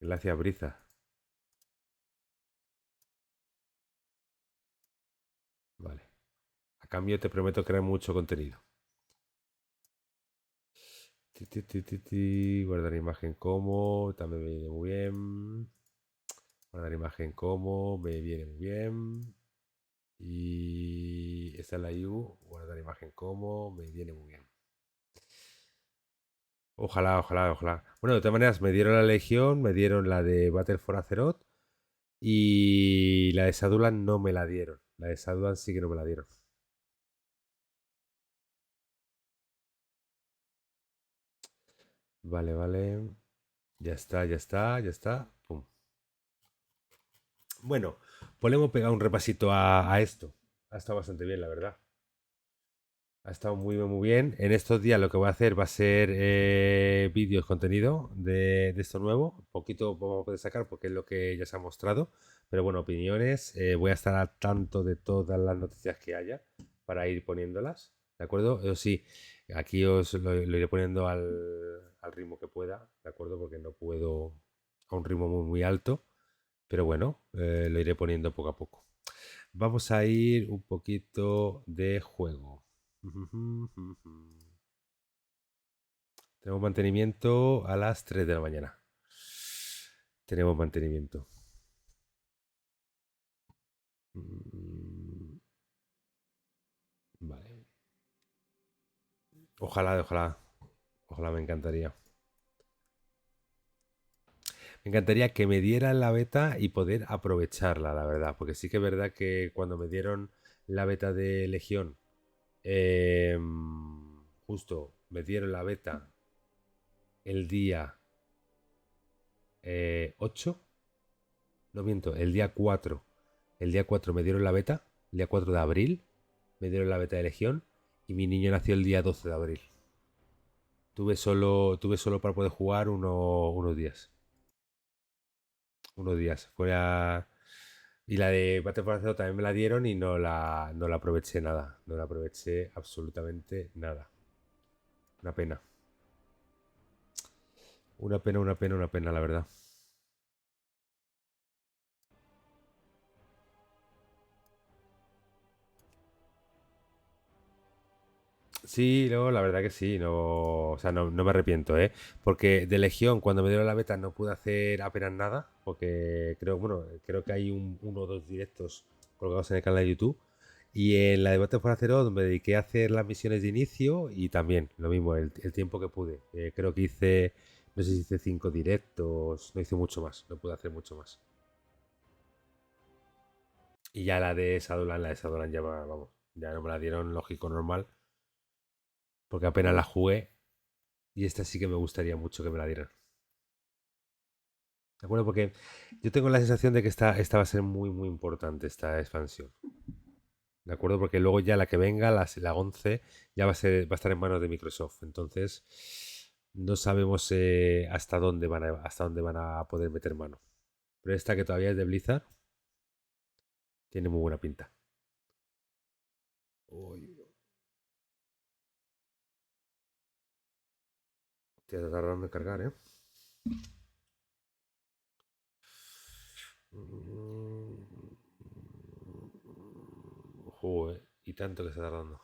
Gracias, Briza. Vale. A cambio te prometo crear mucho contenido. Guardar imagen como. También me viene muy bien. Guardar imagen como. Me viene muy bien. Y esta es la IU. Guardar imagen como. Me viene muy bien. Ojalá. Bueno, de todas maneras, me dieron la Legión, me dieron la de Battle for Azeroth y la de Sadulan no me la dieron. La de Sadulan sí que no me la dieron. Vale. Ya está. Pum. Bueno, pues le hemos pegado un repasito a esto. Ha estado bastante bien, la verdad. Ha estado muy bien. En estos días lo que voy a hacer va a ser vídeos, contenido de esto nuevo. Poquito vamos a poder sacar porque es lo que ya se ha mostrado. Pero bueno, opiniones. Voy a estar al tanto de todas las noticias que haya para ir poniéndolas. ¿De acuerdo? Eso sí, aquí os lo iré poniendo al ritmo que pueda. ¿De acuerdo? Porque no puedo a un ritmo muy alto. Pero bueno, lo iré poniendo poco a poco. Vamos a ir un poquito de juego. Tenemos mantenimiento a las 3 de la mañana. Tenemos mantenimiento. Vale. Ojalá me encantaría. Me encantaría que me dieran la beta y poder aprovecharla, la verdad. Porque sí que es verdad que cuando me dieron la beta de Legión, justo me dieron la beta el día 8. No miento, el día 4. El día 4 me dieron la beta. El día 4 de abril me dieron la beta de Legión. Y mi niño nació el día 12 de abril. Tuve solo para poder jugar unos días. Unos días. Y la de Battlefront también me la dieron y no la aproveché nada. No la aproveché absolutamente nada. Una pena. Una pena, la verdad. Sí, no, la verdad que sí, no, o sea, no me arrepiento, ¿eh? Porque de Legión, cuando me dieron la beta, no pude hacer apenas nada, porque creo que hay uno o dos directos colgados en el canal de YouTube. Y en la de Battlefront Azeroth me dediqué a hacer las misiones de inicio y también, lo mismo, el tiempo que pude. Creo que hice, no sé si hice 5 directos, no hice mucho más, no pude hacer mucho más. Y ya la de Shadowland ya, vamos, ya no me la dieron lógico, normal. Porque apenas la jugué. Y esta sí que me gustaría mucho que me la dieran. ¿De acuerdo? Porque yo tengo la sensación de que esta va a ser muy importante, esta expansión. ¿De acuerdo? Porque luego ya la que venga, la 11, ya va a estar en manos de Microsoft. Entonces, no sabemos hasta dónde van a poder meter mano. Pero esta que todavía es de Blizzard, tiene muy buena pinta. Uy. Te está tardando en cargar, ¿eh? Joder, y tanto que está tardando.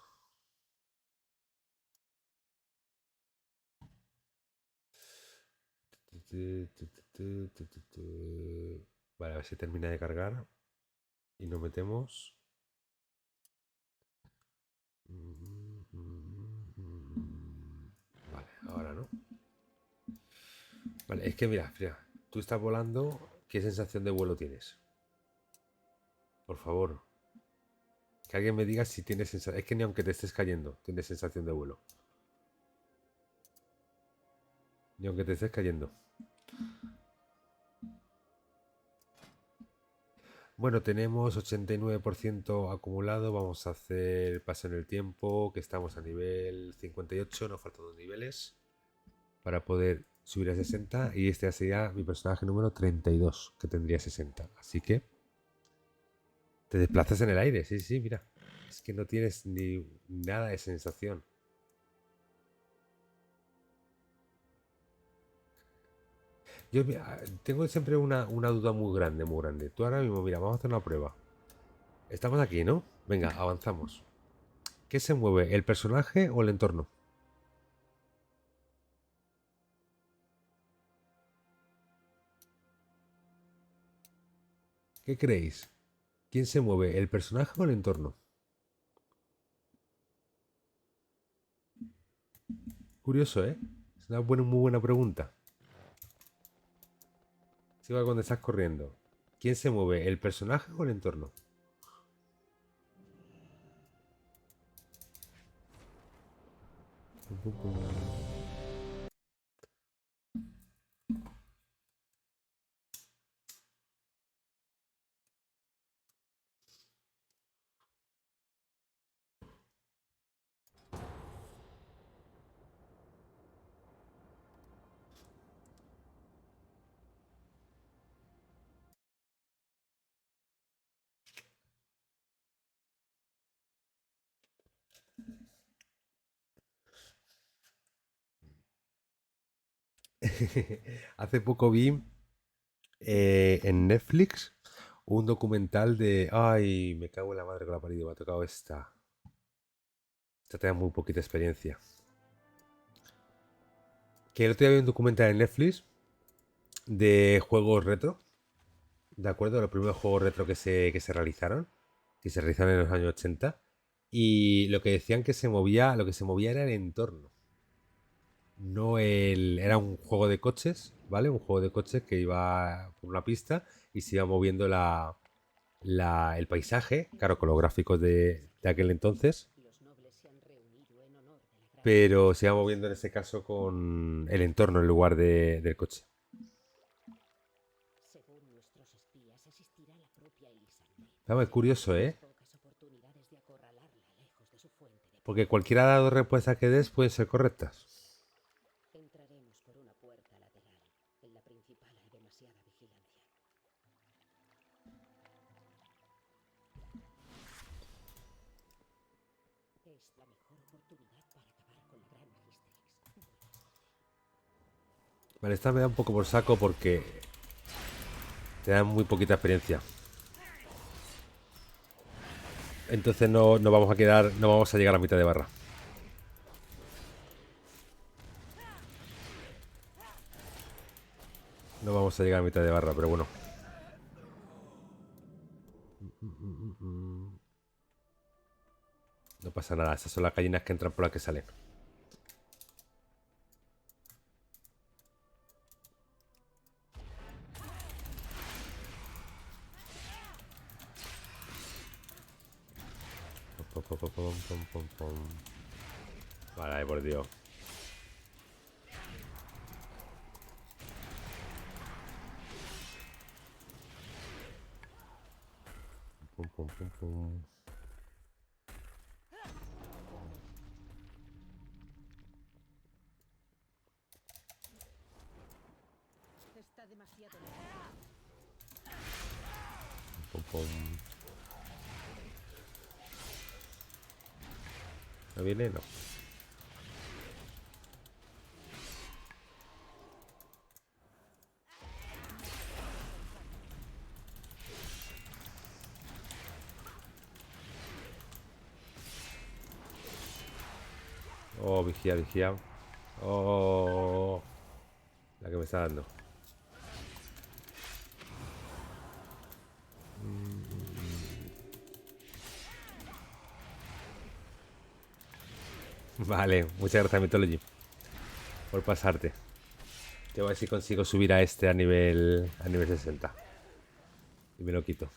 Vale, a ver si termina de cargar. Y nos metemos. Vale, ahora no. Vale, es que mira, tú estás volando. ¿Qué sensación de vuelo tienes? Por favor. Que alguien me diga si tienes sensación. Es que ni aunque te estés cayendo, tienes sensación de vuelo. Ni aunque te estés cayendo. Bueno, tenemos 89% acumulado. Vamos a hacer paso en el tiempo, que estamos a nivel 58. Nos faltan 2 niveles para poder subir a 60. Y este sería mi personaje número 32, que tendría 60. Así que te desplazas en el aire. Sí, mira. Es que no tienes ni nada de sensación. Yo tengo siempre una duda muy grande. Tú ahora mismo, mira, vamos a hacer una prueba. Estamos aquí, ¿no? Venga, avanzamos. ¿Qué se mueve? ¿El personaje o el entorno? ¿Qué creéis? ¿Quién se mueve? ¿El personaje o el entorno? Curioso, ¿eh? Es una muy buena pregunta. Sigo cuando estás corriendo. ¿Quién se mueve? ¿El personaje o el entorno? Hace poco vi en Netflix un documental de... Ay, me cago en la madre con la parido, me ha tocado esta. Ya tenía muy poquita experiencia. Que el otro día había un documental en Netflix de juegos retro. ¿De acuerdo? Los primeros juegos retro que se realizaron. Que se realizaron en los años 80. Y lo que decían que se movía, lo que se movía era el entorno. No el. Era un juego de coches, ¿vale? Un juego de coches que iba por una pista y se iba moviendo el paisaje, claro, con los gráficos de aquel entonces. Pero se iba moviendo en ese caso con el entorno en lugar del coche. Claro, es curioso, ¿eh? Porque cualquiera de las respuestas que des pueden ser correctas. Entraremos por una puerta lateral. En la principal hay demasiada vigilancia. Es la mejor oportunidad para acabar con la gran Magisterix. Vale, esta me da un poco por saco porque te dan muy poquita experiencia. Entonces no vamos a quedar, no vamos a llegar a la mitad de barra. No vamos a llegar a mitad de barra, pero bueno. No pasa nada, esas son las gallinas que entran por las que salen. Vale, por Dios. Pum, pum, pum, pum. Está demasiado Pum, pum. ¿No viene? No. Oh, vigía, vigía. Oh, la que me está dando. Vale, muchas gracias, Mythology, por pasarte. Te voy a ver si consigo subir a este a nivel 60. Y me lo quito.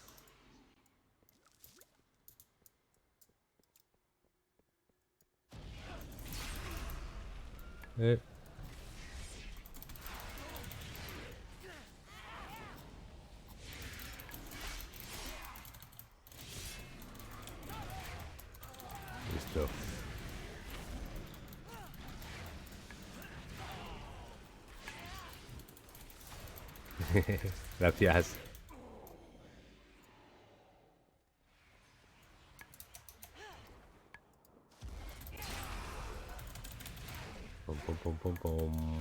Listo. Gracias. Pum, pum, pum, pum, pum.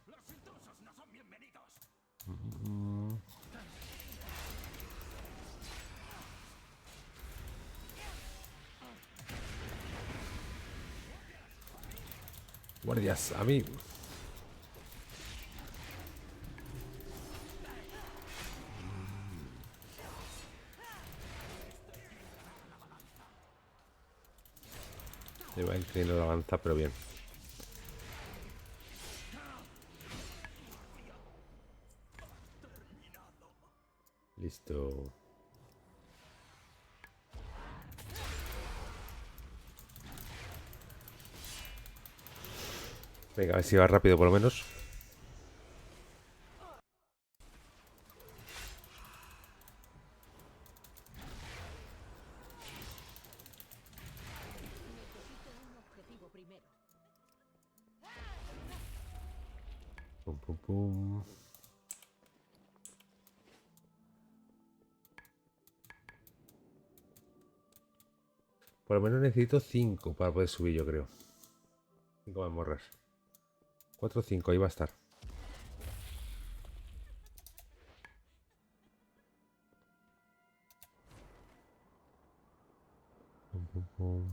Los intrusos no son bienvenidos. Guardias, a mí. Le va inclinando la balanza, pero bien. Listo. Venga, a ver si va rápido por lo menos. Pum, pum, pum. Por lo menos necesito 5 para poder subir, yo creo. 5 mazmorras. 4 o 5, ahí va a estar. Pum, pum, pum.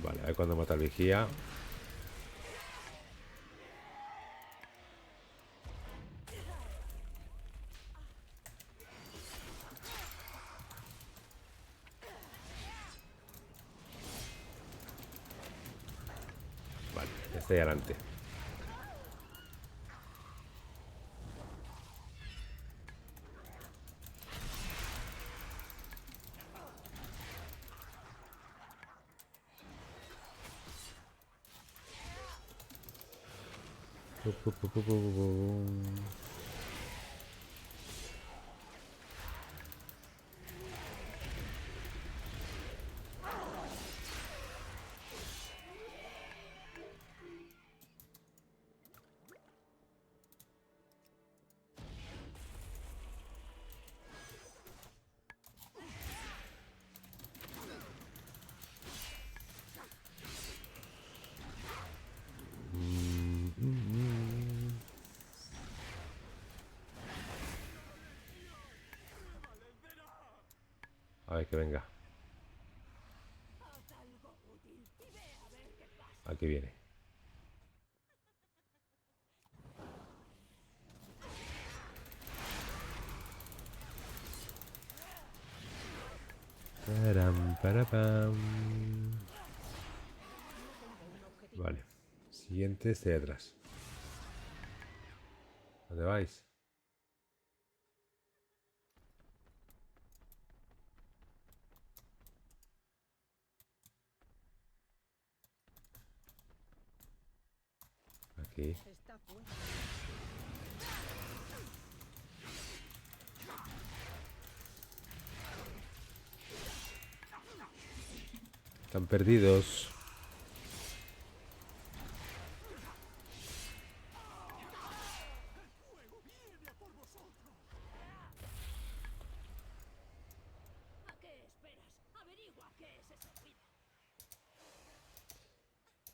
Vale, a ver cuando mata al vigía. Vale, estoy adelante. A ver que venga. Aquí viene. Param, parapam. Vale. Siguiente, este de atrás. ¿Dónde vais? Aquí. Están perdidos.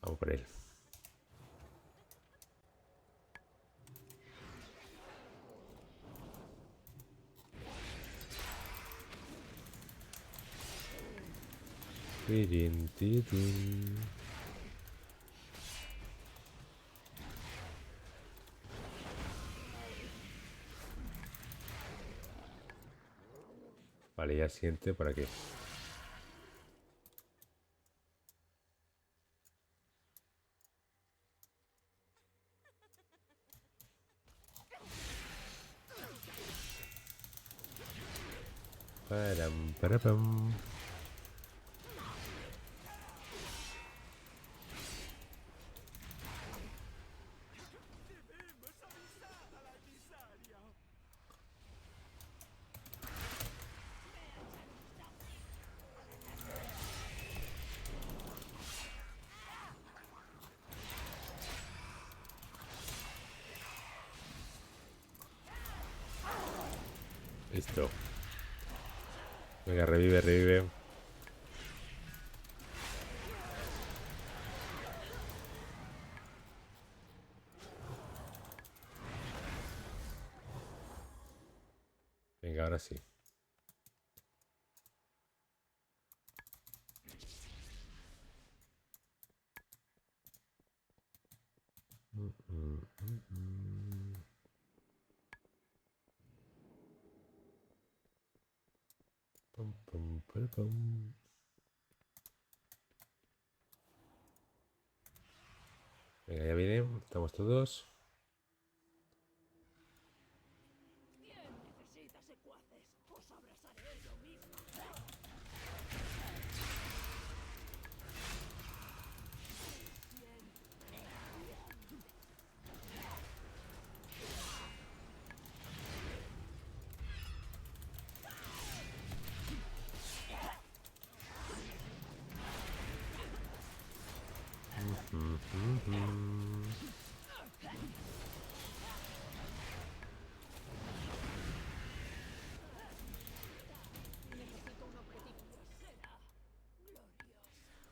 Vamos por él. Tirin, tirin. Vale, ya siguiente por aquí. Param, parapam. Listo. Venga, revive, revive. Venga, ahora sí. Pum, pum, pum, pum. Venga, ya viene. Estamos todos. Necesita secuaces. Os abrazaré yo mismo.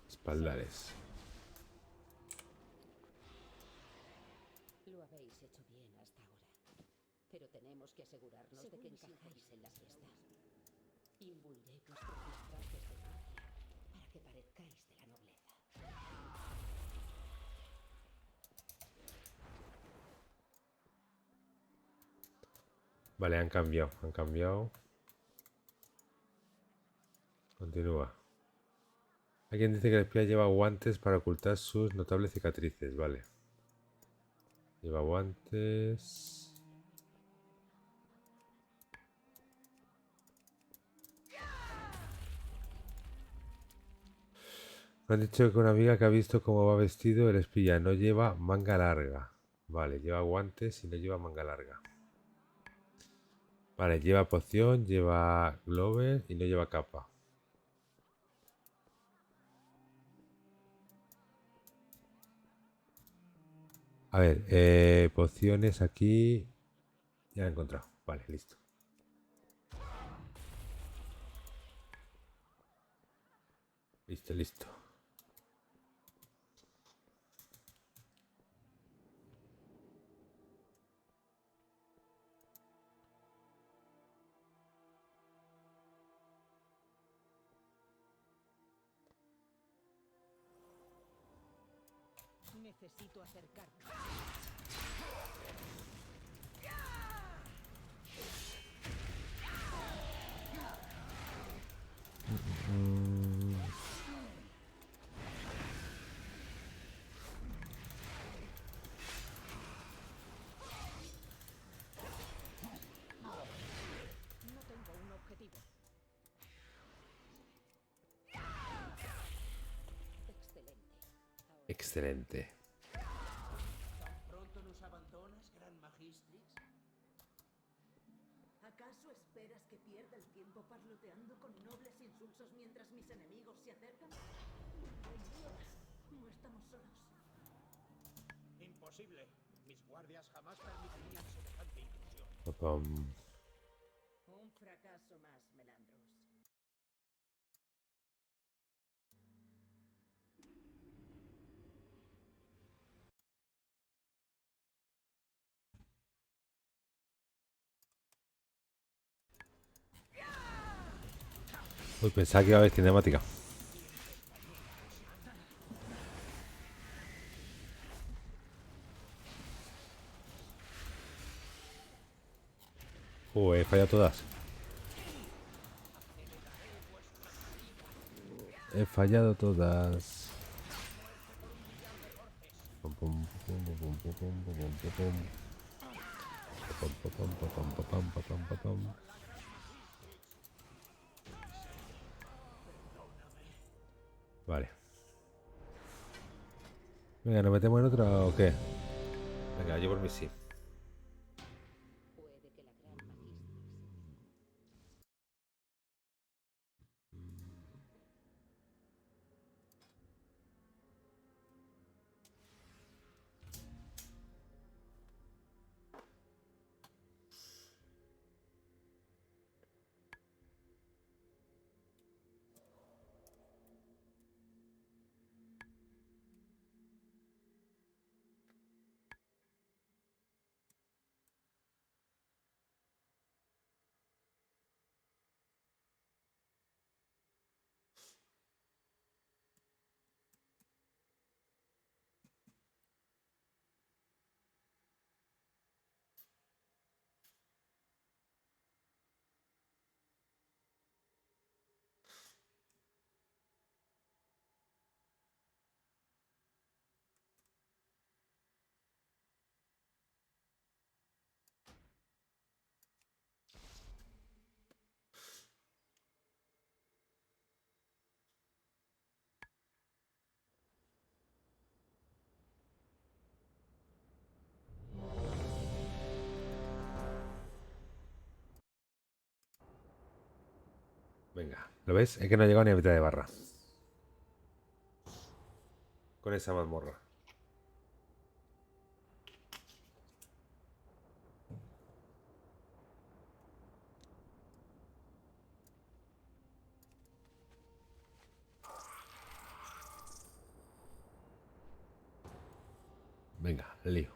Espaldares. Lo habéis hecho bien hasta ahora. Pero tenemos que asegurarnos de que encajáis en la fiesta. Imbuiré vuestros disfraces de magia para que parezcáis de la nobleza. Vale, han cambiado, han cambiado. Continúa. Alguien dice que el espía lleva guantes para ocultar sus notables cicatrices. Vale. Lleva guantes. Me han dicho que una amiga que ha visto cómo va vestido el espía no lleva manga larga. Vale, lleva guantes y no lleva manga larga. Vale, lleva poción, lleva gloves y no lleva capa. A ver, pociones aquí. Ya la he encontrado. Vale, listo. Listo, listo. Necesito acercarme. No tengo un objetivo. Excelente. Excelente. ¿Tan pronto nos abandonas, Gran Magistrix? ¿Acaso esperas que pierda el tiempo parloteando con nobles insulsos mientras mis enemigos se acercan? No estamos solos. Imposible. Mis guardias jamás permitirían semejante intrusión. Papam. Un fracaso más, Melandros. Uy, pensaba que iba a haber cinemática. He fallado todas. He fallado todas. Pum, pum, pum, pum, pum, pum, pum, pum, pum, pum. Pum, pum, pum, pum, pum, pum, pum, pum, pum, pum. Vale. Venga, ¿nos metemos en otra o qué? Venga, yo por mí sí. Puede que la gran magistrix. Venga, ¿lo ves? Es que no he llegado ni a mitad de barra. Con esa mazmorra. Venga, lío.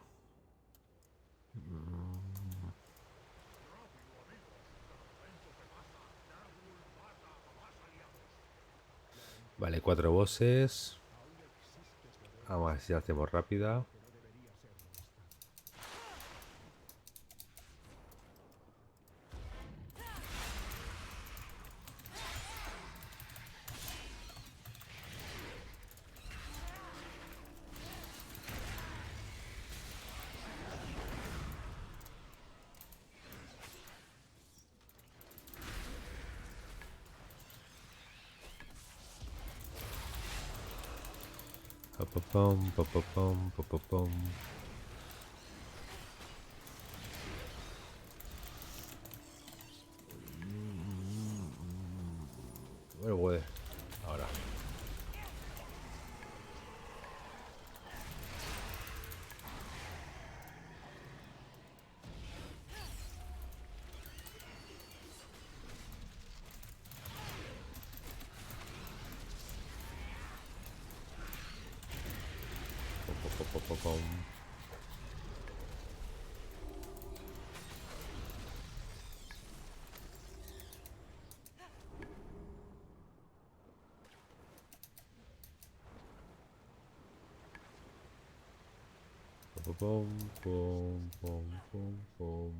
Vale, 4 bosses. Vamos a ver si hacemos rápida. Papapam, papapam, papapam. Bueno, güey. Ahora. Papapam. Pom, pom, pom, pom, pom.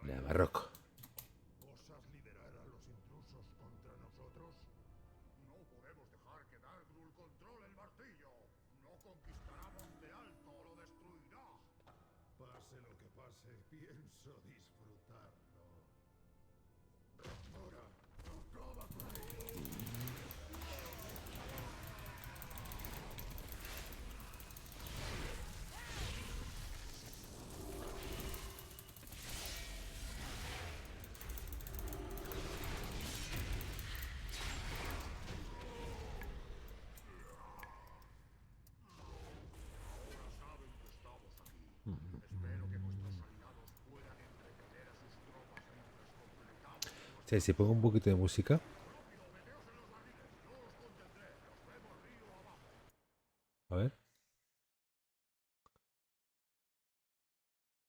Navarroco. ¿Osas liderar a los intrusos contra nosotros? No podemos dejar que Darkdul controle el martillo. No conquistará Monte Alto, lo destruirá. Pase lo que pase, pienso disfrutarlo. Ahora, acaba con ello. Sí, si pongo un poquito de música. A ver.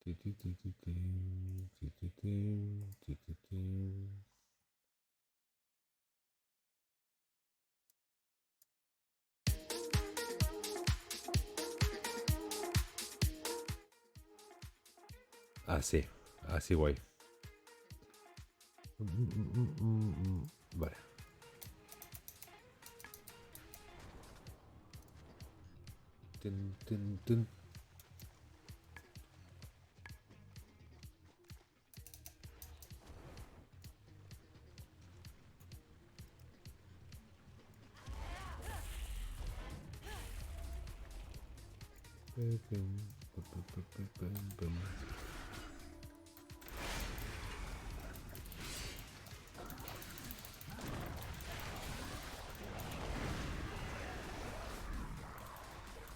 Ti, ti, ti, ti, ti, ti, ti, ti, ti, ti. Así, así guay. Vale. Tin, tin, tin.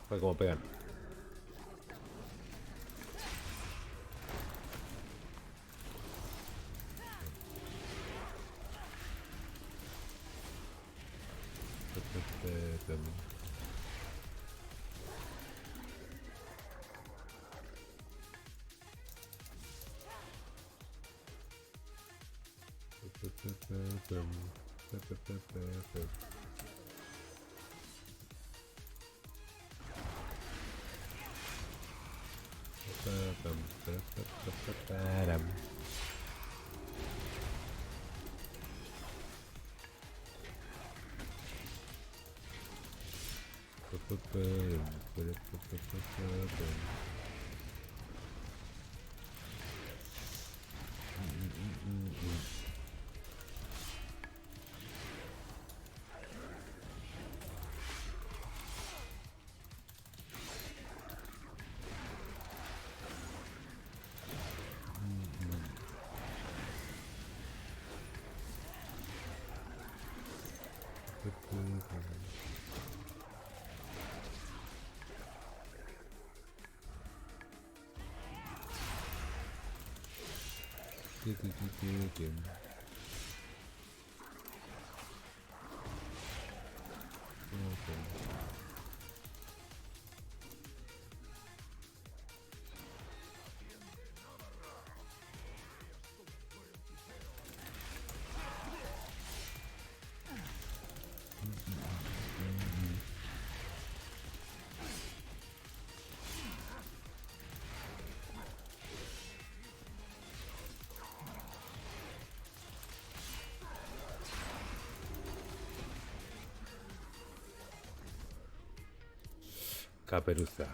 Fue como pegan. Caperuza.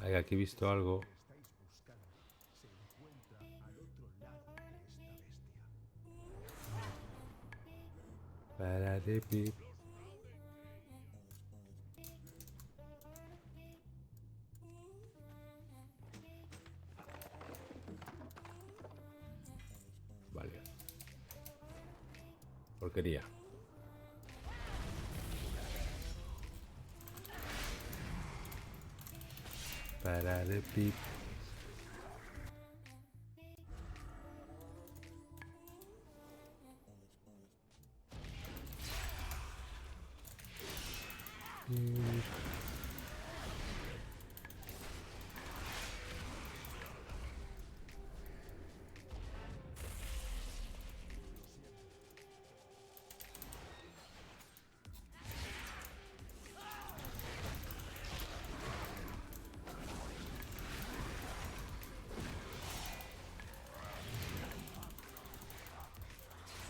Ay, aquí he visto algo. Para de pip. Vale. Porquería. Para de pip.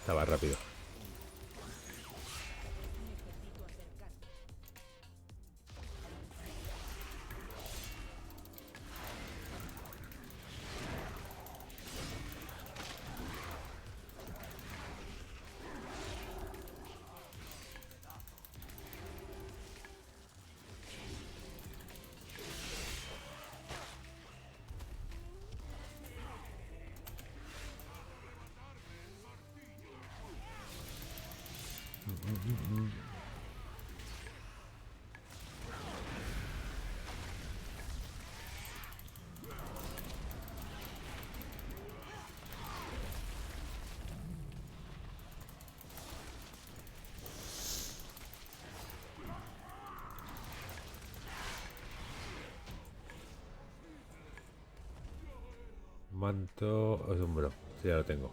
Estaba rápido. Manto hombro. Sí, ya lo tengo.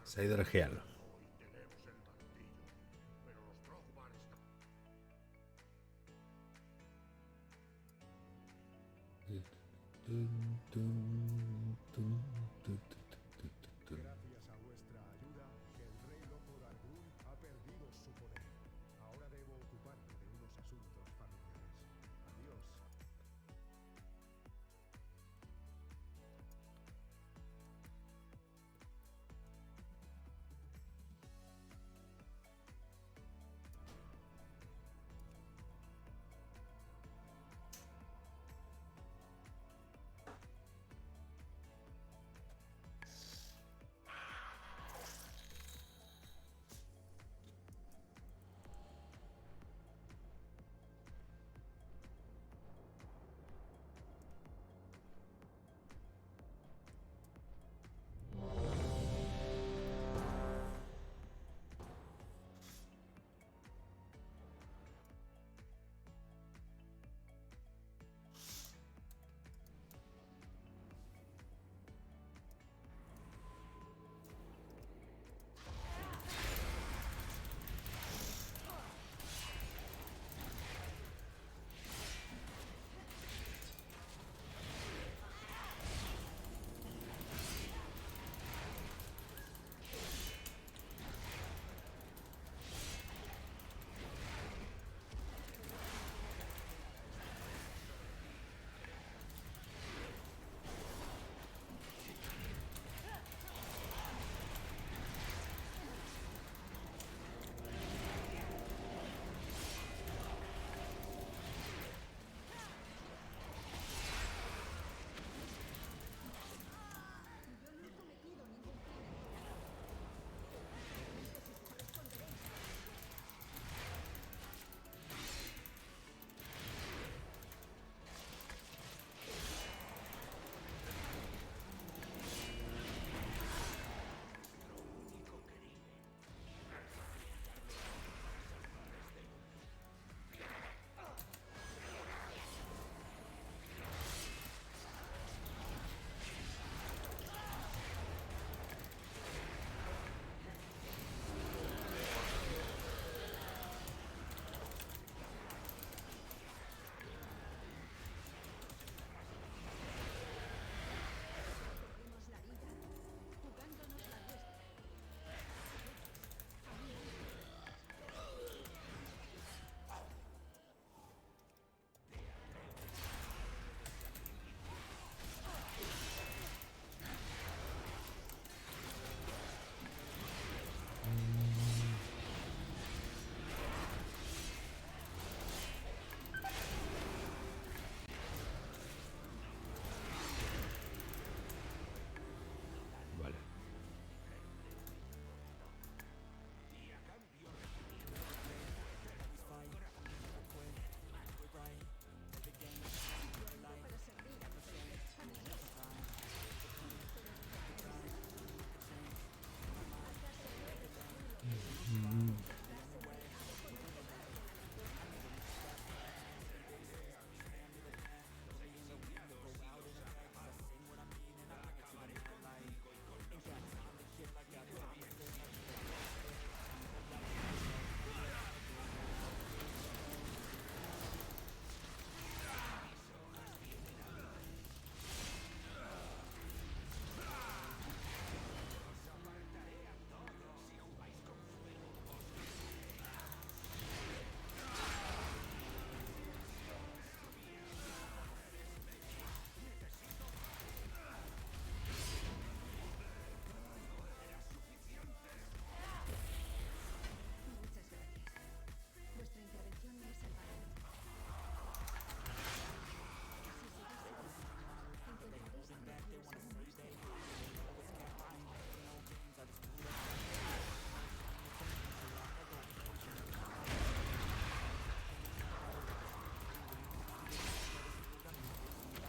Se ha ido el gel. Gracias a vuestra ayuda, el rey loco Dargul ha perdido su poder. Ahora debo ocuparme de unos asuntos familiares. Adiós.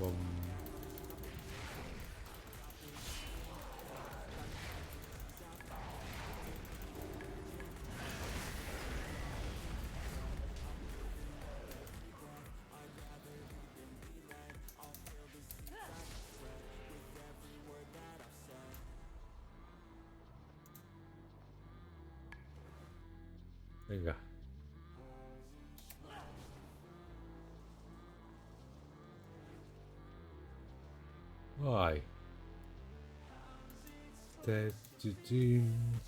Pum. Venga. Ay. Chuchín.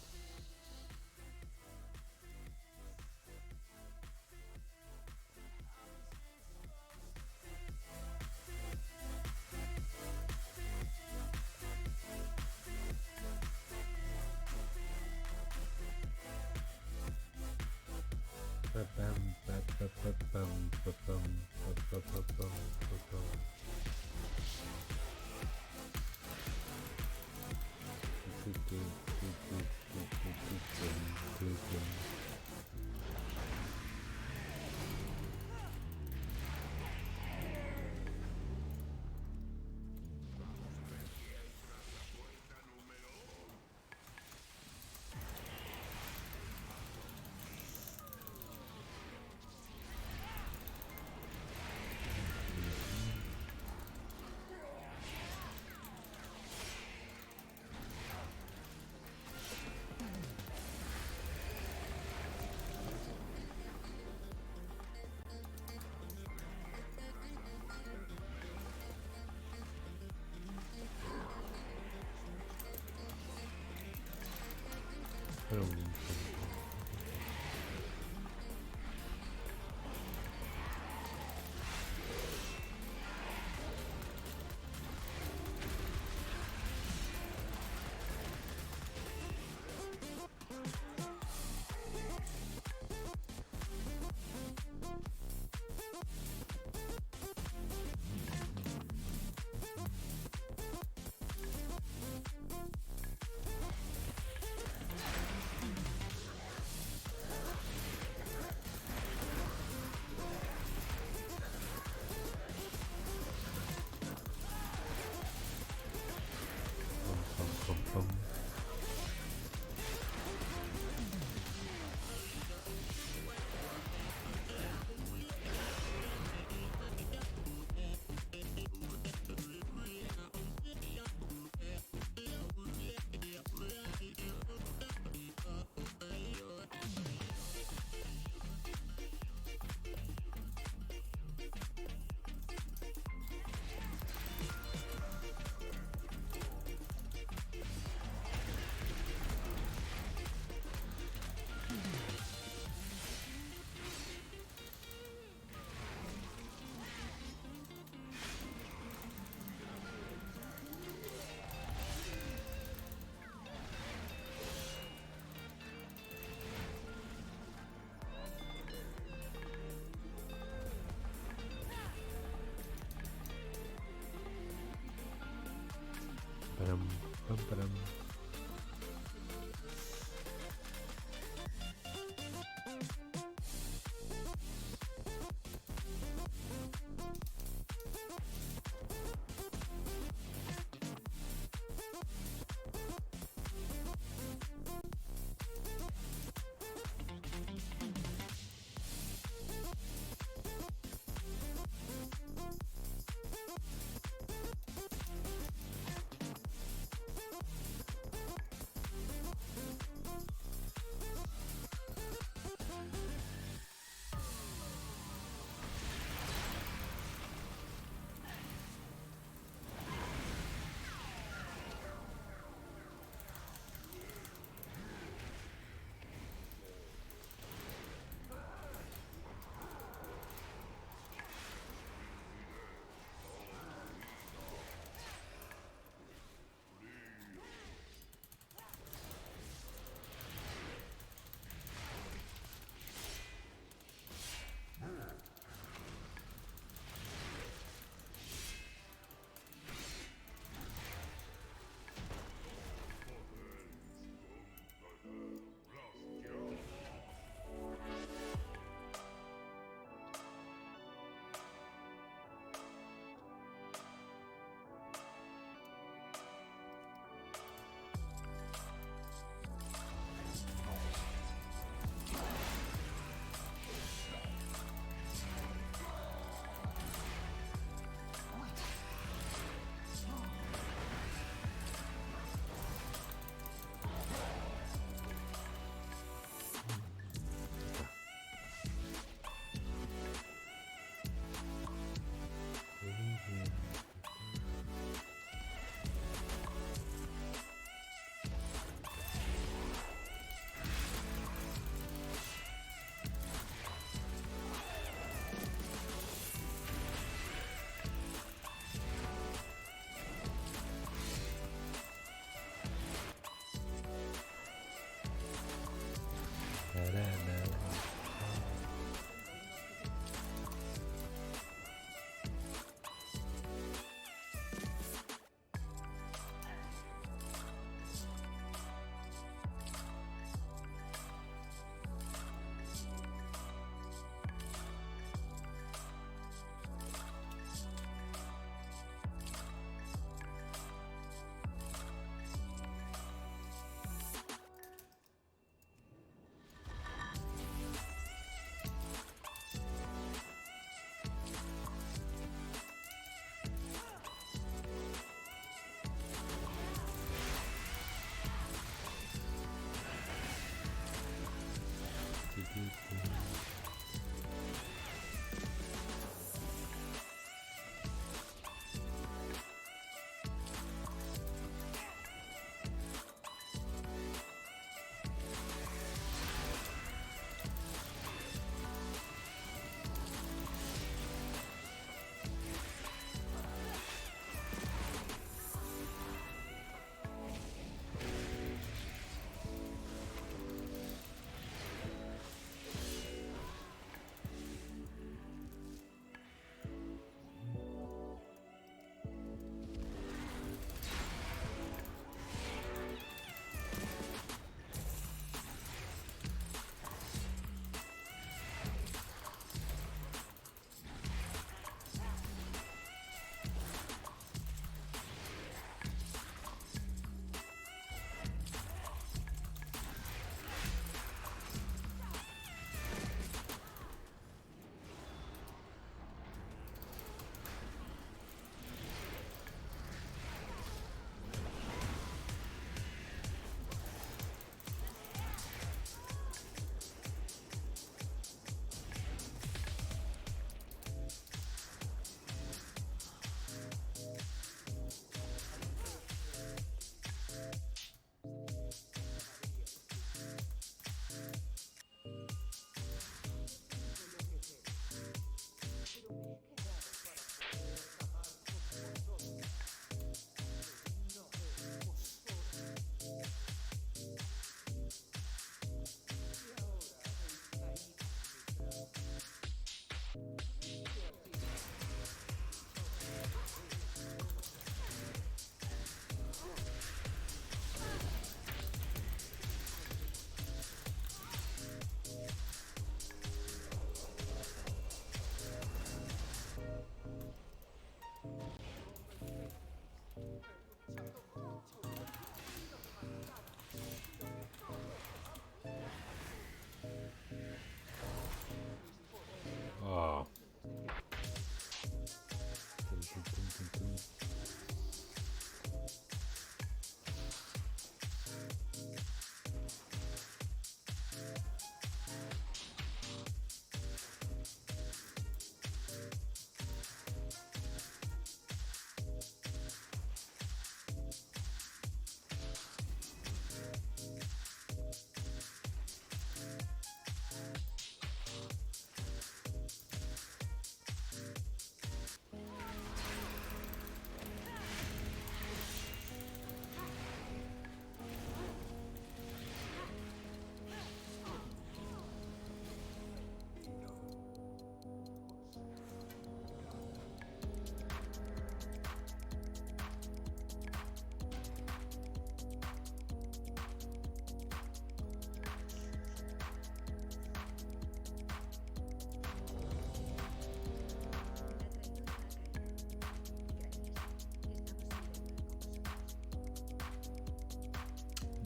Param, pam, param.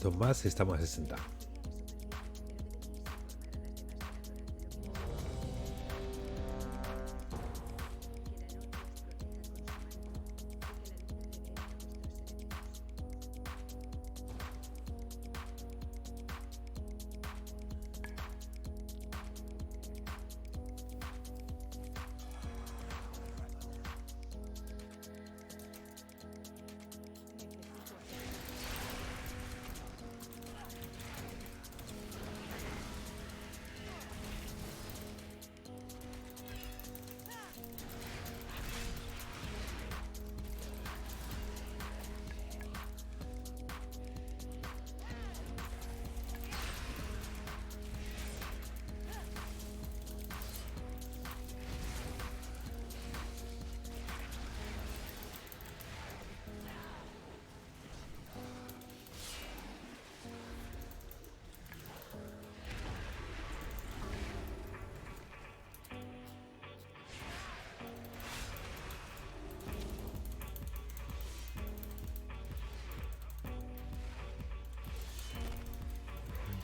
minutos más estamos a 60.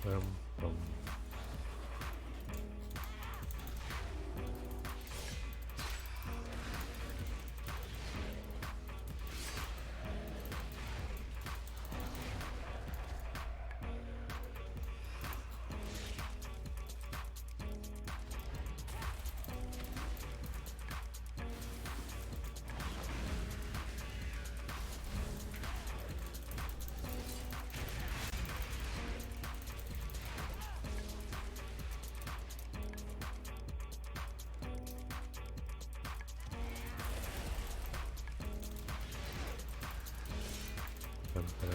Pam, pam. Pam, pam,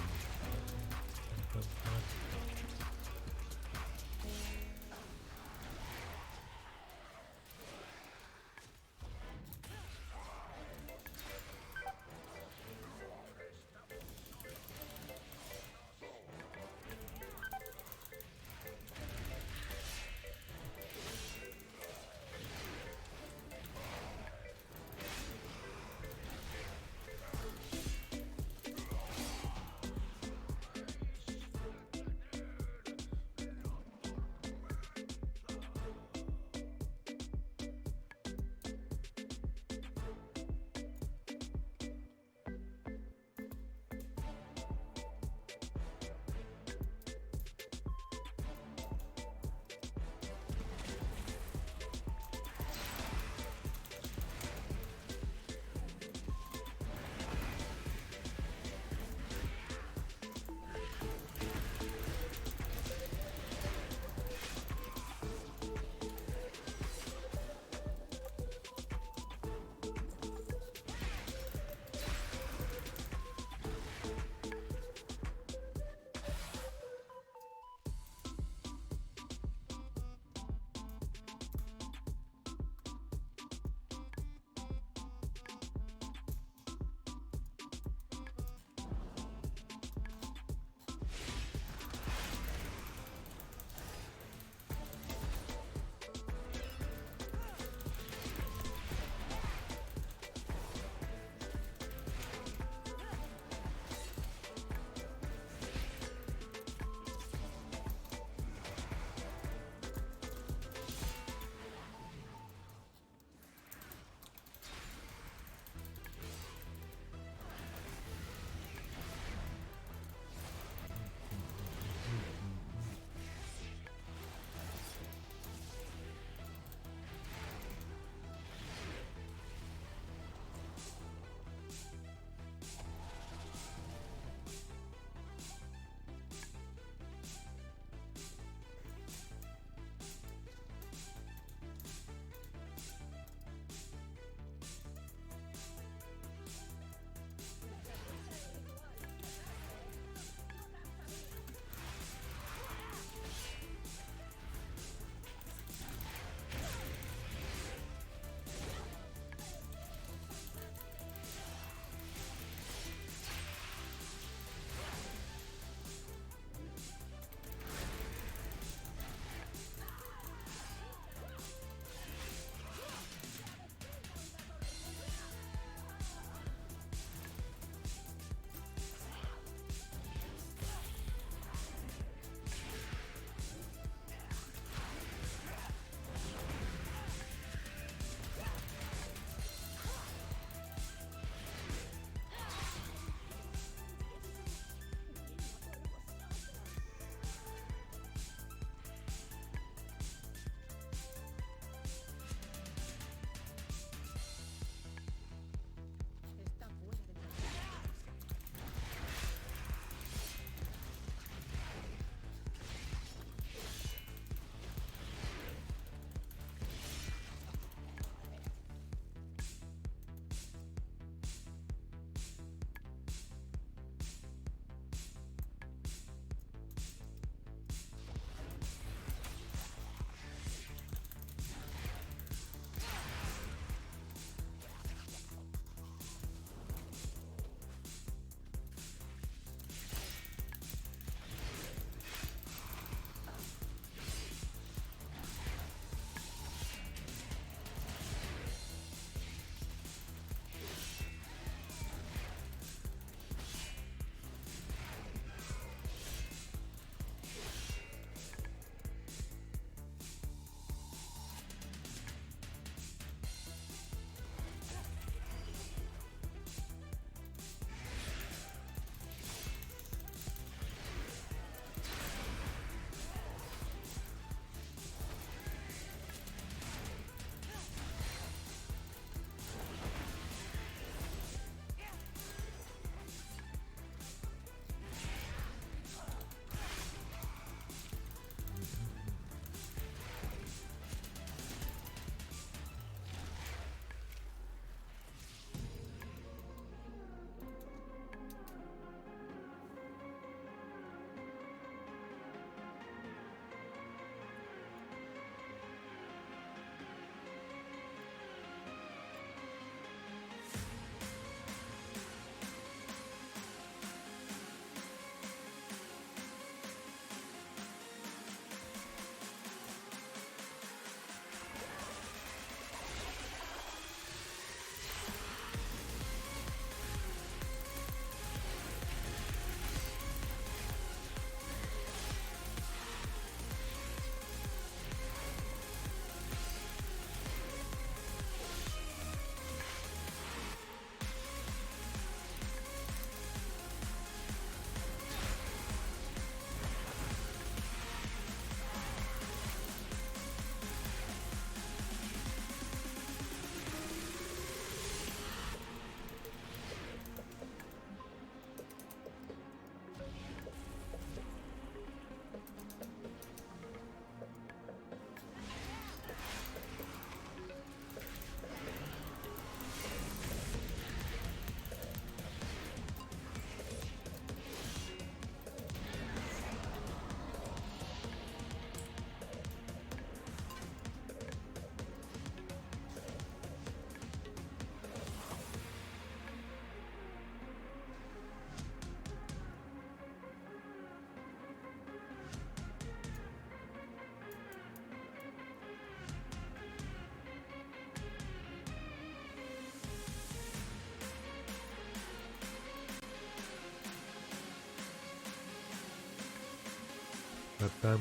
pam, pam. Zarktiam.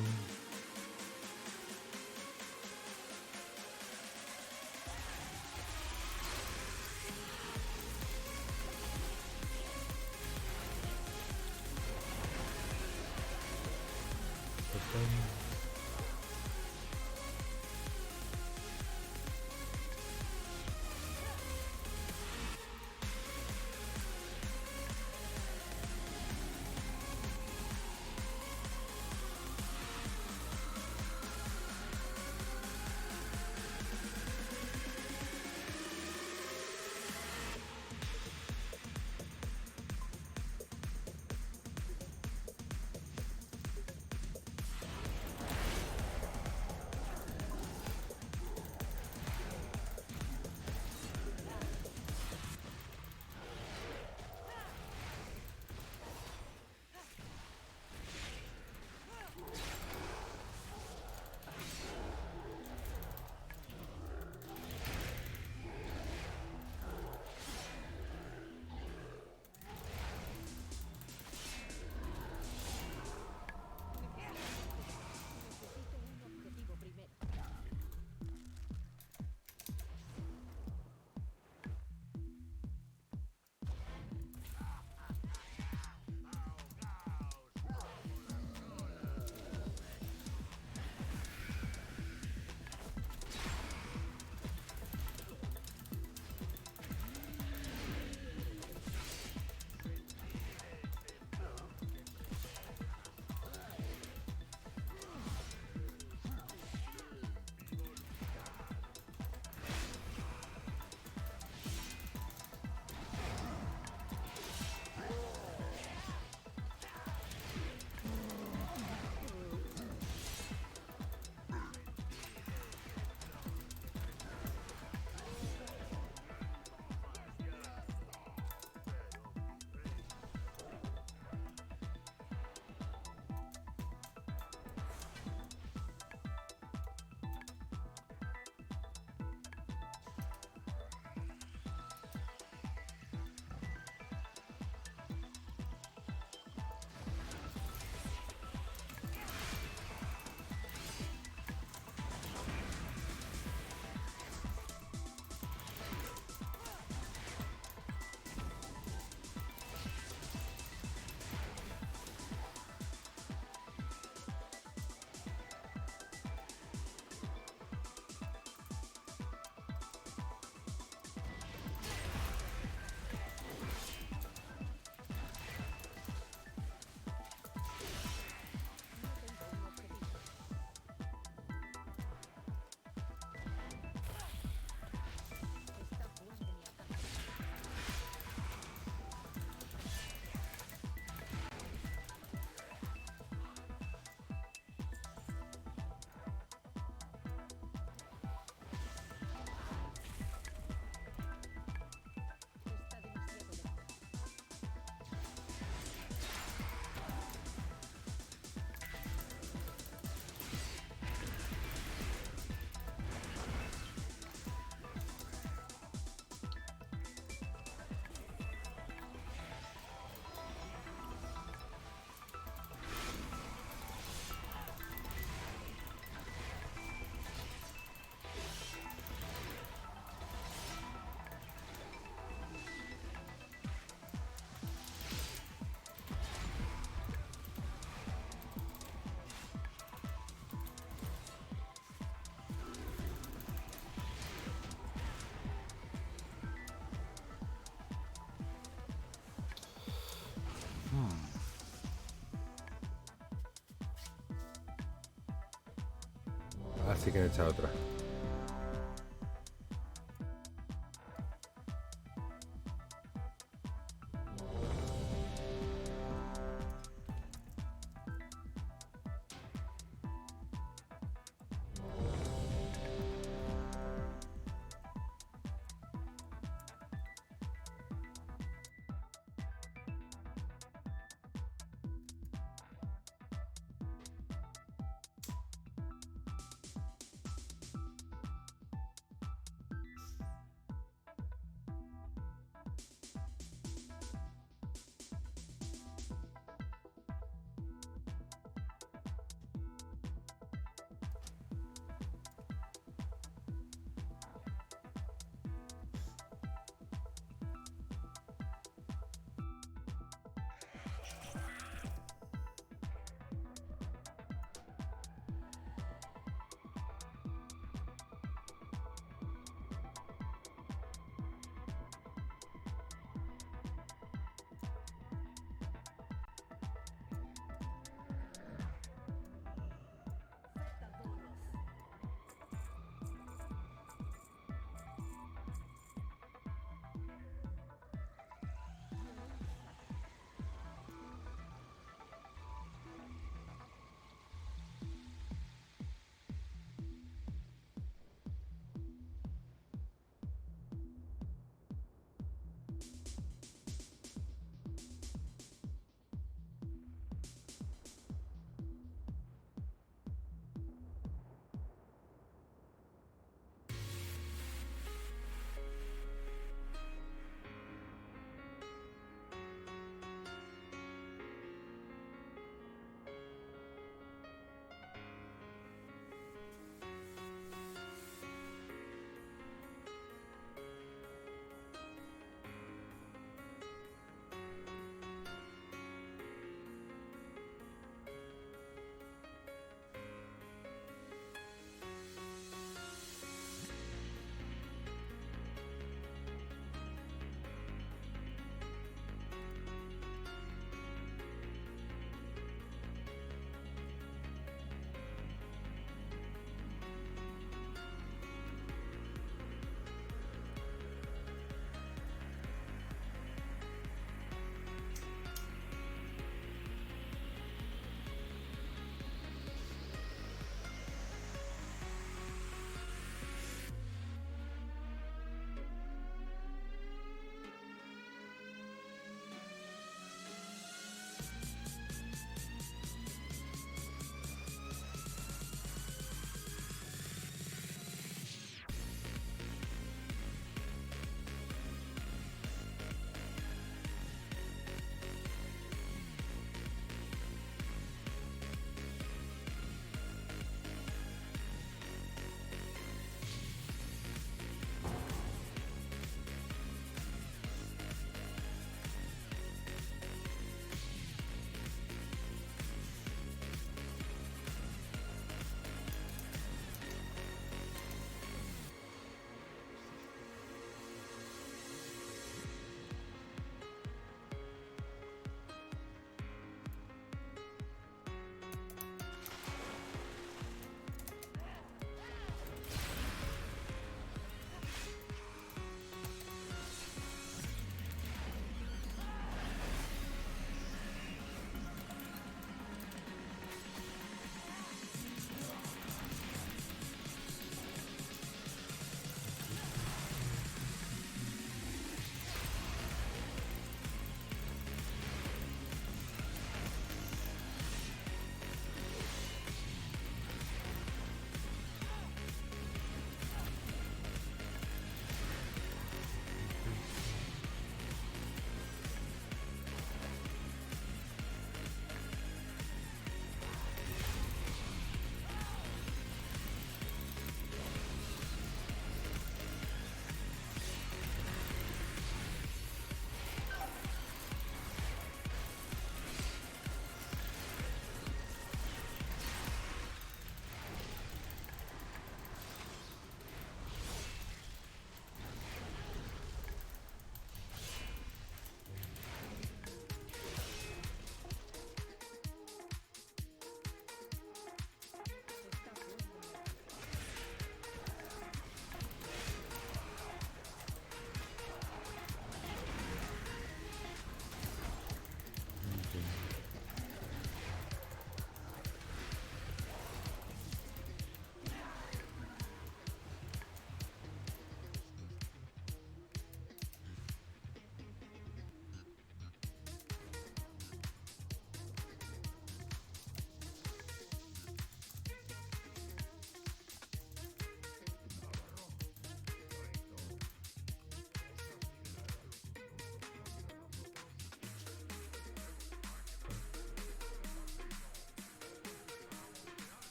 Así que he echado otra.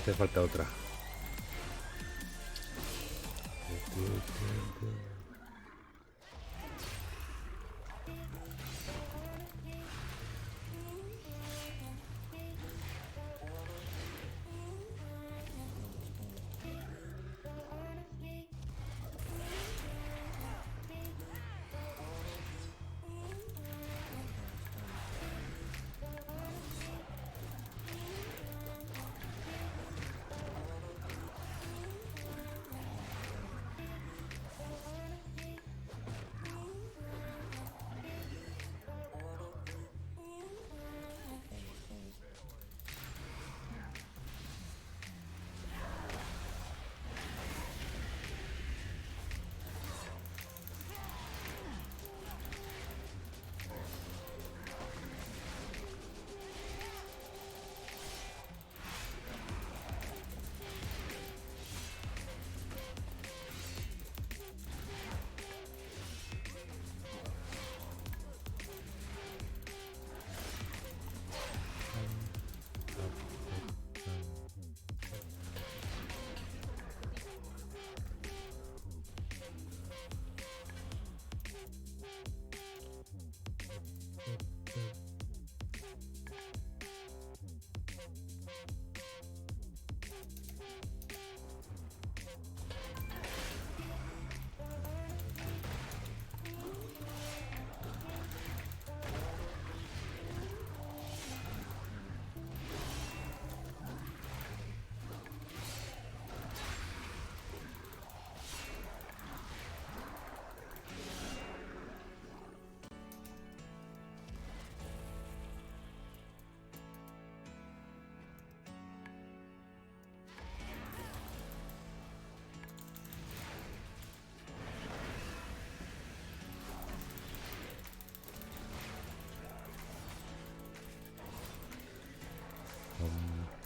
hace falta otra.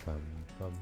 Pam, pam.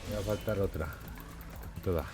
Me va a faltar otra. Toda.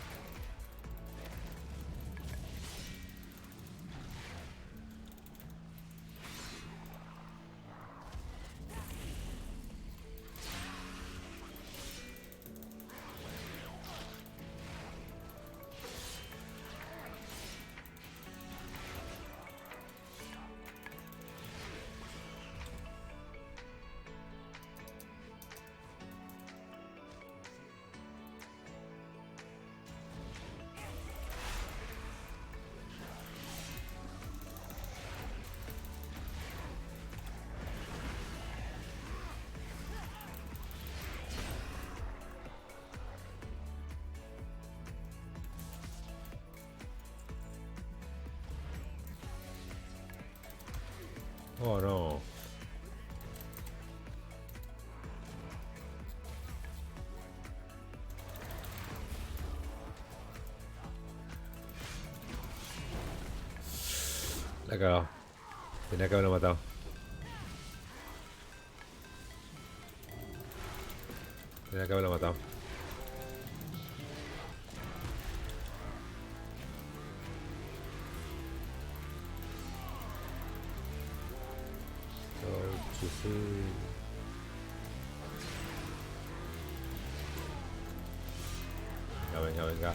Oh no. La he cagado. Tenía que haberlo matado. Tenía que haberlo matado. Venga, venga, venga.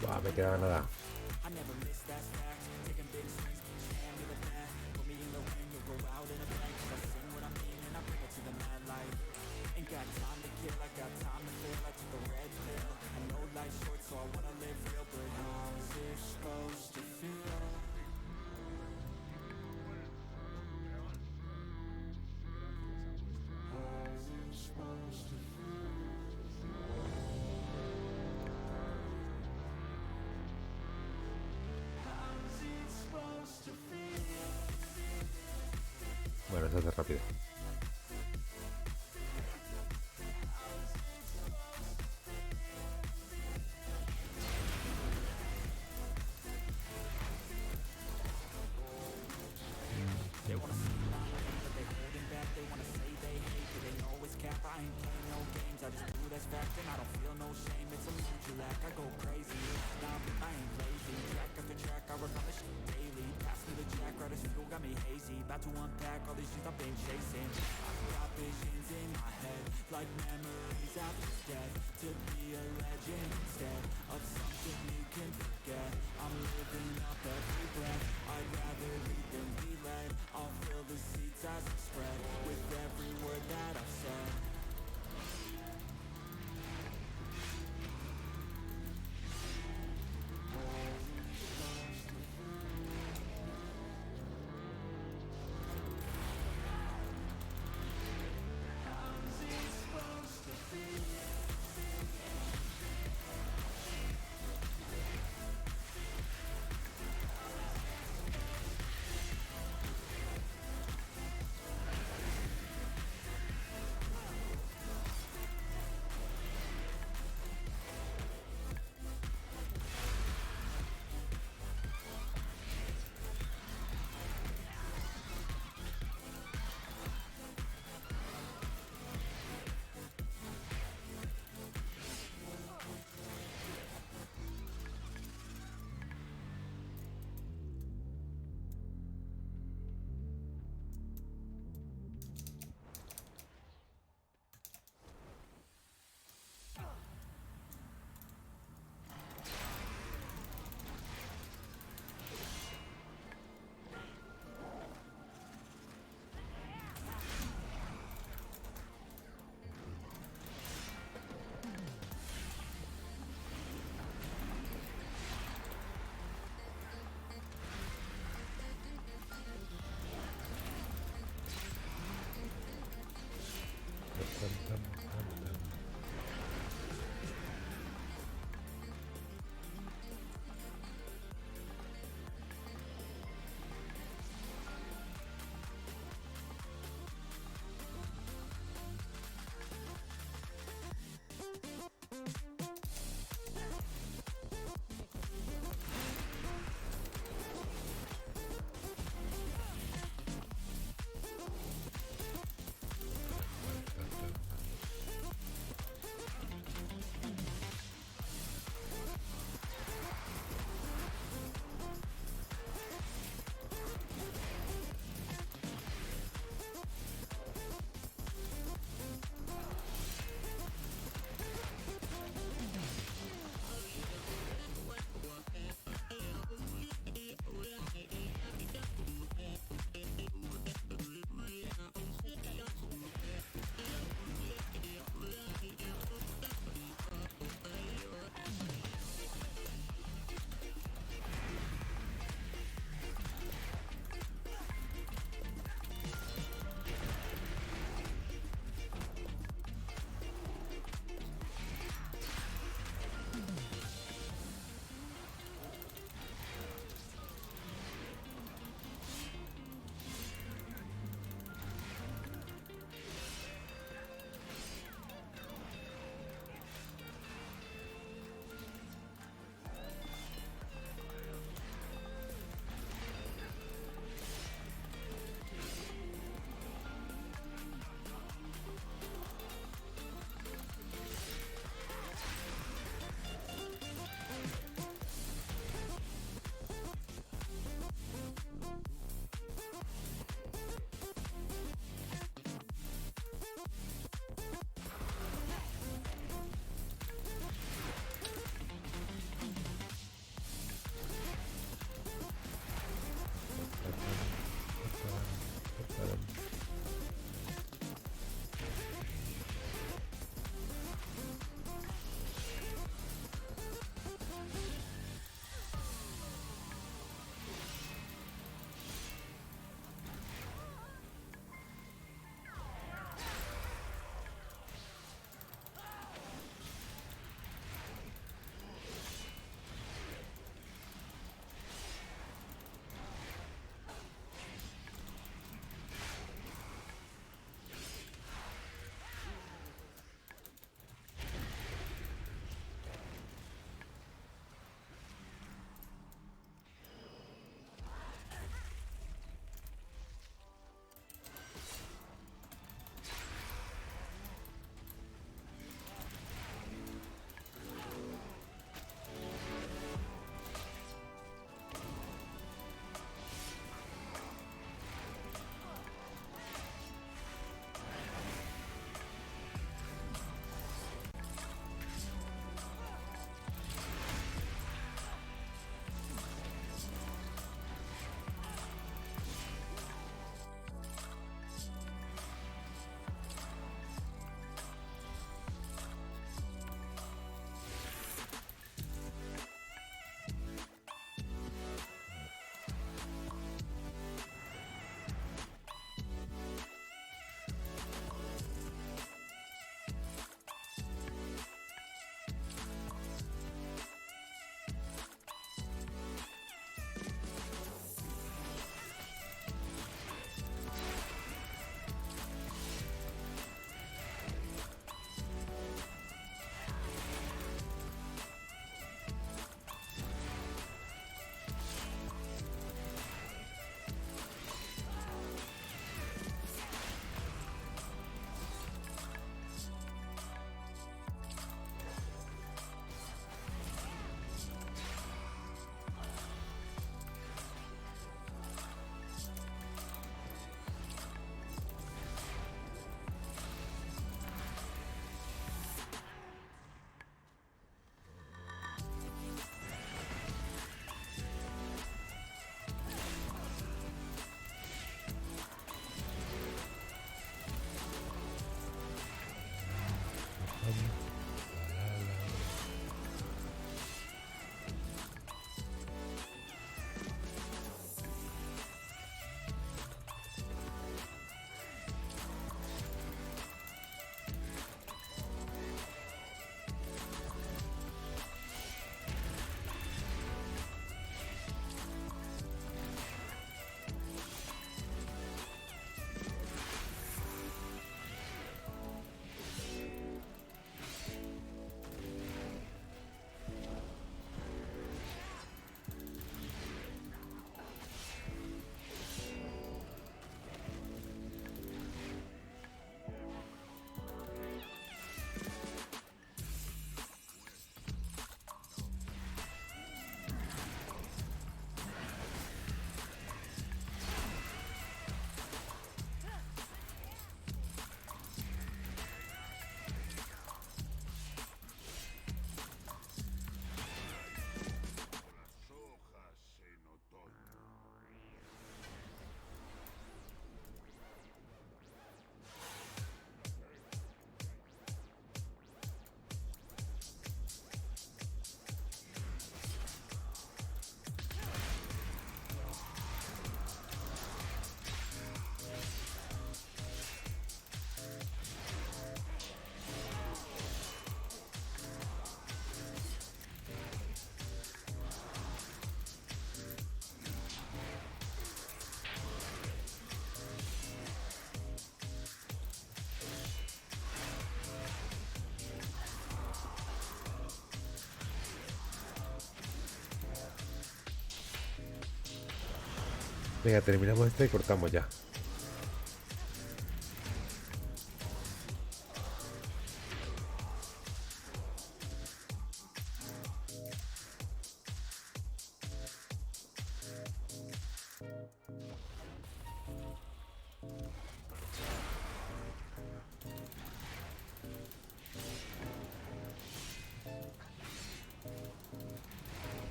Buah, me quedaba nada. Bueno, se hace rápido. Venga, terminamos esta y cortamos ya.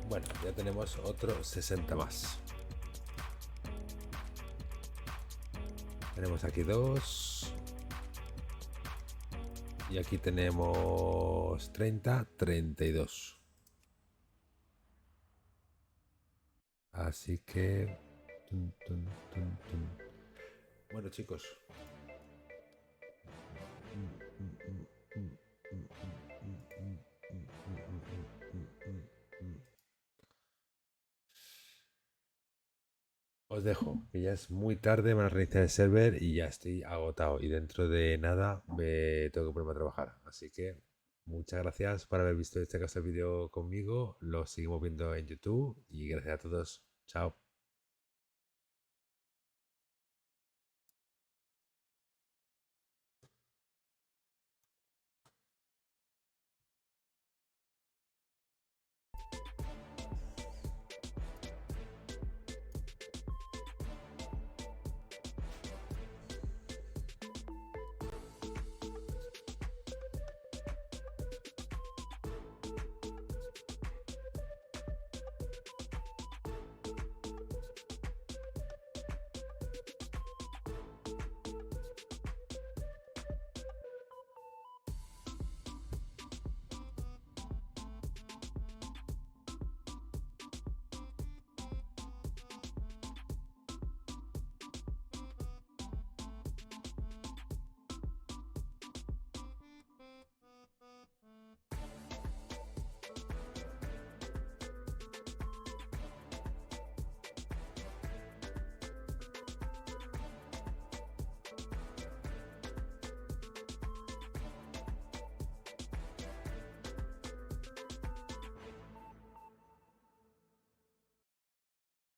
Bueno, ya tenemos otro 60 más. Tenemos aquí 2. Y aquí tenemos 30, 32. Así que... Bueno, chicos. Os dejo, que ya es muy tarde, me van a reiniciar el server y ya estoy agotado. Y dentro de nada me tengo que ponerme a trabajar. Así que muchas gracias por haber visto este caso de vídeo conmigo. Lo seguimos viendo en YouTube y gracias a todos. Chao.